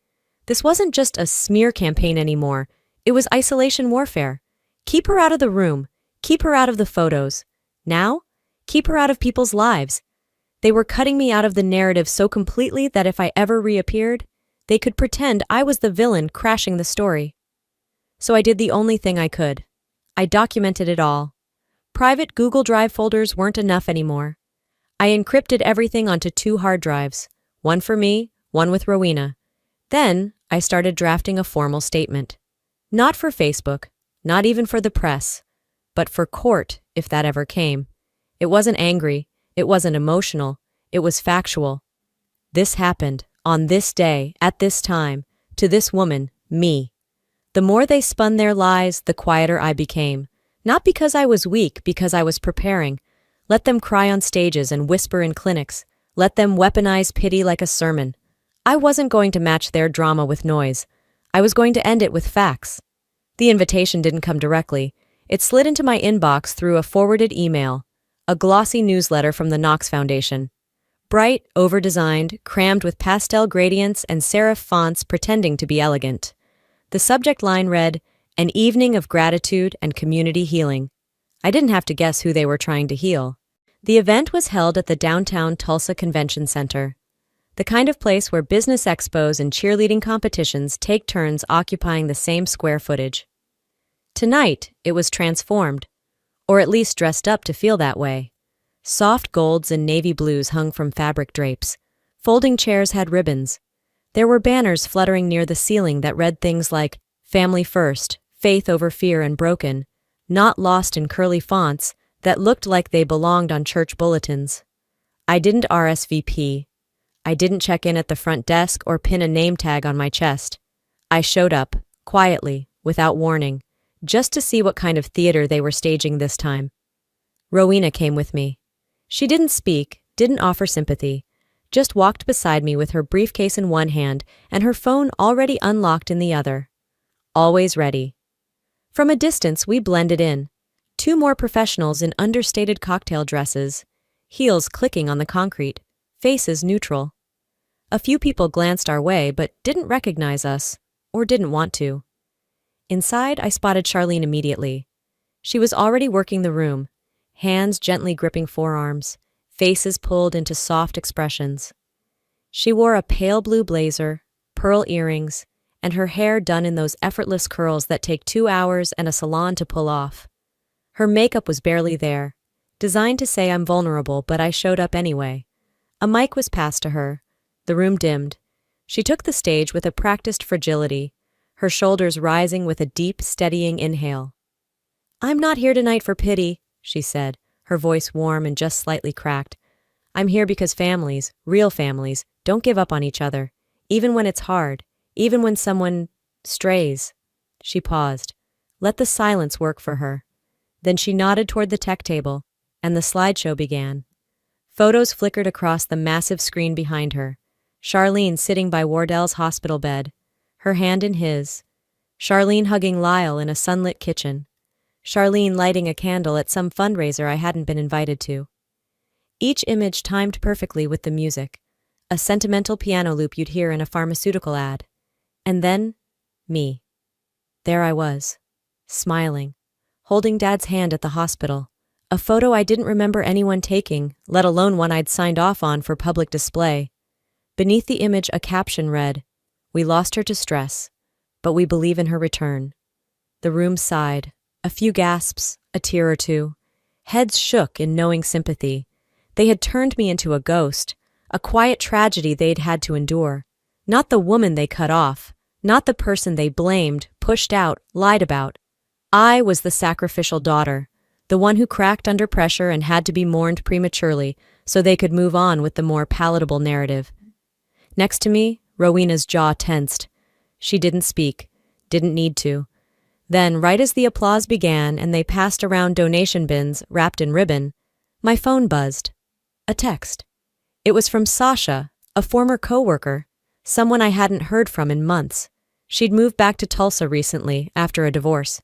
[SPEAKER 2] This wasn't just a smear campaign anymore. It was isolation warfare. Keep her out of the room. Keep her out of the photos. Now, keep her out of people's lives. They were cutting me out of the narrative so completely that if I ever reappeared, they could pretend I was the villain crashing the story. So I did the only thing I could. I documented it all. Private Google Drive folders weren't enough anymore. I encrypted everything onto 2 hard drives, one for me, one with Rowena. Then I started drafting a formal statement. Not for Facebook, not even for the press, but for court, if that ever came. It wasn't angry, it wasn't emotional, it was factual. This happened, on this day, at this time, to this woman, me. The more they spun their lies, the quieter I became. Not because I was weak, because I was preparing. Let them cry on stages and whisper in clinics. Let them weaponize pity like a sermon. I wasn't going to match their drama with noise. I was going to end it with facts. The invitation didn't come directly. It slid into my inbox through a forwarded email, a glossy newsletter from the Knox Foundation. Bright, over-designed, crammed with pastel gradients and serif fonts pretending to be elegant. The subject line read, "An evening of gratitude and community healing." I didn't have to guess who they were trying to heal. The event was held at the downtown Tulsa Convention Center, the kind of place where business expos and cheerleading competitions take turns occupying the same square footage. Tonight, it was transformed, or at least dressed up to feel that way. Soft golds and navy blues hung from fabric drapes. Folding chairs had ribbons. There were banners fluttering near the ceiling that read things like "Family First," "Faith over Fear and Broken," not lost in curly fonts that looked like they belonged on church bulletins. I didn't RSVP. I didn't check in at the front desk or pin a name tag on my chest. I showed up, quietly, without warning, just to see what kind of theater they were staging this time. Rowena came with me. She didn't speak, didn't offer sympathy, just walked beside me with her briefcase in one hand and her phone already unlocked in the other. Always ready. From a distance, we blended in. 2 more professionals in understated cocktail dresses, heels clicking on the concrete, faces neutral. A few people glanced our way but didn't recognize us, or didn't want to. Inside, I spotted Charlene immediately. She was already working the room, hands gently gripping forearms, faces pulled into soft expressions. She wore a pale blue blazer, pearl earrings, and her hair done in those effortless curls that take 2 hours and a salon to pull off. Her makeup was barely there, designed to say I'm vulnerable, but I showed up anyway. A mic was passed to her. The room dimmed. She took the stage with a practiced fragility, her shoulders rising with a deep, steadying inhale. "I'm not here tonight for pity," she said, her voice warm and just slightly cracked. "I'm here because families, real families, don't give up on each other, even when it's hard, even when someone strays." She paused. Let the silence work for her. Then she nodded toward the tech table, and the slideshow began. Photos flickered across the massive screen behind her. Charlene sitting by Wardell's hospital bed, her hand in his. Charlene hugging Lyle in a sunlit kitchen. Charlene lighting a candle at some fundraiser I hadn't been invited to. Each image timed perfectly with the music, a sentimental piano loop you'd hear in a pharmaceutical ad. And then, me. There I was, smiling, holding Dad's hand at the hospital, a photo I didn't remember anyone taking, let alone one I'd signed off on for public display. Beneath the image a caption read, "We lost her to stress, but we believe in her return." The room sighed, a few gasps, a tear or two. Heads shook in knowing sympathy. They had turned me into a ghost, a quiet tragedy they'd had to endure. Not the woman they cut off, not the person they blamed, pushed out, lied about. I was the sacrificial daughter, the one who cracked under pressure and had to be mourned prematurely so they could move on with the more palatable narrative. Next to me, Rowena's jaw tensed. She didn't speak, didn't need to. Then, right as the applause began and they passed around donation bins wrapped in ribbon, my phone buzzed. A text. It was from Sasha, a former coworker, someone I hadn't heard from in months. She'd moved back to Tulsa recently, after a divorce.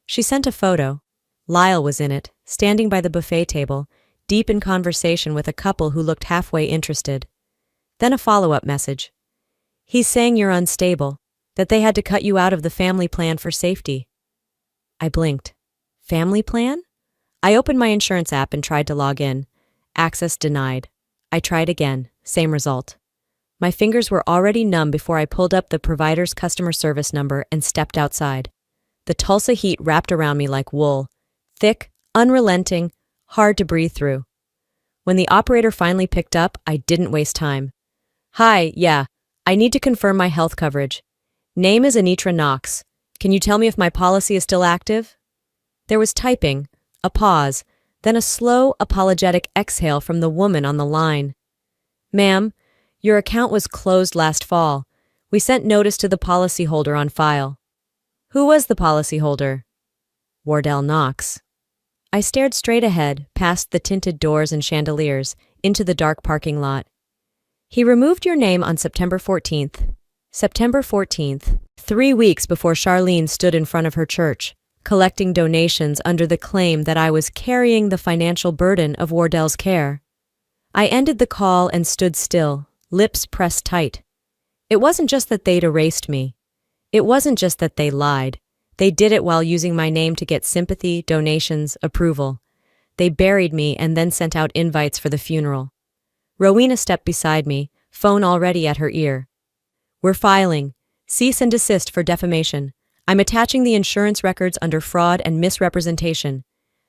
[SPEAKER 2] She sent a photo. Lyle was in it, standing by the buffet table, deep in conversation with a couple who looked halfway interested. Then a follow-up message. "He's saying you're unstable, that they had to cut you out of the family plan for safety." I blinked. Family plan? I opened my insurance app and tried to log in. Access denied. I tried again, same result. My fingers were already numb before I pulled up the provider's customer service number and stepped outside. The Tulsa heat wrapped around me like wool, thick, unrelenting, hard to breathe through. When the operator finally picked up, I didn't waste time. "Hi, yeah, I need to confirm my health coverage. Name is Anitra Knox. Can you tell me if my policy is still active?" There was typing, a pause, then a slow, apologetic exhale from the woman on the line. "Ma'am, your account was closed last fall. We sent notice to the policyholder on file." "Who was the policyholder?" "Wardell Knox." I stared straight ahead, past the tinted doors and chandeliers, into the dark parking lot. "He removed your name on September 14th. September 14th, 3 weeks before Charlene stood in front of her church, collecting donations under the claim that I was carrying the financial burden of Wardell's care." I ended the call and stood still, lips pressed tight. It wasn't just that they'd erased me. It wasn't just that they lied. They did it while using my name to get sympathy, donations, approval. They buried me and then sent out invites for the funeral. Rowena stepped beside me, phone already at her ear. "We're filing. Cease and desist for defamation. I'm attaching the insurance records under fraud and misrepresentation.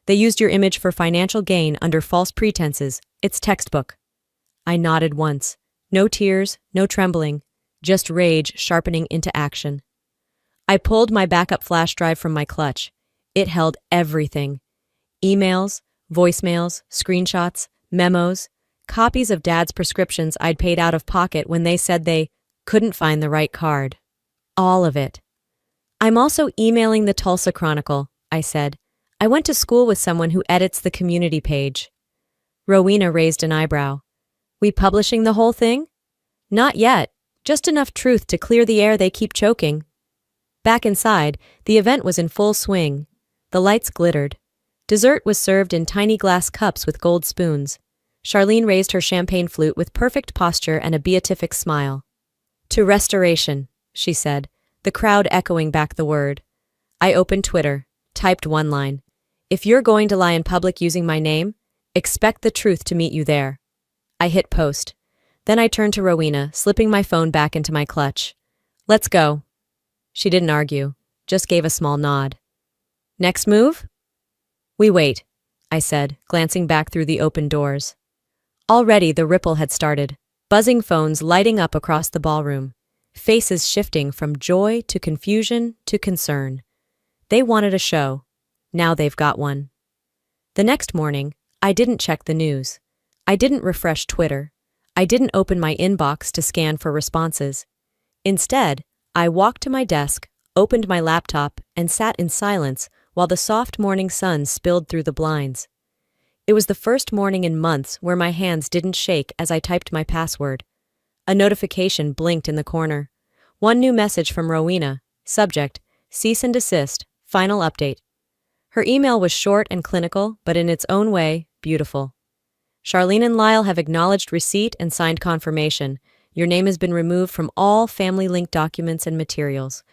[SPEAKER 2] They used your image for financial gain under false pretenses. It's textbook." I nodded once. No tears, no trembling, just rage sharpening into action. I pulled my backup flash drive from my clutch. It held everything. Emails, voicemails, screenshots, memos, copies of Dad's prescriptions I'd paid out of pocket when they said they couldn't find the right card. All of it. "I'm also emailing the Tulsa Chronicle," I said. "I went to school with someone who edits the community page." Rowena raised an eyebrow. "We publishing the whole thing?" "Not yet. Just enough truth to clear the air they keep choking." Back inside, the event was in full swing. The lights glittered. Dessert was served in tiny glass cups with gold spoons. Charlene raised her champagne flute with perfect posture and a beatific smile. "To restoration," she said, the crowd echoing back the word. I opened Twitter, typed one line. "If you're going to lie in public using my name, expect the truth to meet you there." I hit post. Then I turned to Rowena, slipping my phone back into my clutch. Let's go. She didn't argue, just gave a small nod. Next move? We wait, I said, glancing back through the open doors. Already the ripple had started, buzzing phones lighting up across the ballroom, faces shifting from joy to confusion to concern. They wanted a show. Now they've got one. The next morning, I didn't check the news. I didn't refresh Twitter. I didn't open my inbox to scan for responses. Instead, I walked to my desk, opened my laptop, and sat in silence while the soft morning sun spilled through the blinds. It was the first morning in months where my hands didn't shake as I typed my password. A notification blinked in the corner. One new message from Rowena. Subject: cease and desist, final update. Her email was short and clinical, but in its own way, beautiful. Charlene and Lyle have acknowledged receipt and signed confirmation. Your name has been removed from all family-linked documents and materials.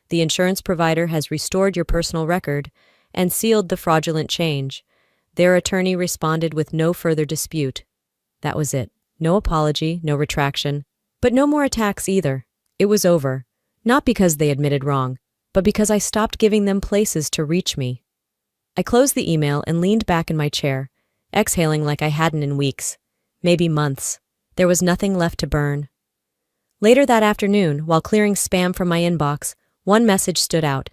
[SPEAKER 2] The insurance provider has restored your personal record and sealed the fraudulent change. Their attorney responded with no further dispute. That was it. No apology, no retraction, but no more attacks either. It was over. Not because they admitted wrong, but because I stopped giving them places to reach me. I closed the email and leaned back in my chair, exhaling like I hadn't in weeks, maybe months. There was nothing left to burn. Later that afternoon, while clearing spam from my inbox, one message stood out.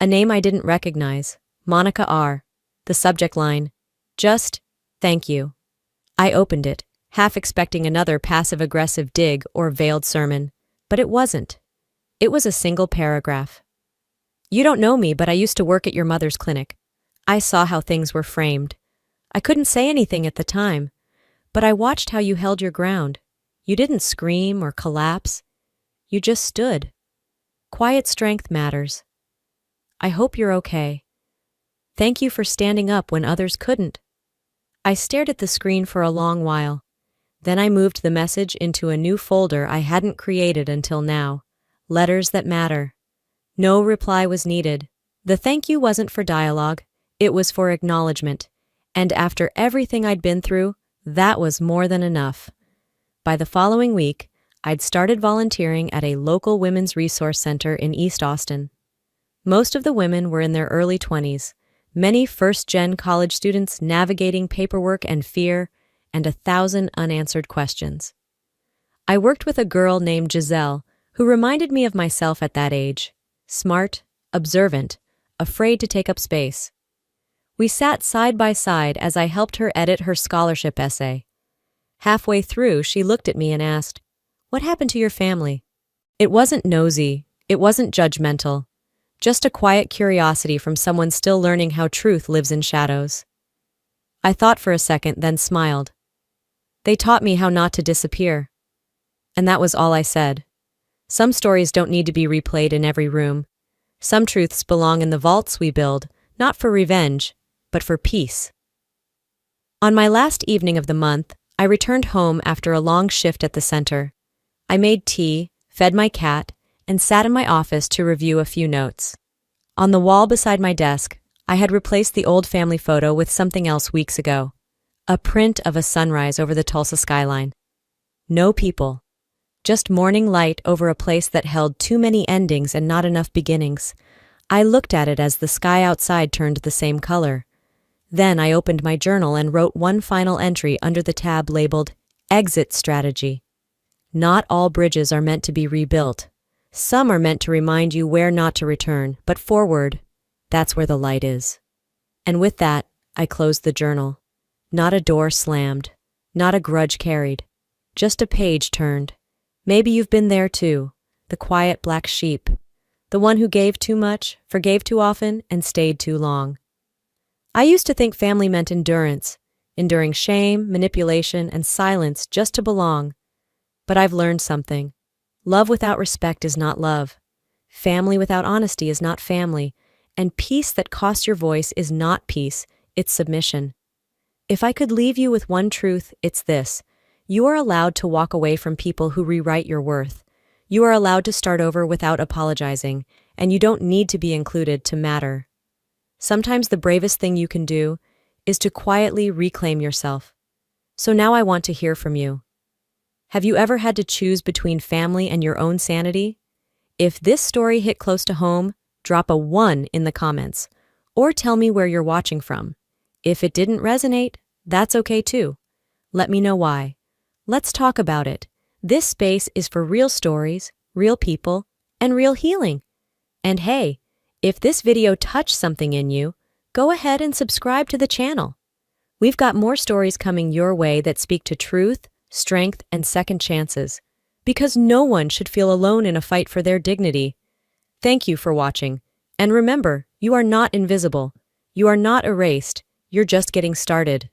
[SPEAKER 2] A name I didn't recognize, Monica R. The subject line, just, thank you. I opened it, half expecting another passive-aggressive dig or veiled sermon, but it wasn't. It was a single paragraph. You don't know me, but I used to work at your mother's clinic. I saw how things were framed. I couldn't say anything at the time, but I watched how you held your ground. You didn't scream or collapse. You just stood. Quiet strength matters. I hope you're okay. Thank you for standing up when others couldn't. I stared at the screen for a long while. Then I moved the message into a new folder I hadn't created until now. Letters that matter. No reply was needed. The thank you wasn't for dialogue. It was for acknowledgement. And after everything I'd been through, that was more than enough. By the following week, I'd started volunteering at a local women's resource center in East Austin. Most of the women were in their early 20s, many first-gen college students navigating paperwork and fear, and 1,000 unanswered questions. I worked with a girl named Giselle, who reminded me of myself at that age. Smart, observant, afraid to take up space. We sat side by side as I helped her edit her scholarship essay. Halfway through, she looked at me and asked, "What happened to your family?" It wasn't nosy, it wasn't judgmental, just a quiet curiosity from someone still learning how truth lives in shadows. I thought for a second, then smiled. They taught me how not to disappear. And that was all I said. Some stories don't need to be replayed in every room. Some truths belong in the vaults we build, not for revenge, but for peace. On my last evening of the month, I returned home after a long shift at the center. I made tea, fed my cat, and sat in my office to review a few notes. On the wall beside my desk, I had replaced the old family photo with something else weeks ago. A print of a sunrise over the Tulsa skyline. No people. Just morning light over a place that held too many endings and not enough beginnings. I looked at it as the sky outside turned the same color. Then I opened my journal and wrote one final entry under the tab labeled Exit Strategy. Not all bridges are meant to be rebuilt. Some are meant to remind you where not to return, but forward, that's where the light is. And with that, I closed the journal. Not a door slammed, not a grudge carried, just a page turned. Maybe you've been there too, the quiet black sheep, the one who gave too much, forgave too often, and stayed too long. I used to think family meant endurance, enduring shame, manipulation, and silence just to belong. But I've learned something. Love without respect is not love. Family without honesty is not family. And peace that costs your voice is not peace, it's submission. If I could leave you with one truth, it's this. You are allowed to walk away from people who rewrite your worth. You are allowed to start over without apologizing, and you don't need to be included to matter. Sometimes the bravest thing you can do is to quietly reclaim yourself. So now I want to hear from you. Have you ever had to choose between family and your own sanity? If this story hit close to home, drop a 1 in the comments, or tell me where you're watching from. If it didn't resonate, that's okay too. Let me know why. Let's talk about it. This space is for real stories, real people, and real healing. And hey, if this video touched something in you, go ahead and subscribe to the channel. We've got more stories coming your way that speak to truth, strength, and second chances, because no one should feel alone in a fight for their dignity. Thank you for watching, and remember, you are not invisible. You are not erased. You're just getting started.